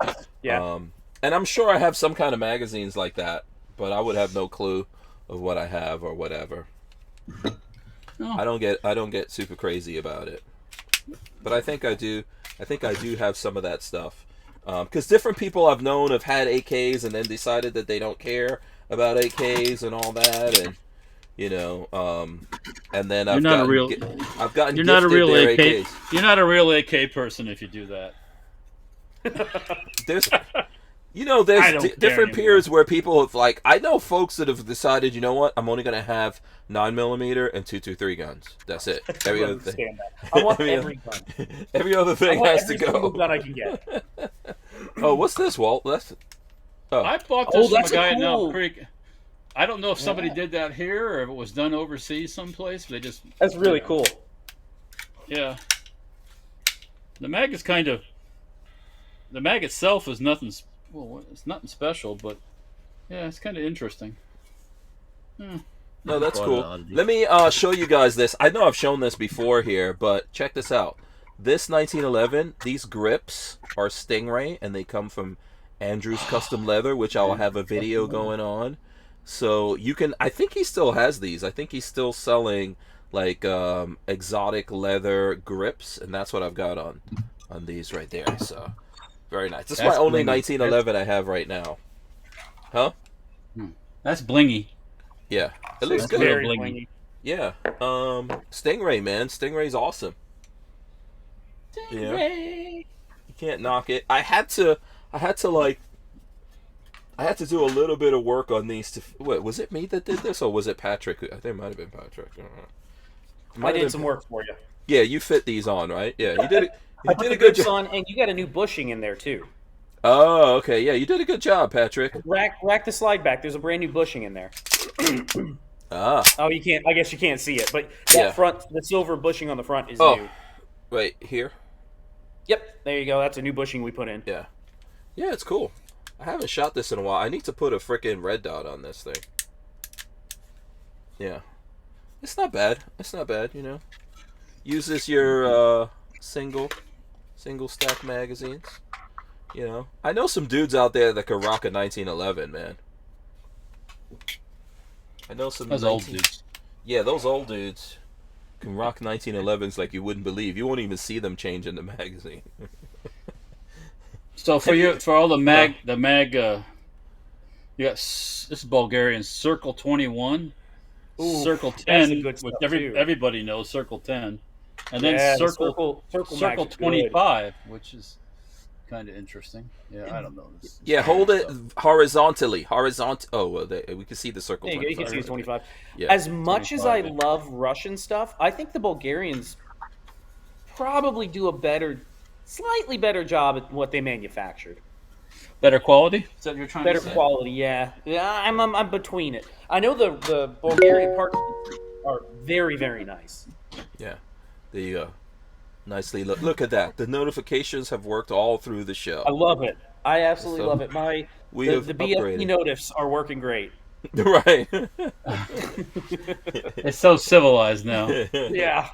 Yeah. And I'm sure I have some kind of magazines like that, but I would have no clue of what I have or whatever. Oh. I don't get super crazy about it. But I think I do have some of that stuff. Because different people I've known have had AKs and then decided that they don't care about AKs and all that, and and then I've gotten You're not a real AK. AKs. You're not a real AK person if you do that. There's different anymore. periods where people have I know folks that have decided, you know what, I'm only gonna have 9mm and 223 guns. That's it. Every other thing. I want every gun. Every other thing has to every single go. gun I can get. Oh, what's this, Walt? I bought this from a that's guy in cool. Elm Creek. I don't know if somebody did that here or if it was done overseas someplace. They just That's really cool. Yeah. The mag is the mag itself is nothing. Well, it's nothing special, but yeah, it's kind of interesting. No, that's cool. Let me show you guys this. I know I've shown this before here, but check this out. This 1911, these grips are Stingray, and they come from Andrew's Custom Leather, which I'll have a video going on. So you can, I think he still has these. I think he's still selling exotic leather grips, and that's what I've got on these right there. So very nice. This is my only 1911 I have right now. Huh? That's blingy. Yeah, it looks good. Very blingy. Yeah. Stingray, man. Stingray's awesome. Stingray. You can't knock it. I had to do a little bit of work on these. What was it? Me that did this, or was it Patrick? I think it might have been Patrick. I don't know. I did some work for you. Yeah, you fit these on, right? Yeah, you did it. I did a good job, and you got a new bushing in there too. Oh, okay. Yeah, you did a good job, Patrick. Rack the slide back. There's a brand new bushing in there. Ah. Oh, you can't. I guess you can't see it, but that front, the silver bushing on the front is new. Wait, here. Yep, there you go. That's a new bushing we put in. Yeah. Yeah, it's cool. I haven't shot this in a while. I need to put a freaking red dot on this thing. Yeah. It's not bad. It's not bad, you know. Uses your single stack magazines. You know. I know some dudes out there that could rock a 1911, man. I know some old dudes. Yeah, those old dudes can rock 1911s like you wouldn't believe. You won't even see them changing the magazine. So for all the mag, you got this is Bulgarian Circle 21, Ooh, Circle that's 10, a good which stuff, too. everybody knows Circle 10. And then circle circle 25, which is kind of interesting. Yeah, I don't know. Hold it horizontally. Oh, well, we can see the circle. Yeah, you can see 25. Yeah. As much as I love Russian stuff, I think the Bulgarians probably do a slightly better job at what they manufactured. Better quality? Is that what you're trying to say? Better quality, yeah. I'm between it. I know the Bulgarian parts are very, very nice. Yeah, there you go. Nicely look at that. The notifications have worked all through the show. I love it. I absolutely love it. The BFP notifs are working great. Right. It's so civilized now. Yeah.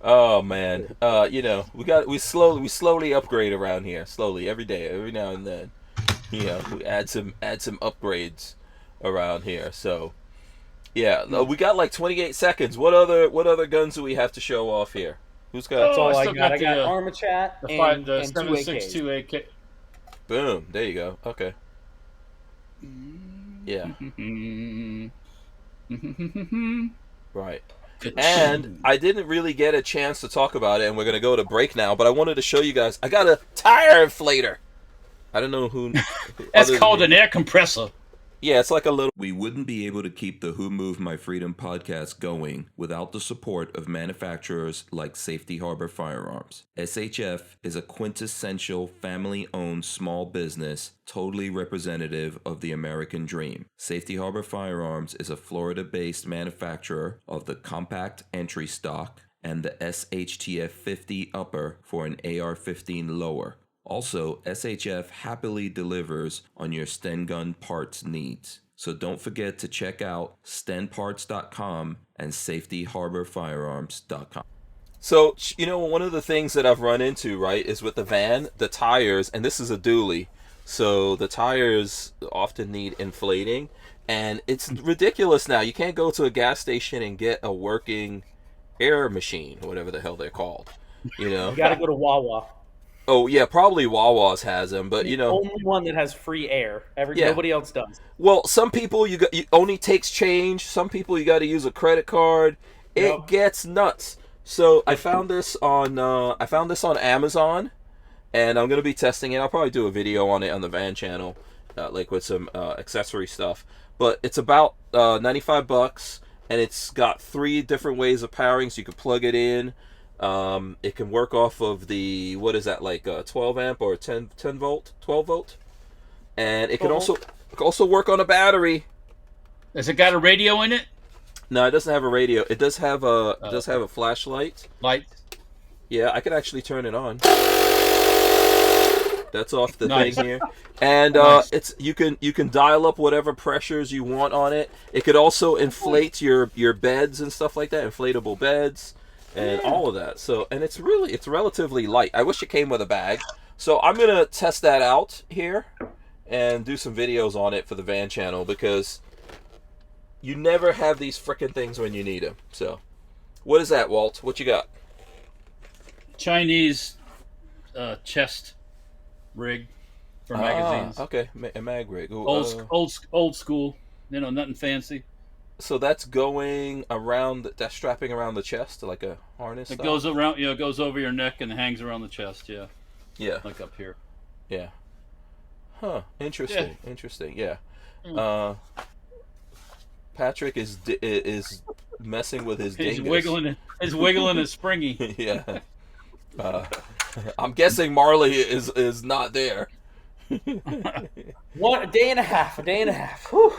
Oh man. We slowly upgrade around here. Slowly, every day, every now and then. We add some upgrades around here. So yeah, we got like 28 seconds. What other guns do we have to show off here? Who's got? That's all I got. I got Armor Chat and 7.62 AK. Boom. There you go. Okay. Yeah. Right. And I didn't really get a chance to talk about it, and we're going to go to break now, but I wanted to show you guys. I got a tire inflator. I don't know who... That's called an air compressor. Yeah, it's like a little... We wouldn't be able to keep the Who Moved My Freedom podcast going without the support of manufacturers like Safety Harbor Firearms. SHF is a quintessential family-owned small business, totally representative of the American dream. Safety Harbor Firearms is a Florida-based manufacturer of the compact entry stock and the SHTF 50 upper for an AR-15 lower. Also, SHF happily delivers on your Sten gun parts needs. So don't forget to check out stenparts.com and safetyharborfirearms.com. So, one of the things that I've run into, right, is with the van, the tires, and this is a dually, so the tires often need inflating, and it's ridiculous now. You can't go to a gas station and get a working air machine, whatever the hell they're called, You gotta go to Wawa. Oh yeah, probably Wawa's has them, but the only one that has free air. Nobody else does. Well, some people you only takes change. Some people you got to use a credit card. It gets nuts. So I found this on Amazon, and I'm gonna be testing it. I'll probably do a video on it on the Van channel, like with some accessory stuff. But it's about $95, and it's got 3 different ways of powering, so you can plug it in. It can work off of the, what is that, like a 12 amp or a 10 volt, 12 volt, and it can also work on a battery. Has it got a radio in it? No, it doesn't have a radio. It does have a flashlight. Light. Yeah, I can actually turn it on. That's off the Nice. thing here, and Nice. it's you can dial up whatever pressures you want on it. It could also inflate your beds and stuff like that, inflatable beds. And all of that. So, and it's relatively light. I wish it came with a bag. So I'm gonna test that out here and do some videos on it for the Van channel, because you never have these frickin' things when you need them. So, what is that, Walt? What you got? Chinese chest rig for magazines. Okay, a mag rig. Ooh, Old school. Nothing fancy. So that's going around. That's strapping around the chest like a harness. It goes around. It goes over your neck and hangs around the chest. Yeah. Yeah. Like up here. Yeah. Huh. Interesting. Yeah. Interesting. Yeah. Patrick is messing with his dingus. He's wiggling his springy. Yeah. I'm guessing Marley is not there. What, a day and a half. Whew.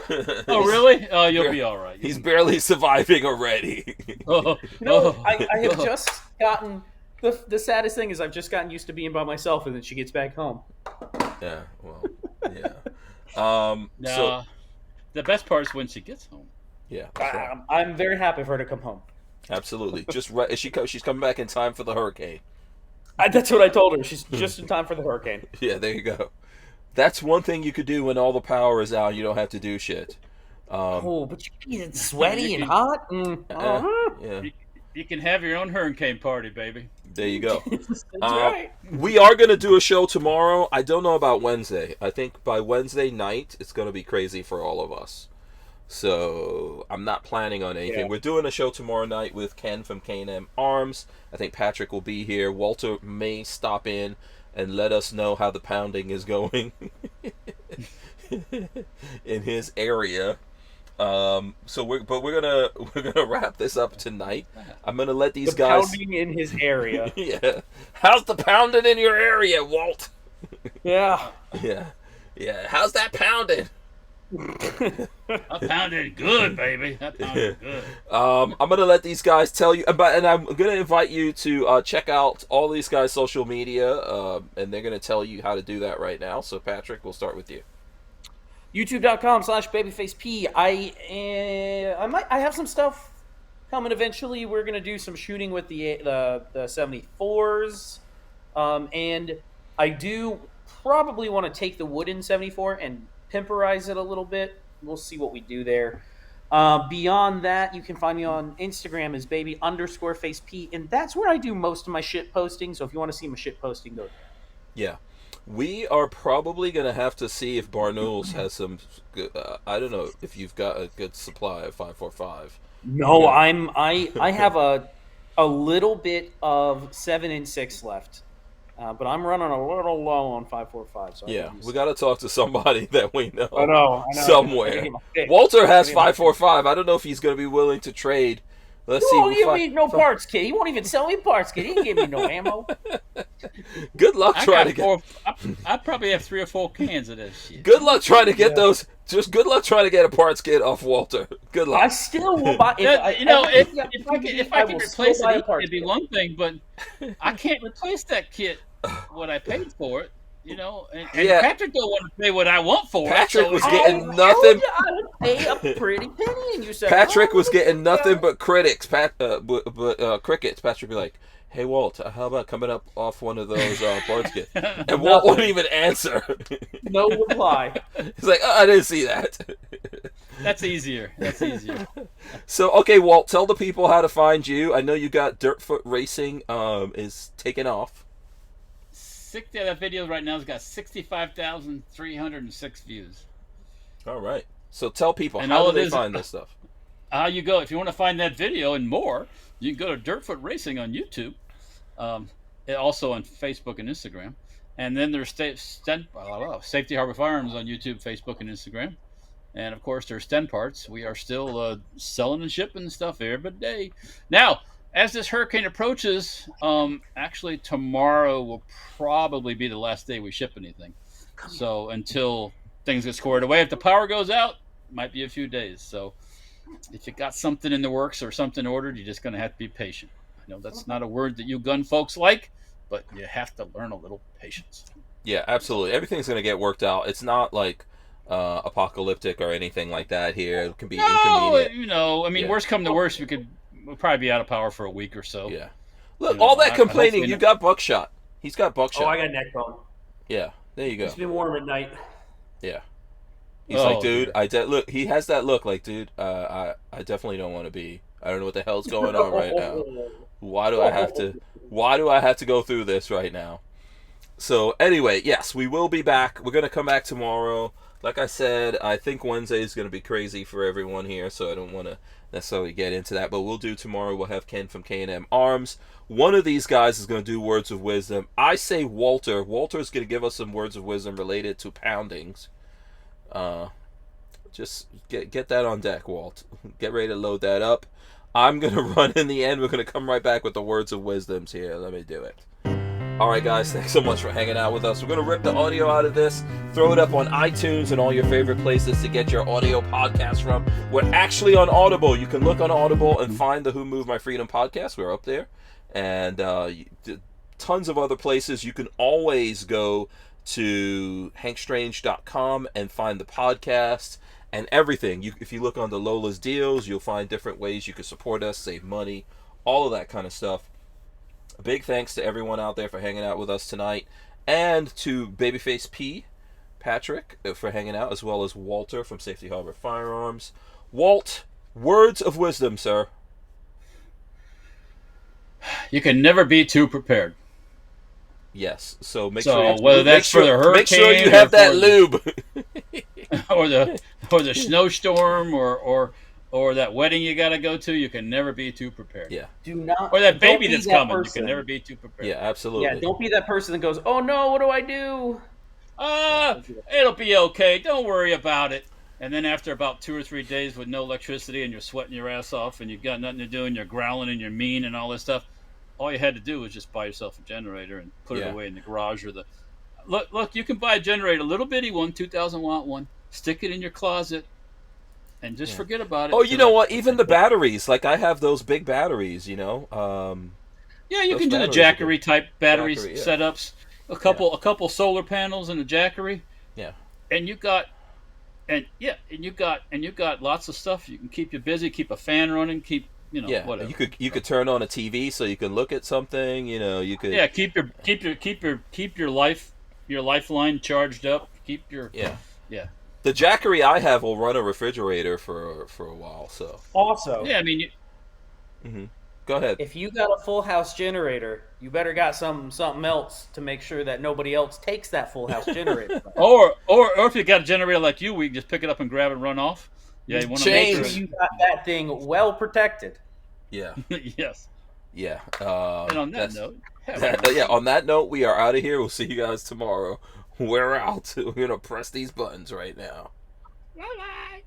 Oh really? Oh, you'll be all right. He's barely surviving already. I have just gotten the saddest thing is I've just gotten used to being by myself, and then she gets back home. Yeah. Well. Yeah. So the best part is when she gets home. Yeah. I'm very happy for her to come home. Absolutely. Just right. She's coming back in time for the hurricane. That's what I told her. She's just in time for the hurricane. Yeah. There you go. That's one thing you could do when all the power is out. You don't have to do shit. But you can be sweaty and hot. Yeah. You can have your own hurricane party, baby. There you go. That's right. We are going to do a show tomorrow. I don't know about Wednesday. I think by Wednesday night, it's going to be crazy for all of us. So I'm not planning on anything. Yeah. We're doing a show tomorrow night with Ken from K&M Arms. I think Patrick will be here. Walter may stop in and let us know how the pounding is going in his area. So we're gonna wrap this up tonight. I'm gonna let these guys pounding in his area. Yeah. How's the pounding in your area, Walt? Yeah. Yeah. How's that pounding? I pounded good, baby. I pounded good. I'm gonna let these guys tell you about, and I'm gonna invite you to check out all these guys' social media, and they're gonna tell you how to do that right now. So Patrick, we'll start with you. YouTube.com/BabyFaceP. I have some stuff coming eventually. We're gonna do some shooting with the 74s, and I do probably want to take the wooden 74 and pimperize it a little bit. We'll see what we do there. Beyond that, you can find me on Instagram as baby_faceP, and that's where I do most of my shit posting. So if you want to see my shit posting, go there. Yeah. We are probably going to have to see if Barnauls has some good, I don't know if you've got a good supply of 545. No, yeah. I have a little bit of 7 and 6 left. But I'm running a little low on 545. So yeah, we got to talk to somebody that we know. I know. Somewhere. Walter has 545. I don't know if he's going to be willing to trade. Let's see. He won't give me no parts kit. He won't even sell me parts kit. He didn't give me no ammo. Good luck trying to get. I probably have 3 or 4 cans of this shit. Good luck trying to get those. Just good luck trying to get a parts kit off Walter. Good luck. I still will buy. If I can replace it, it'd be one thing, but I can't replace that kit. What I paid for it, and Patrick don't want to pay what I want for Patrick it. Was getting nothing. I would pay a pretty penny, and you said Patrick was getting nothing but critics. Crickets. Patrick would be like, "Hey Walt, how about coming up off one of those parts kits?" And Walt wouldn't even answer. No reply. He's like, "Oh, I didn't see that." That's easier. So, okay, Walt, tell the people how to find you. I know you got Dirtfoot Racing is taking off. That video right now has got 65,306 views. All right. So tell people, how do they find this stuff? How you go. If you want to find that video and more, you can go to Dirtfoot Racing on YouTube. Also on Facebook and Instagram. And then there's Safety Harbor Firearms on YouTube, Facebook, and Instagram. And, of course, there's Sten Parts. We are still selling and shipping stuff every day. Now, as this hurricane approaches, actually tomorrow will probably be the last day we ship anything. So until things get squared away, if the power goes out, it might be a few days. So if you got something in the works or something ordered, you're just going to have to be patient. I know that's not a word that you gun folks like, but you have to learn a little patience. Yeah, absolutely. Everything's going to get worked out. It's not like apocalyptic or anything like that here. It can be inconvenient. Worst come to worst, we'll probably be out of power for a week or so. Yeah. Look, all that complaining, you got buckshot. He's got buckshot. Oh, I got neck bone. Yeah, there you go. It's been warm at night. Yeah. He's like, dude, look, he has that look like, dude, I definitely don't want to be. I don't know what the hell's going on right now. Why do I have to go through this right now? So, anyway, yes, we will be back. We're going to come back tomorrow. Like I said, I think Wednesday is going to be crazy for everyone here, so I don't want to necessarily get into that, but we'll do tomorrow. We'll have Ken from K&M Arms. One of these guys is going to do words of wisdom. I say Walter. Walter's going to give us some words of wisdom related to poundings. Just get that on deck, Walt. Get ready to load that up. I'm going to run in the end. We're going to come right back with the words of wisdoms here. Let me do it. Alright guys, thanks so much for hanging out with us. We're going to rip the audio out of this, throw it up on iTunes and all your favorite places to get your audio podcast from. We're actually on Audible. You can look on Audible and find the Who Moved My Freedom podcast. We're up there. And tons of other places. You can always go to hankstrange.com and find the podcast and everything. If you look on the Lola's Deals, you'll find different ways you can support us, save money, all of that kind of stuff. A big thanks to everyone out there for hanging out with us tonight, and to Babyface P, Patrick, for hanging out, as well as Walter from Safety Harbor Firearms. Walt, words of wisdom, sir. You can never be too prepared. Yes, so make sure you have that lube. or or the snowstorm, or that wedding you got to go to. You can never be too prepared. Yeah. Do not. Or that baby be that's that coming. person. You can never be too prepared. Yeah, absolutely. Yeah, don't be that person that goes, "Oh no, what do I do?" It'll be okay. Don't worry about it. And then after about 2 or 3 days with no electricity and you're sweating your ass off and you've got nothing to do and you're growling and you're mean and all this stuff, all you had to do was just buy yourself a generator and put it away in the garage or the. Look, you can buy a generator, a little bitty one, 2,000 watt one, stick it in your closet, and just forget about it. Oh, you know what? Even the batteries, like I have those big batteries, you know. Yeah, you can do the Jackery type battery setups. A couple solar panels and a Jackery. Yeah. And you got lots of stuff. You can keep you busy, keep a fan running, keep whatever. You could turn on a TV so you can look at something. You know, you could. Yeah, keep your lifeline charged up. Keep your The Jackery I have will run a refrigerator for a while. So also, yeah, I mean. Go ahead. If you got a full house generator, you better got something else to make sure that nobody else takes that full house generator. or if you got a generator like you, we can just pick it up and grab it and run off. Yeah, you want to make sure you got that thing well protected. Yeah. Yes. Yeah. And on that note, on that note, we are out of here. We'll see you guys tomorrow. We're out. We're gonna press these buttons right now. Bye-bye.